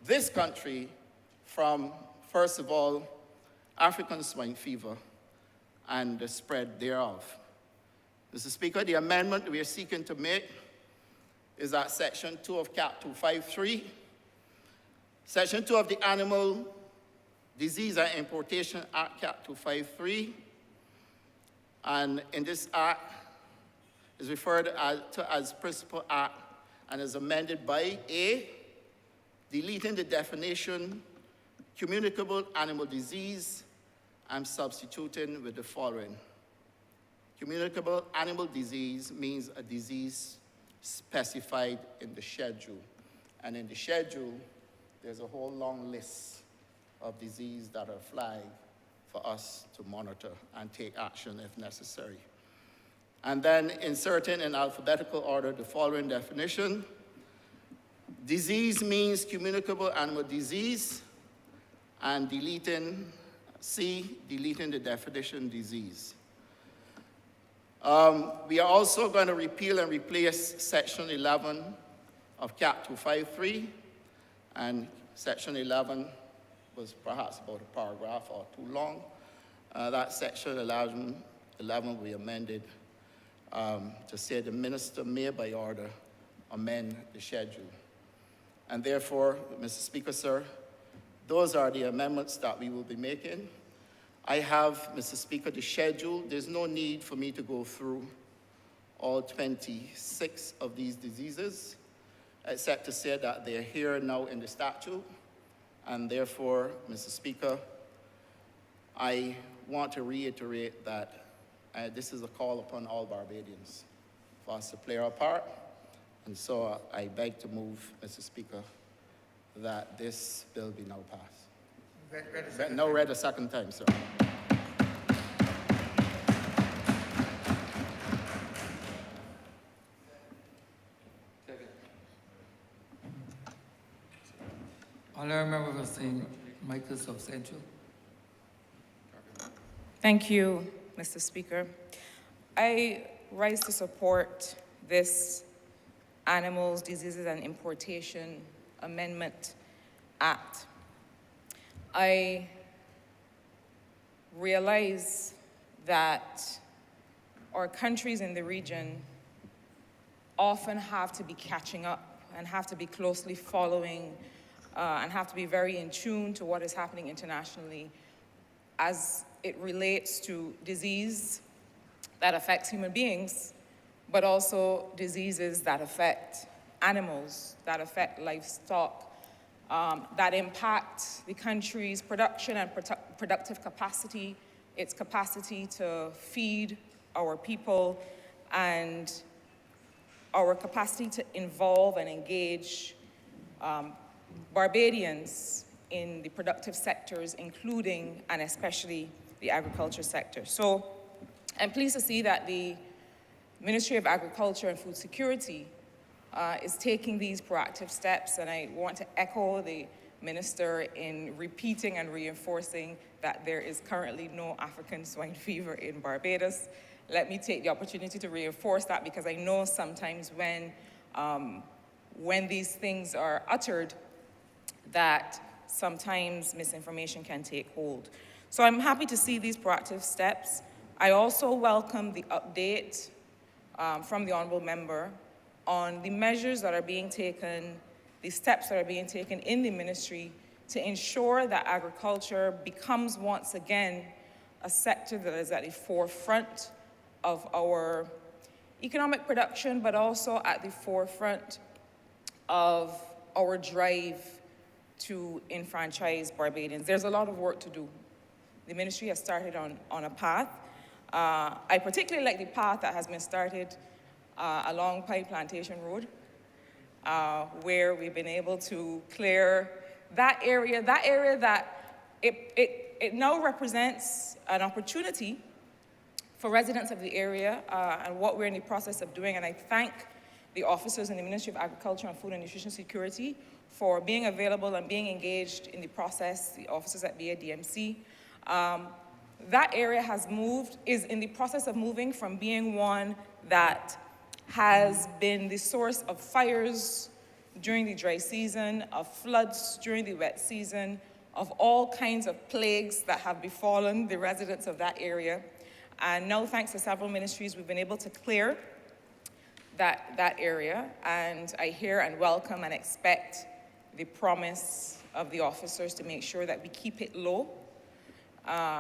this country from, first of all, African swine fever and the spread thereof. Mr. Speaker, the amendment we are seeking to make is at Section 2 of Cap 253. Section 2 of the Animal Disease and Importation Act, Cap 253. And in this act is referred to as Principal Act and is amended by A, deleting the definition communicable animal disease and substituting with the following. Communicable animal disease means a disease specified in the schedule. And in the schedule, there's a whole long list of diseases that are flagged for us to monitor and take action if necessary. And then inserting in alphabetical order the following definition. Disease means communicable animal disease, and deleting the definition disease. We are also going to repeal and replace Section 11 of Cap 253, and Section 11 was perhaps about a paragraph or too long. That Section 11 will be amended to say the minister may, by order, amend the schedule. And therefore, Mr. Speaker, sir, those are the amendments that we will be making. I have, Mr. Speaker, the schedule. There's no need for me to go through all 26 of these diseases, except to say that they're here now in the statute. And therefore, Mr. Speaker, I want to reiterate that this is a call upon all Barbadians for us to play our part. And so I beg to move, Mr. Speaker, that this bill be now passed. Read a second time, sir. Honourable Member for St. Michael's of Central. Thank you, Mr. Speaker. I rise to support this Animals, Diseases and Importation Amendment Act. I realize that our countries in the region often have to be catching up and have to be closely following and have to be very in tune to what is happening internationally as it relates to disease that affects human beings, but also diseases that affect animals, that affect livestock, that impact the country's production and productive capacity, its capacity to feed our people, and our capacity to involve and engage Barbadians in the productive sectors, including and especially the agriculture sector. So I'm pleased to see that the Ministry of Agriculture and Food Security is taking these proactive steps, and I want to echo the Minister in repeating and reinforcing that there is currently no African swine fever in Barbados. Let me take the opportunity to reinforce that, because I know sometimes when these things are uttered, that sometimes misinformation can take hold. So I'm happy to see these proactive steps. I also welcome the update from the Honourable Member on the measures that are being taken, the steps that are being taken in the ministry to ensure that agriculture becomes once again a sector that is at the forefront of our economic production, but also at the forefront of our drive to enfranchise Barbadians. There's a lot of work to do. The ministry has started on a path. I particularly like the path that has been started along Pine Plantation Road, where we've been able to clear that area that it now represents an opportunity for residents of the area, and what we're in the process of doing. And I thank the officers in the Ministry of Agriculture and Food and Nutrition Security for being available and being engaged in the process, the officers at BADMC. That area is in the process of moving from being one that has been the source of fires during the dry season, of floods during the wet season, of all kinds of plagues that have befallen the residents of that area. And now, thanks to several ministries, we've been able to clear that area. And I hear and welcome and expect the promise of the officers to make sure that we keep it low,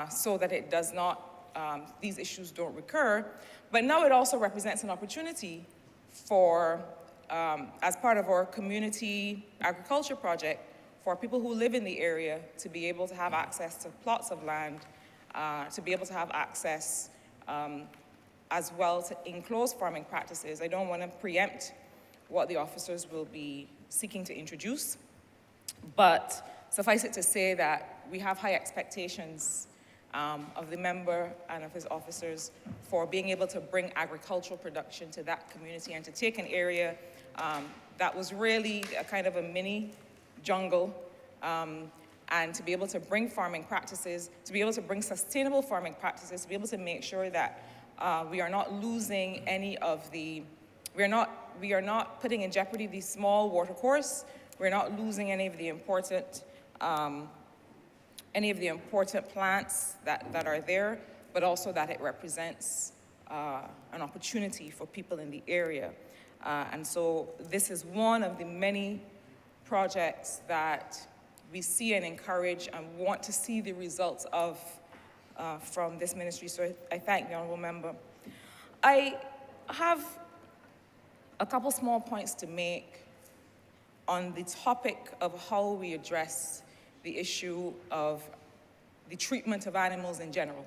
so that it does not, these issues don't recur. But now it also represents an opportunity for, as part of our community agriculture project, for people who live in the area to be able to have access to plots of land, to be able to have access as well to enclosed farming practices. I don't want to preempt what the officers will be seeking to introduce, but suffice it to say that we have high expectations of the member and of his officers for being able to bring agricultural production to that community and to take an area that was really a kind of a mini jungle, and to be able to bring farming practices, to be able to bring sustainable farming practices, to be able to make sure that we are not losing any of the, we are not putting in jeopardy the small watercourse, we're not losing any of the important plants that are there, but also that it represents an opportunity for people in the area. And so this is one of the many projects that we see and encourage and want to see the results of from this ministry. So I thank the Honourable Member. I have a couple small points to make on the topic of how we address the issue of the treatment of animals in general,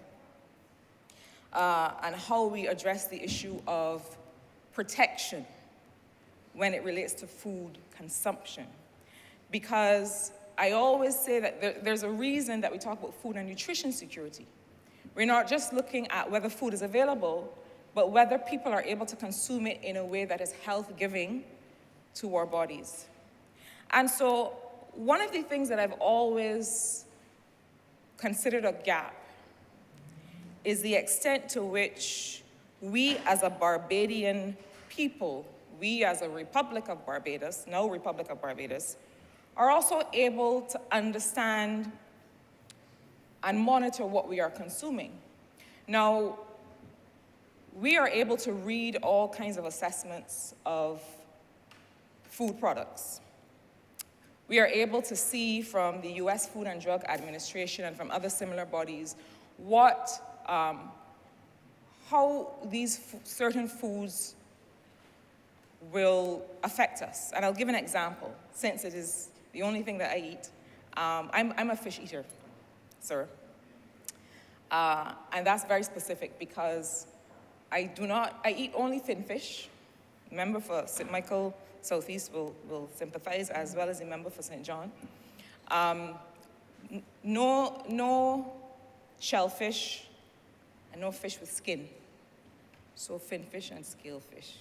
and how we address the issue of protection when it relates to food consumption. Because I always say that there's a reason that we talk about food and nutrition security. We're not just looking at whether food is available, but whether people are able to consume it in a way that is health-giving to our bodies. And so one of the things that I've always considered a gap is the extent to which we as a Barbadian people, we as a Republic of Barbados, now Republic of Barbados, are also able to understand and monitor what we are consuming. Now, we are able to read all kinds of assessments of food products. we are able to see from the US Food and Drug Administration and from other similar bodies how these certain foods will affect us. And I'll give an example, since it is the only thing that I eat. I'm a fish eater, sir. And that's very specific because I eat only thin fish. The member for St. Michael Southeast will sympathize, as well as the member for St. John. No shellfish and no fish with skin. So fin fish and scale fish.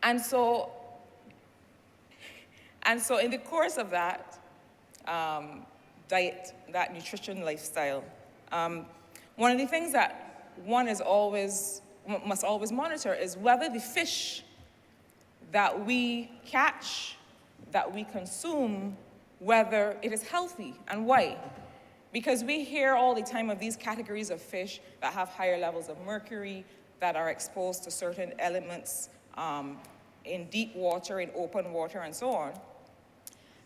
And so in the course of that diet, that nutrition lifestyle, one of the things that one must always monitor is whether the fish that we catch, that we consume, whether it is healthy, and why. Because we hear all the time of these categories of fish that have higher levels of mercury, that are exposed to certain elements in deep water, in open water, and so on.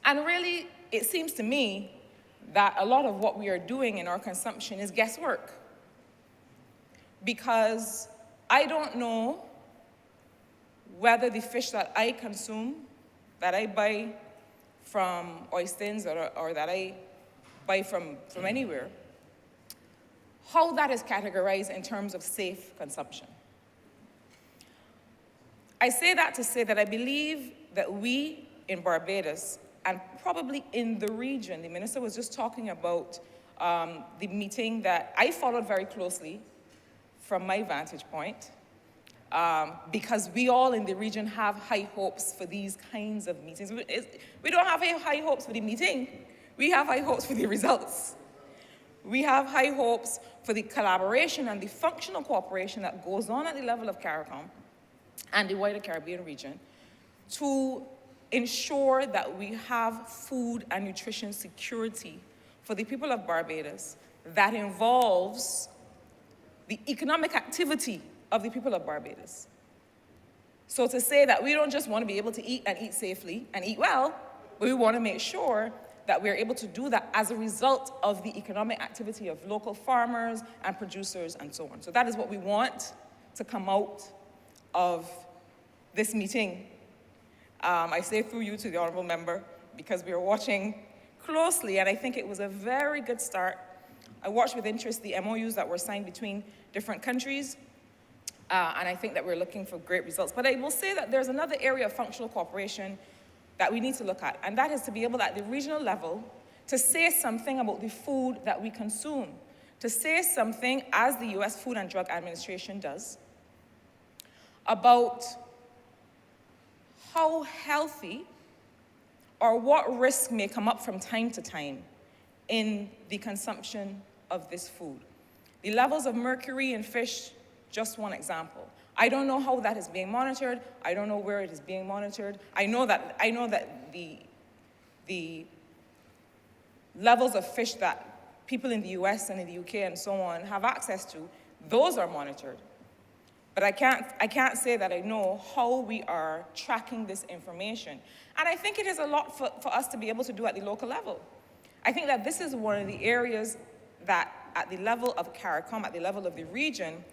And really, it seems to me that a lot of what we are doing in our consumption is guesswork. Because I don't know whether the fish that I consume, that I buy from Oystins or that I buy from anywhere, how that is categorized in terms of safe consumption. I say that to say that I believe that we in Barbados, and probably in the region, the minister was just talking about the meeting that I followed very closely from my vantage point, because we all in the region have high hopes for these kinds of meetings. We don't have high hopes for the meeting. We have high hopes for the results. We have high hopes for the collaboration and the functional cooperation that goes on at the level of CARICOM and the wider Caribbean region to ensure that we have food and nutrition security for the people of Barbados that involves the economic activity of the people of Barbados. So to say that we don't just want to be able to eat and eat safely and eat well, but we want to make sure that we're able to do that as a result of the economic activity of local farmers and producers and so on. So that is what we want to come out of this meeting. I say through you to the Honourable Member, because we are watching closely, and I think it was a very good start. I watched with interest the MOUs that were signed between different countries, and I think that we're looking for great results. But I will say that there's another area of functional cooperation that we need to look at, and that is to be able at the regional level to say something about the food that we consume, to say something, as the US Food and Drug Administration does, about how healthy or what risk may come up from time to time in the consumption of this food. The levels of mercury in fish, just one example. I don't know how that is being monitored. I don't know where it is being monitored. I know that the levels of fish that people in the US and in the UK and so on have access to, those are monitored. But I can't say that I know how we are tracking this information. And I think it is a lot for us to be able to do at the local level. I think that this is one of the areas that at the level of CARICOM, at the level of the region,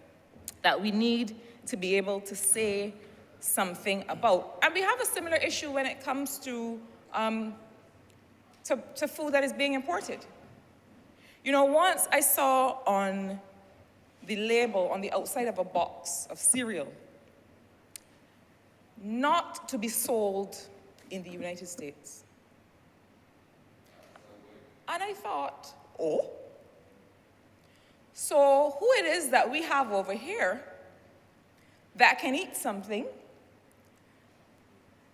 that we need to be able to say something about. And we have a similar issue when it comes to food that is being imported. You know, once I saw on the label on the outside of a box of cereal, not to be sold in the United States. And I thought, oh, so who it is that we have over here that can eat something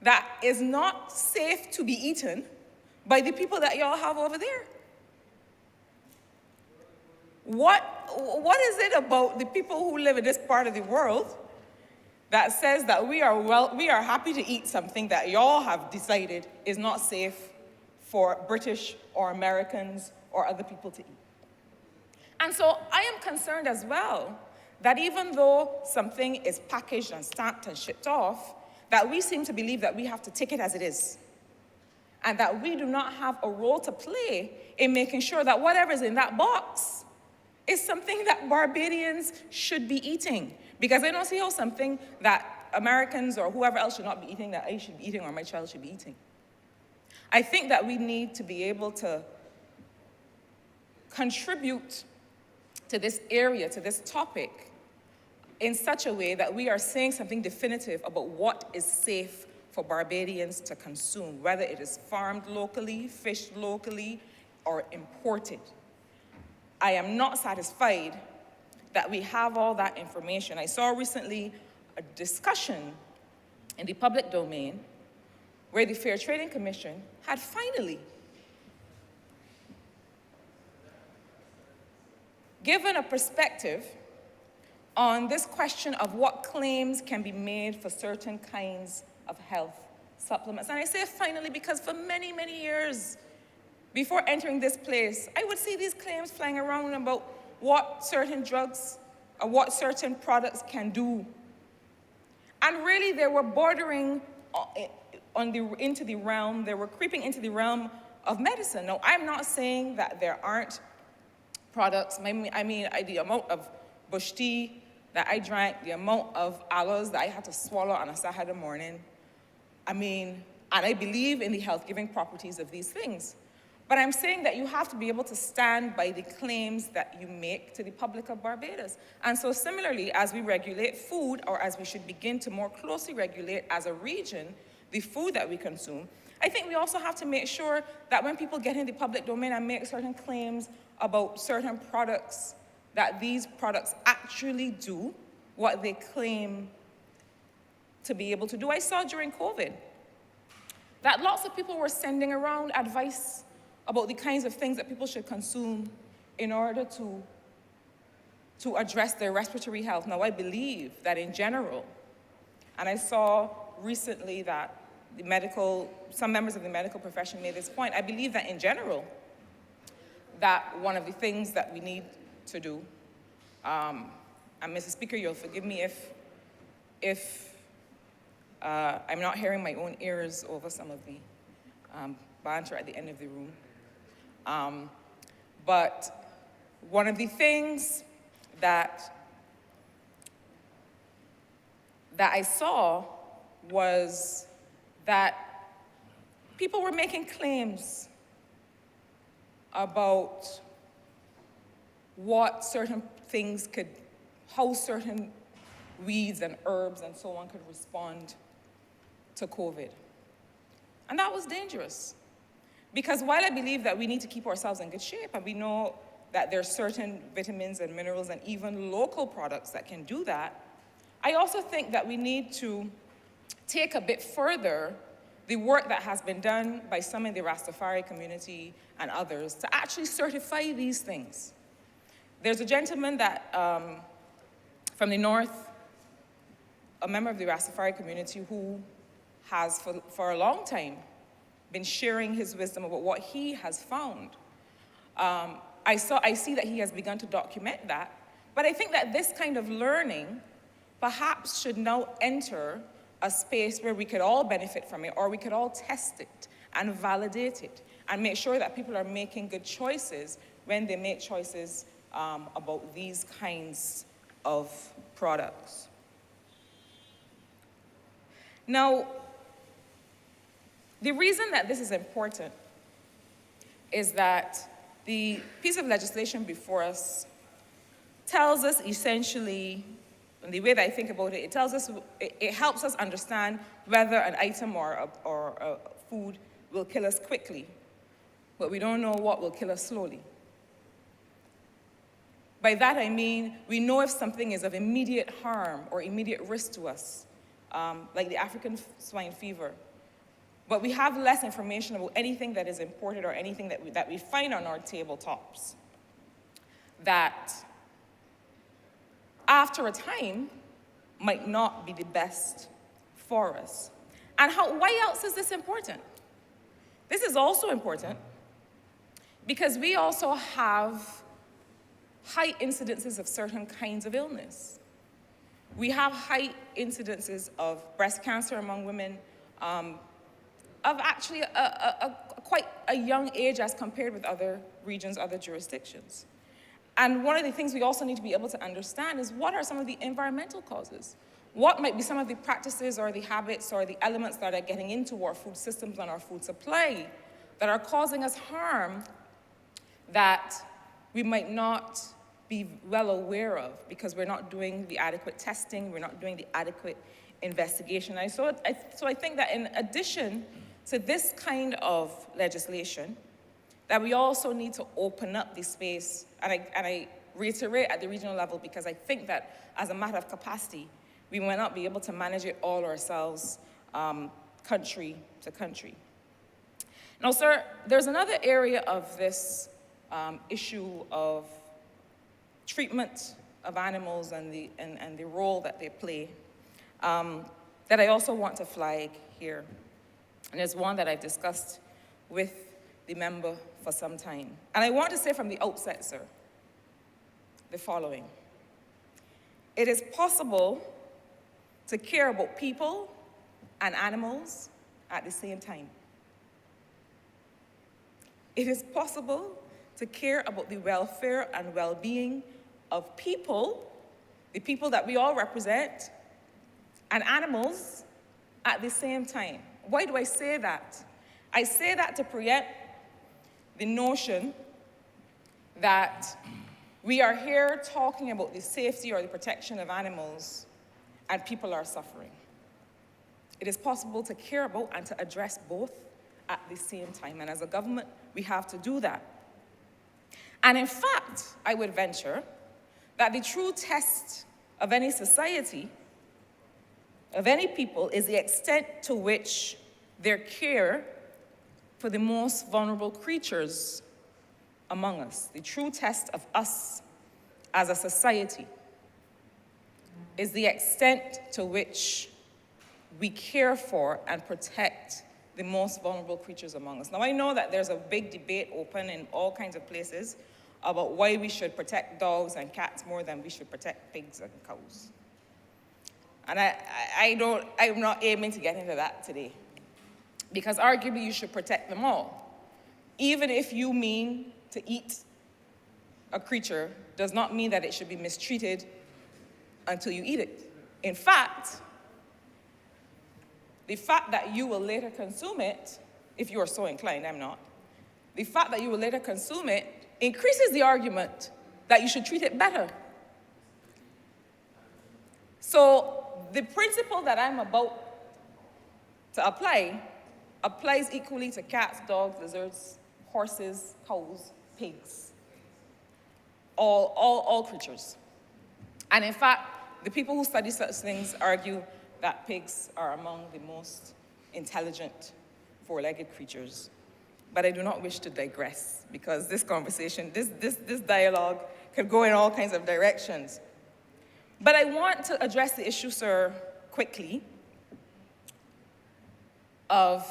that is not safe to be eaten by the people that y'all have over there? What is it about the people who live in this part of the world that says that we are happy to eat something that y'all have decided is not safe for British or Americans or other people to eat? And so I am concerned as well that even though something is packaged and stamped and shipped off, that we seem to believe that we have to take it as it is. and that we do not have a role to play in making sure that whatever is in that box is something that Barbadians should be eating. Because I don't see how something that Americans or whoever else should not be eating that I should be eating or my child should be eating. I think that we need to be able to contribute to this area, to this topic, in such a way that we are saying something definitive about what is safe for Barbadians to consume, whether it is farmed locally, fished locally, or imported. I am not satisfied that we have all that information. I saw recently a discussion in the public domain where the Fair Trading Commission had finally given a perspective on this question of what claims can be made for certain kinds of health supplements. And I say finally because for many, many years before entering this place, I would see these claims flying around about what certain drugs or what certain products can do. And really they were bordering into the realm, they were creeping into the realm of medicine. Now, I'm not saying that there aren't products. I mean, the amount of bush tea that I drank, the amount of aloes that I had to swallow on a Saturday morning. And I believe in the health-giving properties of these things. But I'm saying that you have to be able to stand by the claims that you make to the public of Barbados. And so similarly, as we regulate food, or as we should begin to more closely regulate as a region the food that we consume, I think we also have to make sure that when people get in the public domain and make certain claims about certain products, that these products actually do what they claim to be able to do. I saw during COVID that lots of people were sending around advice about the kinds of things that people should consume in order to address their respiratory health. Now, I believe that in general, and I saw recently that some members of the medical profession made this point, I believe that in general, that one of the things that we need to do, and Mr. Speaker, you'll forgive me if I'm not hearing my own ears over some of the banter at the end of the room. But one of the things that I saw was that people were making claims about what certain things how certain weeds and herbs and so on could respond to COVID. And that was dangerous. Because while I believe that we need to keep ourselves in good shape, and we know that there are certain vitamins and minerals and even local products that can do that, I also think that we need to take a bit further the work that has been done by some in the Rastafari community and others to actually certify these things. There's a gentleman that, from the north, a member of the Rastafari community who has for a long time been sharing his wisdom about what he has found. I see that he has begun to document that, but I think that this kind of learning perhaps should now enter a space where we could all benefit from it, or we could all test it and validate it and make sure that people are making good choices when they make choices about these kinds of products. Now, the reason that this is important is that the piece of legislation before us tells us essentially, and the way that I think about it, it helps us understand whether an item or a food will kill us quickly, but we don't know what will kill us slowly. By that I mean, we know if something is of immediate harm or immediate risk to us, like the African swine fever. But we have less information about anything that is imported or anything that we find on our tabletops. That after a time might not be the best for us. And why else is this important? This is also important because we also have high incidences of certain kinds of illness. We have high incidences of breast cancer among women, of actually quite a young age as compared with other regions, other jurisdictions. And one of the things we also need to be able to understand is what are some of the environmental causes? What might be some of the practices or the habits or the elements that are getting into our food systems and our food supply that are causing us harm that we might not be well aware of because we're not doing the adequate testing, we're not doing the adequate investigation. So I think that in addition to this kind of legislation, that we also need to open up the space, and I reiterate at the regional level because I think that as a matter of capacity, we might not be able to manage it all ourselves, country to country. Now, sir, there's another area of this issue of treatment of animals and the role that they play that I also want to flag here. And it's one that I've discussed with the member for some time. And I want to say from the outset, sir, the following. It is possible to care about people and animals at the same time. It is possible to care about the welfare and well-being of people, the people that we all represent, and animals at the same time. Why do I say that? I say that to preempt the notion that we are here talking about the safety or the protection of animals and people are suffering. It is possible to care about and to address both at the same time. And as a government, we have to do that. And in fact, I would venture that the true test of any society, of any people, is the extent to which their care for the most vulnerable creatures among us. The true test of us as a society is the extent to which we care for and protect the most vulnerable creatures among us. Now, I know that there's a big debate open in all kinds of places about why we should protect dogs and cats more than we should protect pigs and cows. And I'm not aiming to get into that today, because arguably you should protect them all. Even if you mean to eat a creature does not mean that it should be mistreated until you eat it. In fact, the fact that you will later consume it, if you are so inclined, I'm not, the fact that you will later consume it increases the argument that you should treat it better. So the principle that I'm about to apply applies equally to cats, dogs, lizards, horses, cows, pigs, all creatures. And in fact, the people who study such things argue that pigs are among the most intelligent four-legged creatures. But I do not wish to digress, because this conversation, this dialogue could go in all kinds of directions. But I want to address the issue, sir, quickly, of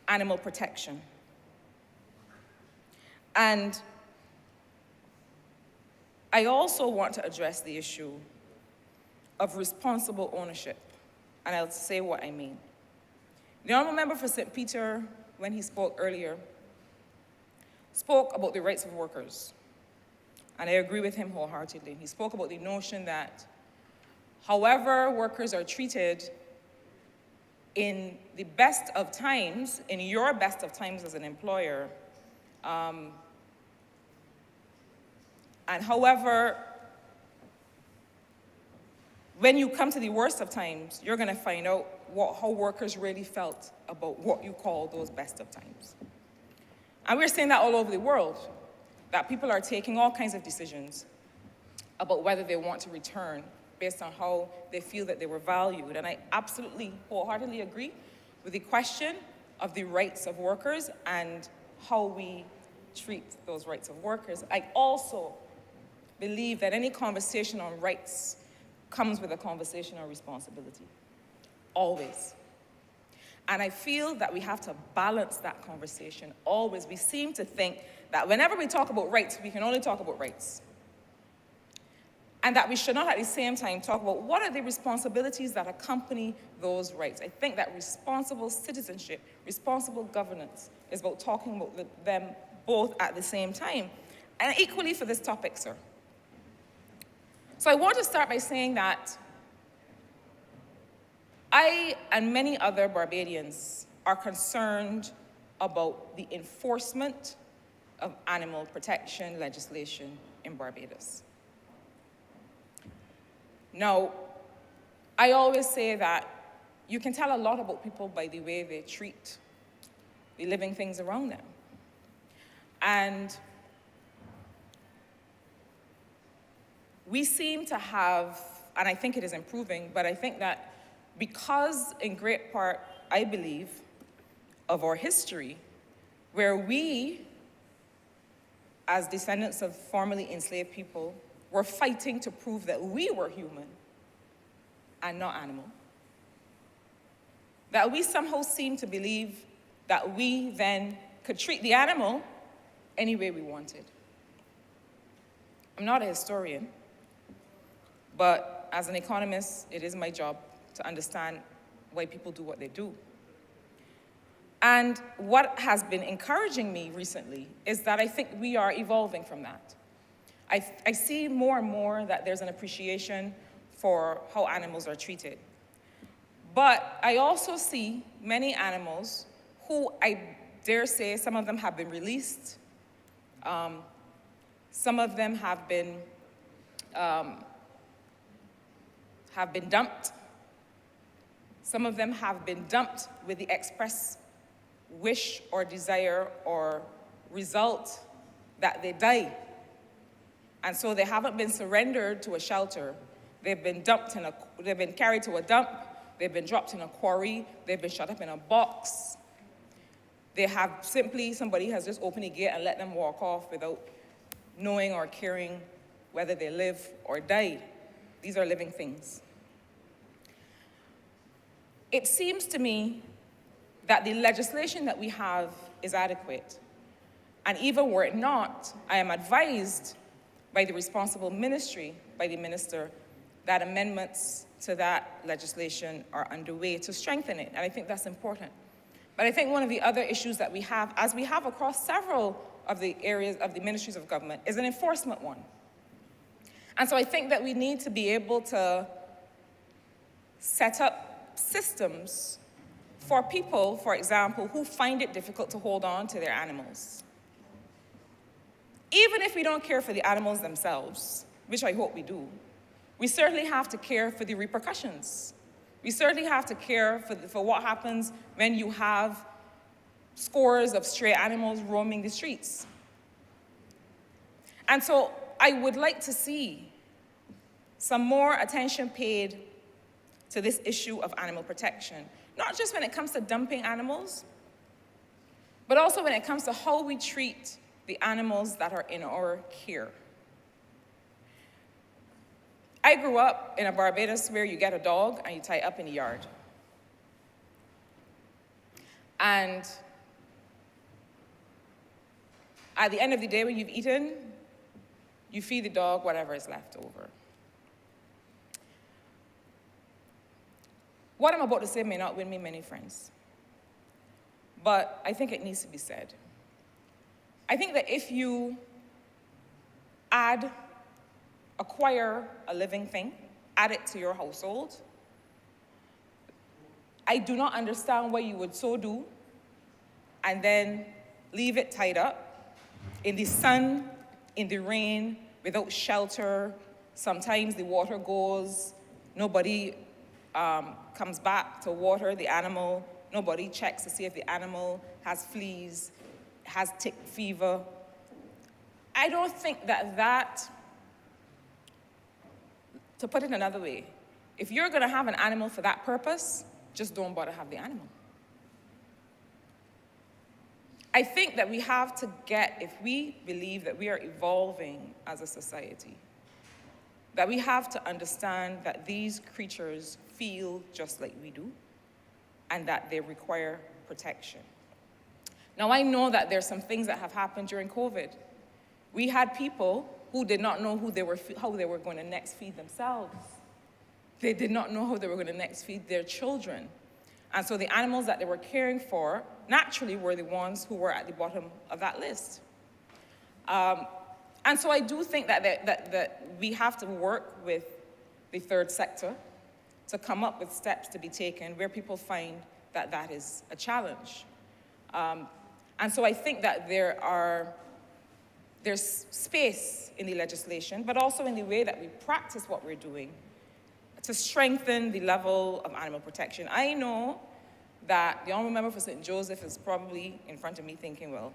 animal protection. And I also want to address the issue of responsible ownership, and I'll say what I mean. The Honourable Member for St. Peter, when he spoke earlier, spoke about the rights of workers, and I agree with him wholeheartedly. He spoke about the notion that however workers are treated in the best of times, in your best of times as an employer, and however, when you come to the worst of times, you're going to find out how workers really felt about what you call those best of times. And we're seeing that all over the world, that people are taking all kinds of decisions about whether they want to return based on how they feel that they were valued. And I absolutely, wholeheartedly agree with the question of the rights of workers and how we treat those rights of workers. I also believe that any conversation on rights comes with a conversation on responsibility, always. And I feel that we have to balance that conversation always. We seem to think that whenever we talk about rights, we can only talk about rights. and that we should not at the same time talk about what are the responsibilities that accompany those rights. I think that responsible citizenship, responsible governance is about talking about them both at the same time. And equally for this topic, sir. So I want to start by saying that I and many other Barbadians are concerned about the enforcement of animal protection legislation in Barbados. Now, I always say that you can tell a lot about people by the way they treat the living things around them. And we seem to have, and I think it is improving, but I think that because in great part, I believe, of our history, where we, as descendants of formerly enslaved people, were fighting to prove that we were human and not animal, that we somehow seem to believe that we then could treat the animal any way we wanted. I'm not a historian, but as an economist, it is my job to understand why people do what they do. And what has been encouraging me recently is that I think we are evolving from that. I see more and more that there's an appreciation for how animals are treated. But I also see many animals who, I dare say, some of them have been released. Some of them have been dumped. Some of them have been dumped with the express wish or desire or result that they die. And so they haven't been surrendered to a shelter. They've been they've been carried to a dump. They've been dropped in a quarry. They've been shut up in a box. They have simply, somebody has just opened a gate and let them walk off without knowing or caring whether they live or die. These are living things. It seems to me that the legislation that we have is adequate. And even were it not, I am advised by the responsible ministry, by the minister, that amendments to that legislation are underway to strengthen it. And I think that's important. But I think one of the other issues that we have, as we have across several of the areas of the ministries of government, is an enforcement one. And so I think that we need to be able to set up systems for people, for example, who find it difficult to hold on to their animals. Even if we don't care for the animals themselves, which I hope we do, we certainly have to care for the repercussions. We certainly have to care for what happens when you have scores of stray animals roaming the streets. And so I would like to see some more attention paid to this issue of animal protection, not just when it comes to dumping animals, but also when it comes to how we treat the animals that are in our care. I grew up in a Barbados where you get a dog and you tie it up in the yard. And at the end of the day, when you've eaten, you feed the dog whatever is left over. What I'm about to say may not win me many friends, but I think it needs to be said. I think that if you acquire a living thing, add it to your household, I do not understand why you would so do and then leave it tied up in the sun, in the rain, without shelter. Sometimes the water goes, nobody comes back to water the animal, nobody checks to see if the animal has fleas, has tick fever. I don't think that, to put it another way, if you're gonna have an animal for that purpose, just don't bother have the animal. I think that we have to if we believe that we are evolving as a society, that we have to understand that these creatures feel just like we do and that they require protection. Now, I know that there's some things that have happened during COVID. We had people who did not know how they were going to next feed themselves. They did not know how they were going to next feed their children. And so the animals that they were caring for naturally were the ones who were at the bottom of that list. And so I do think that we have to work with the third sector to come up with steps to be taken where people find that that is a challenge. And so I think that there's space in the legislation, but also in the way that we practice what we're doing to strengthen the level of animal protection. I know that the Honourable Member for St. Joseph is probably in front of me thinking, well,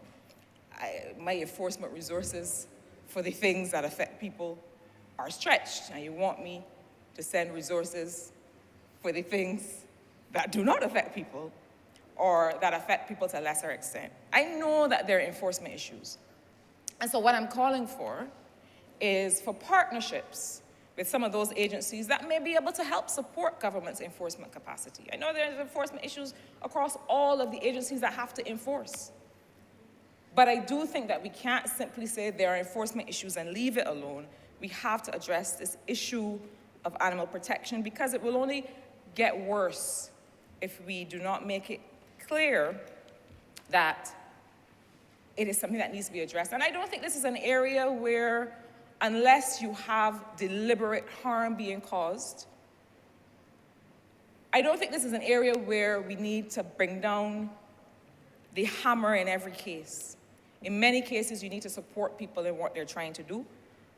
my enforcement resources for the things that affect people are stretched, and you want me to send resources for the things that do not affect people or that affect people to a lesser extent. I know that there are enforcement issues. And so what I'm calling for is for partnerships with some of those agencies that may be able to help support government's enforcement capacity. I know there's enforcement issues across all of the agencies that have to enforce. But I do think that we can't simply say there are enforcement issues and leave it alone. We have to address this issue of animal protection because it will only get worse if we do not make it clear that it is something that needs to be addressed. And I don't think this is an area where, unless you have deliberate harm being caused, I don't think this is an area where we need to bring down the hammer in every case. In many cases, you need to support people in what they're trying to do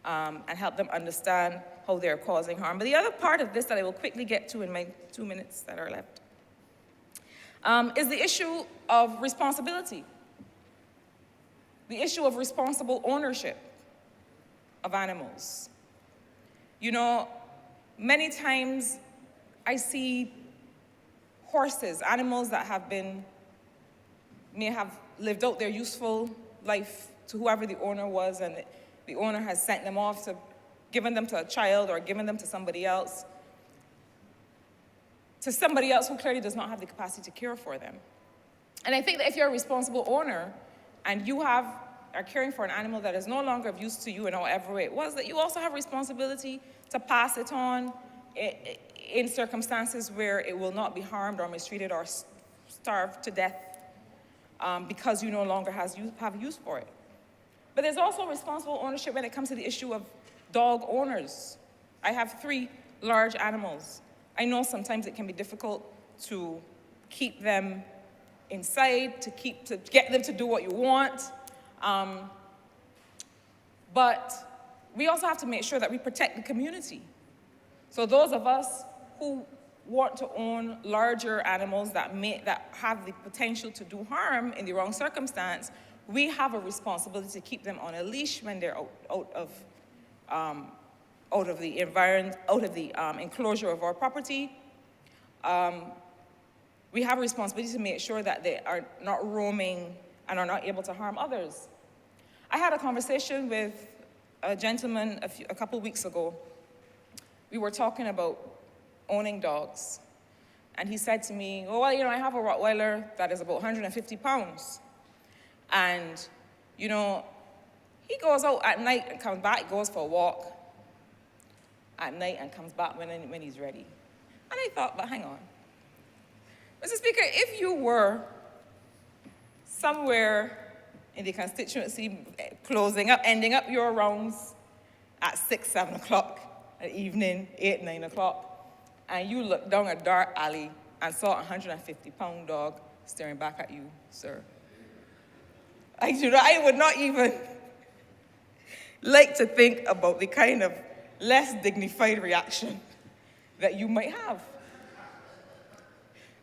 and help them understand how they're causing harm. But the other part of this that I will quickly get to in my 2 minutes that are left is the issue of responsibility, the issue of responsible ownership of animals. You know, many times I see horses, animals that may have lived out their useful life to whoever the owner was, and the owner has sent them off to, given them to a child or given them to somebody else who clearly does not have the capacity to care for them. And I think that if you're a responsible owner and you are caring for an animal that is no longer of use to you in however way it was, that you also have responsibility to pass it on in circumstances where it will not be harmed or mistreated or starved to death because you no longer have use for it. But there's also responsible ownership when it comes to the issue of dog owners. I have 3 large animals. I know sometimes it can be difficult to keep them inside, to get them to do what you want. But we also have to make sure that we protect the community. So those of us who want to own larger animals that have the potential to do harm in the wrong circumstance, we have a responsibility to keep them on a leash when they're out of the environment, out of the enclosure of our property. We have a responsibility to make sure that they are not roaming and are not able to harm others. I had a conversation with a gentleman a couple weeks ago. We were talking about owning dogs. And he said to me, oh, well, you know, I have a Rottweiler that is about 150 pounds. And, you know, he goes out at night and comes back, goes for a walk at night and comes back when he's ready. And I thought, but hang on. Mr. Speaker, if you were somewhere in the constituency ending up your rounds at 6, 7 o'clock at evening, 8, 9 o'clock, and you looked down a dark alley and saw a 150-pound dog staring back at you, sir, I would not even like to think about the kind of less dignified reaction that you might have.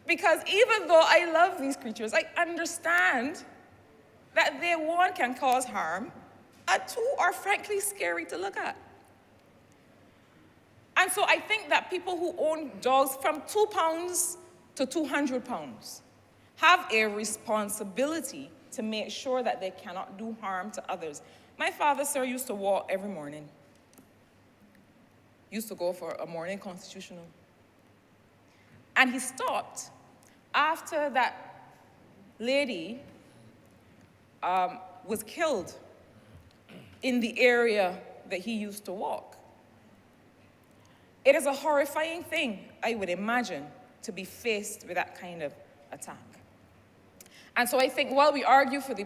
Because even though I love these creatures, I understand that they, 1, can cause harm, and 2, are frankly scary to look at. And so I think that people who own dogs from 2 pounds to 200 pounds have a responsibility to make sure that they cannot do harm to others. My father, sir, used to walk every morning. Used to go for a morning constitutional. And he stopped after that lady was killed in the area that he used to walk. It is a horrifying thing, I would imagine, to be faced with that kind of attack. And so I think while we argue for the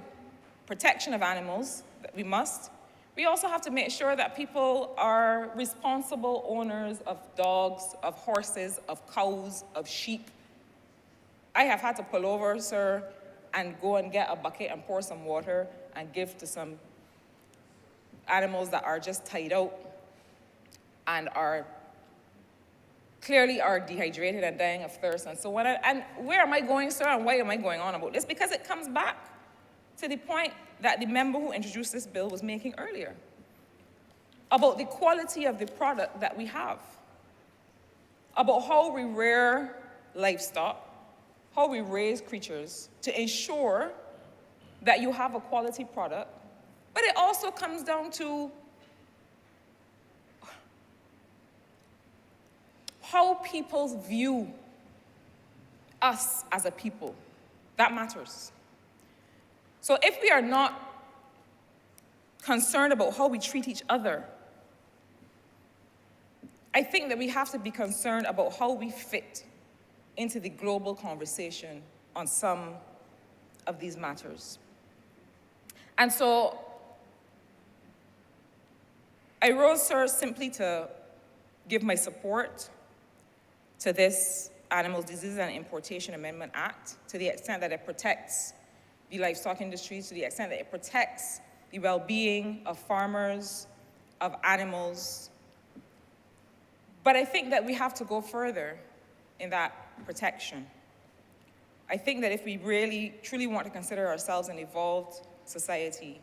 protection of animals, that we also have to make sure that people are responsible owners of dogs, of horses, of cows, of sheep. I have had to pull over, sir, and go and get a bucket and pour some water and give to some animals that are just tied out and clearly are dehydrated and dying of thirst and so on. And where am I going, sir, and why am I going on about this? Because it comes back to the point that the member who introduced this bill was making earlier about the quality of the product that we have, about how we rear livestock, how we raise creatures to ensure that you have a quality product. But it also comes down to how people view us as a people. That matters. So if we are not concerned about how we treat each other, I think that we have to be concerned about how we fit into the global conversation on some of these matters. And so I rose, sir, simply to give my support to this Animal Diseases and Importation Amendment Act to the extent that it protects the livestock industry, to the extent that it protects the well-being of farmers, of animals. But I think that we have to go further in that protection. I think that if we really, truly want to consider ourselves an evolved society,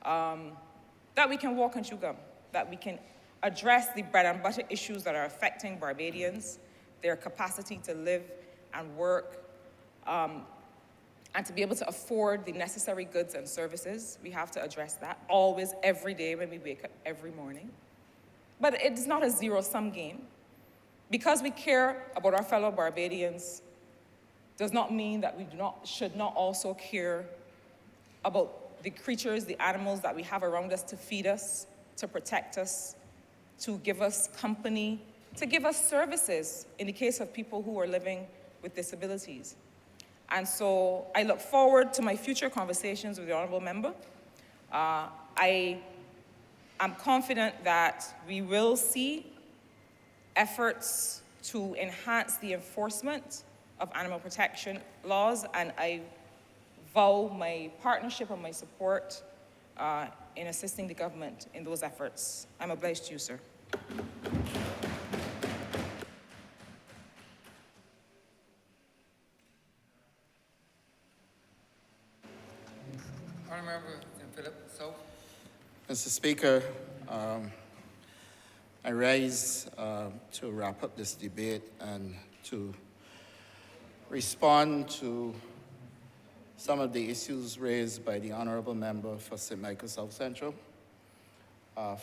that we can walk and chew gum, that we can address the bread and butter issues that are affecting Barbadians, their capacity to live and work, and to be able to afford the necessary goods and services. We have to address that always, every day when we wake up every morning. But it's not a zero-sum game. Because we care about our fellow Barbadians does not mean that we should not also care about the creatures, the animals that we have around us to feed us, to protect us, to give us company, to give us services in the case of people who are living with disabilities. And so I look forward to my future conversations with the Honourable Member. I am confident that we will see efforts to enhance the enforcement of animal protection laws, and I vow my partnership and my support in assisting the government in those efforts. I'm obliged to you, sir. Honourable Member Philip South. Mr. Speaker, I rise to wrap up this debate and to respond to some of the issues raised by the Honourable Member for St. Michael South Central.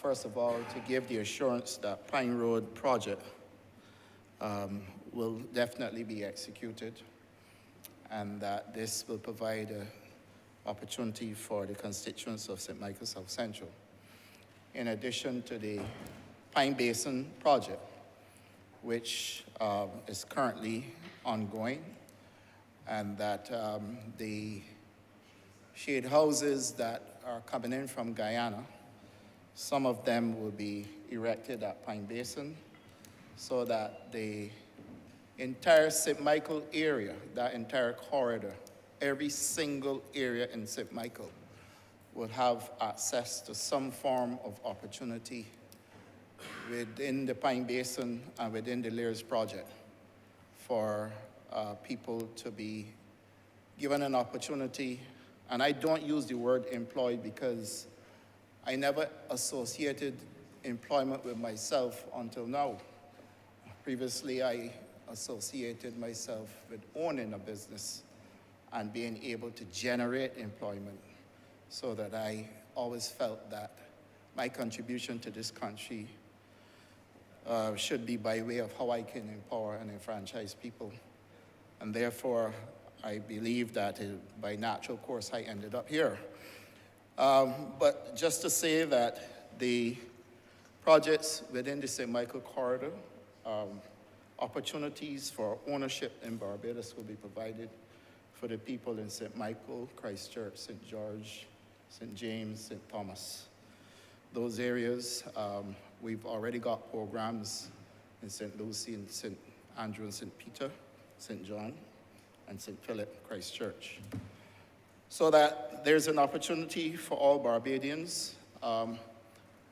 First of all, to give the assurance that Pine Road project will definitely be executed and that this will provide an opportunity for the constituents of St. Michael South Central. In addition to the Pine Basin project, which is currently ongoing, and that the shade houses that are coming in from Guyana, some of them will be erected at Pine Basin so that the entire St. Michael area, that entire corridor, every single area in St. Michael will have access to some form of opportunity within the Pine Basin and within the Lears project for people to be given an opportunity. And I don't use the word employed because I never associated employment with myself until now. Previously, I associated myself with owning a business and being able to generate employment, so that I always felt that my contribution to this country should be by way of how I can empower and enfranchise people. And therefore, I believe that by natural course, I ended up here. But just to say that the projects within the St. Michael corridor. Opportunities for ownership in Barbados will be provided for the people in St. Michael, Christchurch, St. George, St. James, St. Thomas. Those areas, we've already got programs in St. Lucie and St. Andrew and St. Peter, St. John, and St. Philip, Christchurch. So that there's an opportunity for all Barbadians.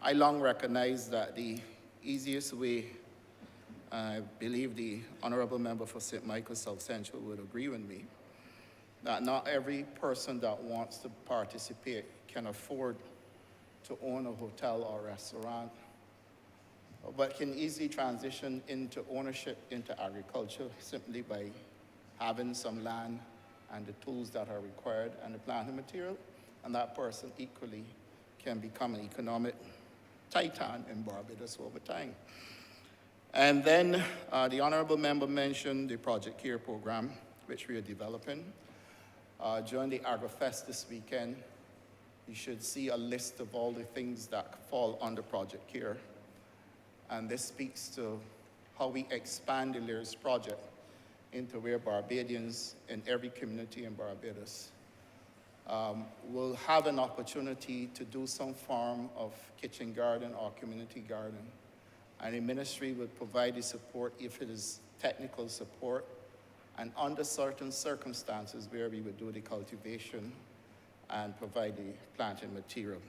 I long recognize that the easiest way, I believe the Honourable Member for St. Michael South Central would agree with me, that not every person that wants to participate can afford to own a hotel or restaurant, but can easily transition into ownership into agriculture simply by having some land and the tools that are required and the planting material, and that person equally can become an economic titan in Barbados over time. And then the Honourable Member mentioned the Project CARE program, which we are developing. During the AgriFest this weekend, you should see a list of all the things that fall under Project CARE. And this speaks to how we expand the LIRS project into where Barbadians in every community in Barbados will have an opportunity to do some form of kitchen garden or community garden. And the ministry would provide the support if it is technical support, and under certain circumstances where we would do the cultivation and provide the planting material.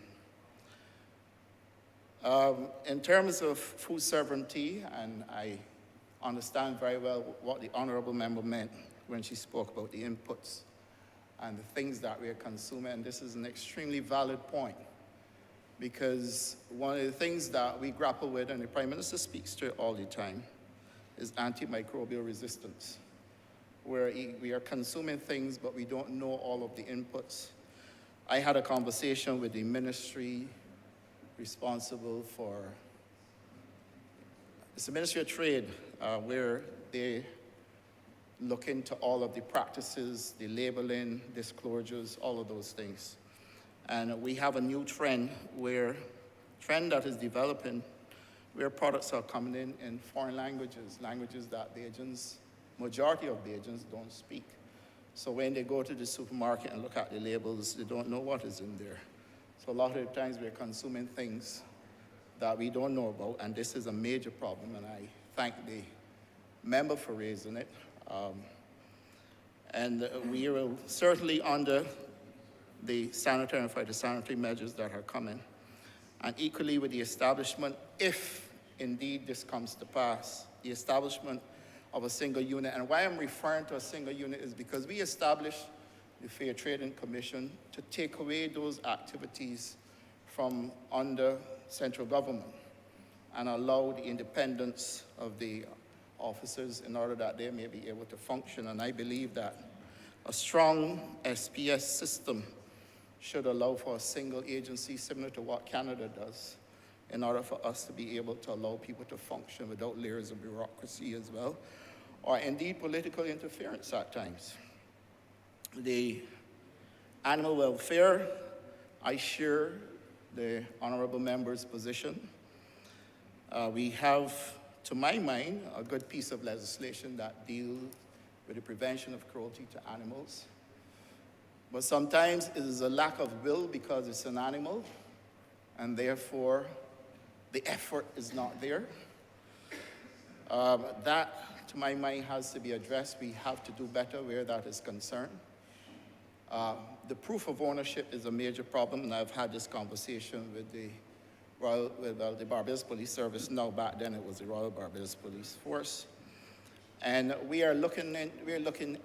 In terms of food sovereignty, and I understand very well what the Honourable Member meant when she spoke about the inputs and the things that we are consuming, and this is an extremely valid point, because one of the things that we grapple with, and the Prime Minister speaks to it all the time, is antimicrobial resistance, where we are consuming things but we don't know all of the inputs. I had a conversation with the ministry responsible for, it's the Ministry of Trade, where they look into all of the practices, the labeling, disclosures, all of those things. And we have a new trend that is developing, where products are coming in foreign languages, languages that Bajans, majority of Bajans don't speak. So when they go to the supermarket and look at the labels, they don't know what is in there. So a lot of the times we're consuming things that we don't know about, and this is a major problem, and I thank the member for raising it. And we are certainly under the sanitary and phytosanitary measures that are coming. And equally with the establishment, if indeed this comes to pass, the establishment of a single unit. And why I'm referring to a single unit is because we established the Fair Trading Commission to take away those activities from under central government and allow the independence of the officers in order that they may be able to function. And I believe that a strong SPS system should allow for a single agency similar to what Canada does, in order for us to be able to allow people to function without layers of bureaucracy as well, or indeed political interference at times. The animal welfare, I share the Honourable Member's position. We have, to my mind, a good piece of legislation that deals with the prevention of cruelty to animals. But sometimes it is a lack of will because it's an animal, and therefore the effort is not there. That, to my mind, has to be addressed. We have to do better where that is concerned. The proof of ownership is a major problem, and I've had this conversation with the Barbados Police Service. Now, back then it was the Royal Barbados Police Force. And we are looking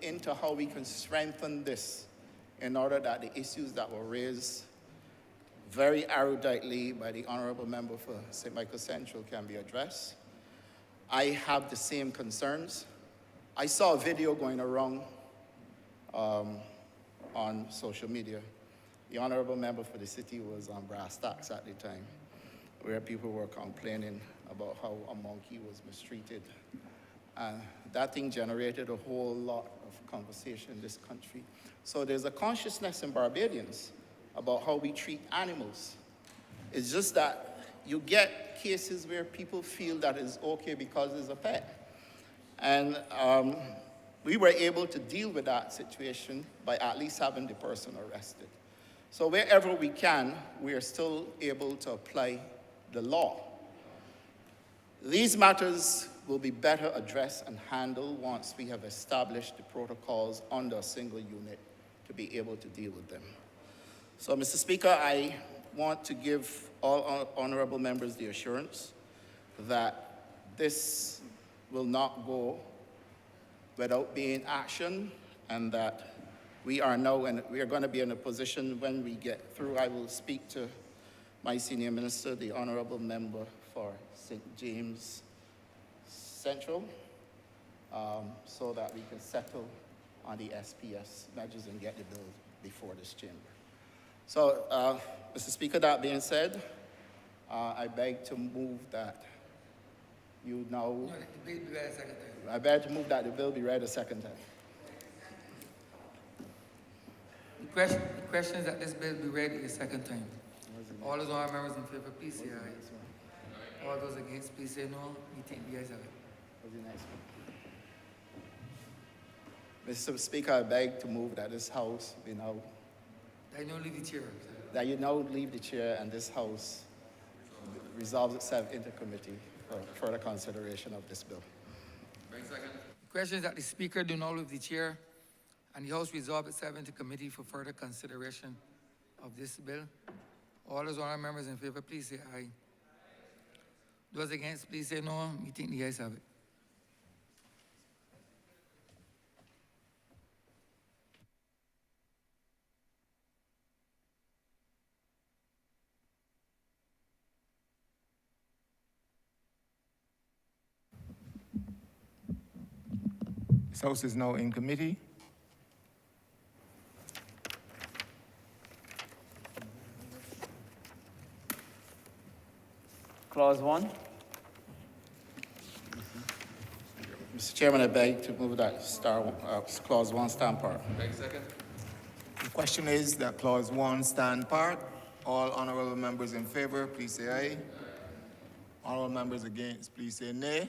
into how we can strengthen this in order that the issues that were raised very eruditely by the Honourable Member for St. Michael Central can be addressed. I have the same concerns. I saw a video going around on social media. The Honourable Member for the city was on brass tacks at the time, where people were complaining about how a monkey was mistreated. That thing generated a whole lot of conversation in this country. So there's a consciousness in Barbadians about how we treat animals. It's just that you get cases where people feel that it's okay because it's a pet. And we were able to deal with that situation by at least having the person arrested. So wherever we can, we are still able to apply the law. These matters will be better addressed and handled once we have established the protocols under a single unit to be able to deal with them. So, Mr. Speaker, I want to give all honorable members the assurance that this will not go without being action, and that we are now, and we are going to be in a position when we get through. I will speak to my senior minister, the honorable member for St. James Central, so that we can settle on the SPS measures and get the bill before this chamber. So, Mr. Speaker, that being said, I beg to move that you now. No, the bill be read a second time. I beg to move that the bill be read a second time. The question is that this bill be read a second time. All those honorable members in favor, please say aye. All those against, please say no. We take the ayes have it. Mr. Speaker, I beg to move that this House be now, I now leave the chair. that you now leave the chair and this House resolves itself into committee for further consideration of this bill. The question is that the Speaker do not leave the chair and the House resolve itself into committee for further consideration of this bill. All those honorable members in favor, please say aye. Those against, please say no. We think the ayes have it. This House is now in committee. Clause 1. Mr. Chairman, I beg to move that clause 1 stand part. The question is that clause 1 stand part. All honorable members in favor, please say aye. Honorable members against, please say nay.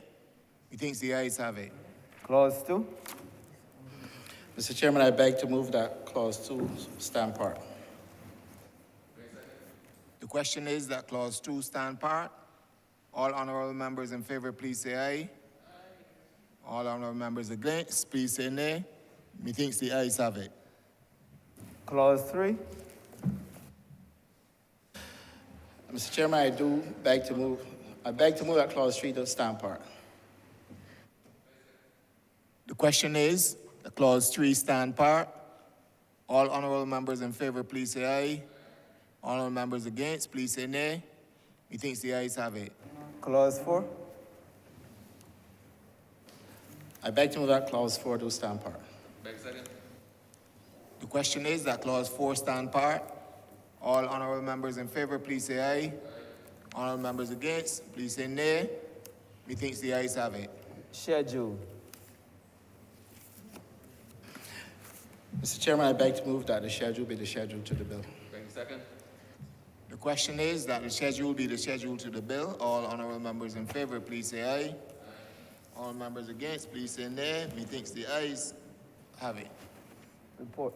Methinks the ayes have it. Clause 2. Mr. Chairman, I beg to move that clause 2 stand part. The question is that clause 2 stand part. All honorable members in favor, please say aye. All honorable members against, please say nay. Methinks the ayes have it. Clause 3. Mr. Chairman, I beg to move that clause 3 to stand part. The question is that clause 3 stand part. All honorable members in favor, please say aye. All honorable members against, please say nay. Methinks the ayes have it. Clause 4. I beg to move that clause 4 to stand part. The question is that clause 4 stand part. All honorable members in favor, please say aye. Honorable members against, please say nay. Methinks the ayes have it. Schedule. Mr. Chairman, I beg to move that the schedule be the schedule to the bill. The question is that the schedule be the schedule to the bill. All honorable members in favor, please say aye. All members against, please say nay. Methinks the ayes have it. Report.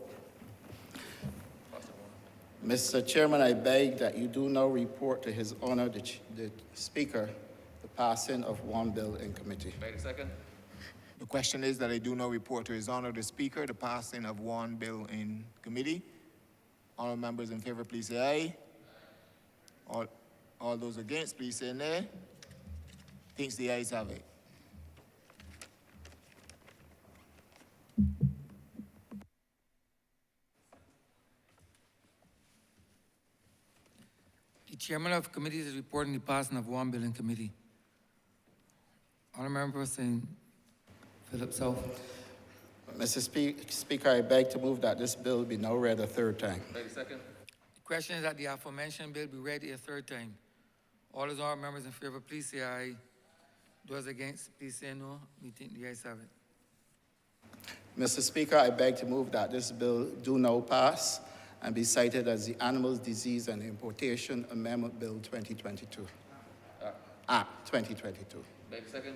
Mr. Chairman, I beg that you do now report to His Honor the Speaker the passing of one bill in committee. The question is that I do now report to His Honor the Speaker the passing of one bill in committee. All members in favor, please say aye. All those against, please say nay. Thinks the ayes have it. The chairman of committees is reporting the passing of one bill in committee. Honorable Person Philip South. Mr. Speaker, I beg to move that this bill be now read a third time. The question is that the aforementioned bill be read a third time. All those honorable members in favor, please say aye. Those against, please say no. We think the ayes have it. Mr. Speaker, I beg to move that this bill do now pass and be cited as the Animals Disease and Importation Amendment Bill 2022. Act 2022. The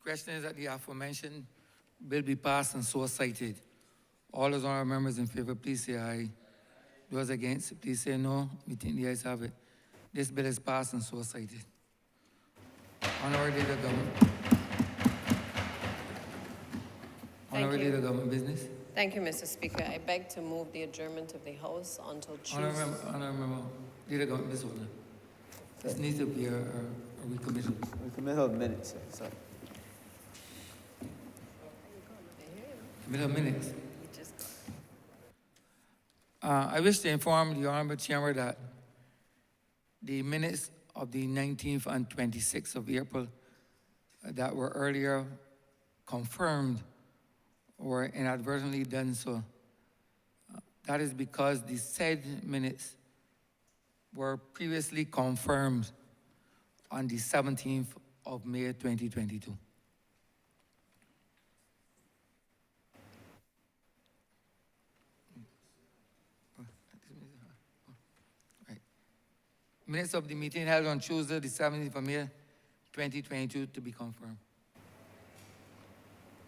question is that the aforementioned bill be passed and so cited. All those honorable members in favor, please say aye. Those against, please say no. We think the ayes have it. This bill is passed and so cited. Honorable Leader of Government. Honorable you. Leader of Government Business. Thank you, Mr. Speaker. I beg to move the adjournment of the House until Tuesday. Honorable Leader of Government Business. This needs to be a recommittal. Recommittal minutes, sir. Sorry. Middle minutes. You just- I wish to inform the Honorable Chamber that the minutes of the 19th and 26th of April that were earlier confirmed were inadvertently done so. That is because the said minutes were previously confirmed on the 17th of May 2022. Minutes of the meeting held on Tuesday, the 17th of May, 2022, to be confirmed.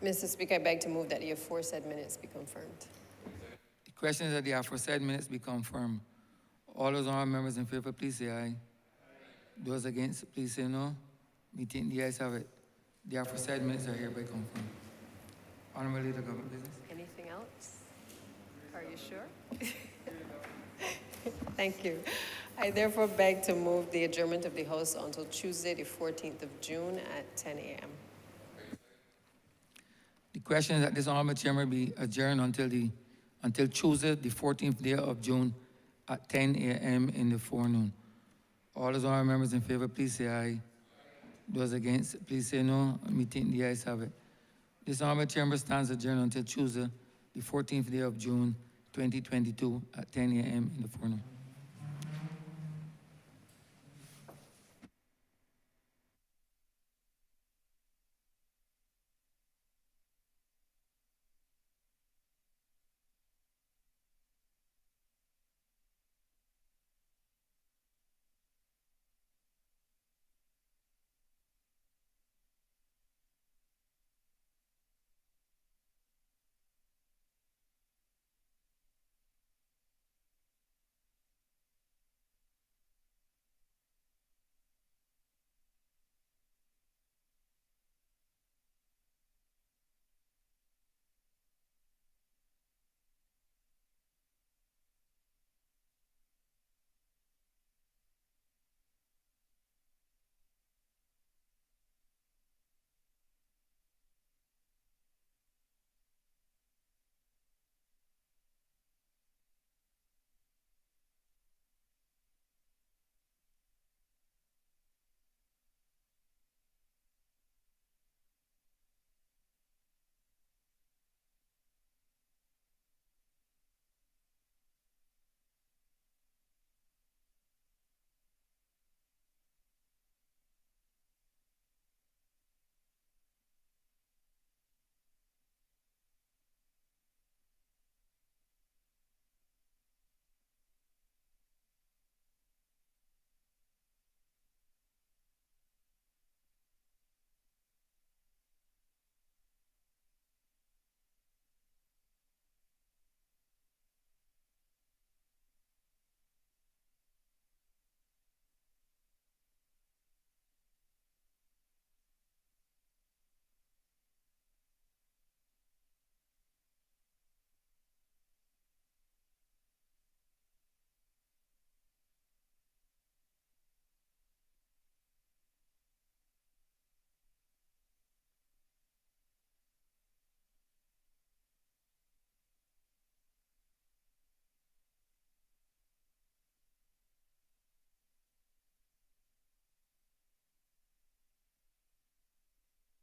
Mr. Speaker, I beg to move that the aforesaid minutes be confirmed. The question is that the aforesaid minutes be confirmed. All those honorable members in favor, please say aye. Those against, please say no. We think the ayes have it. The aforesaid minutes are hereby confirmed. Honorable Leader of Government Business. Anything else? Are you sure? Thank you. I therefore beg to move the adjournment of the House until Tuesday, the 14th of June at 10 a.m. The question is that this honorable chamber be adjourned until Tuesday, the 14th day of June at 10 a.m. in the forenoon. All those honorable members in favor, please say aye. Those against, please say no. Me think the ayes have it. This honorable chamber stands adjourned until Tuesday, the 14th day of June, 2022 at 10 a.m. in the forenoon.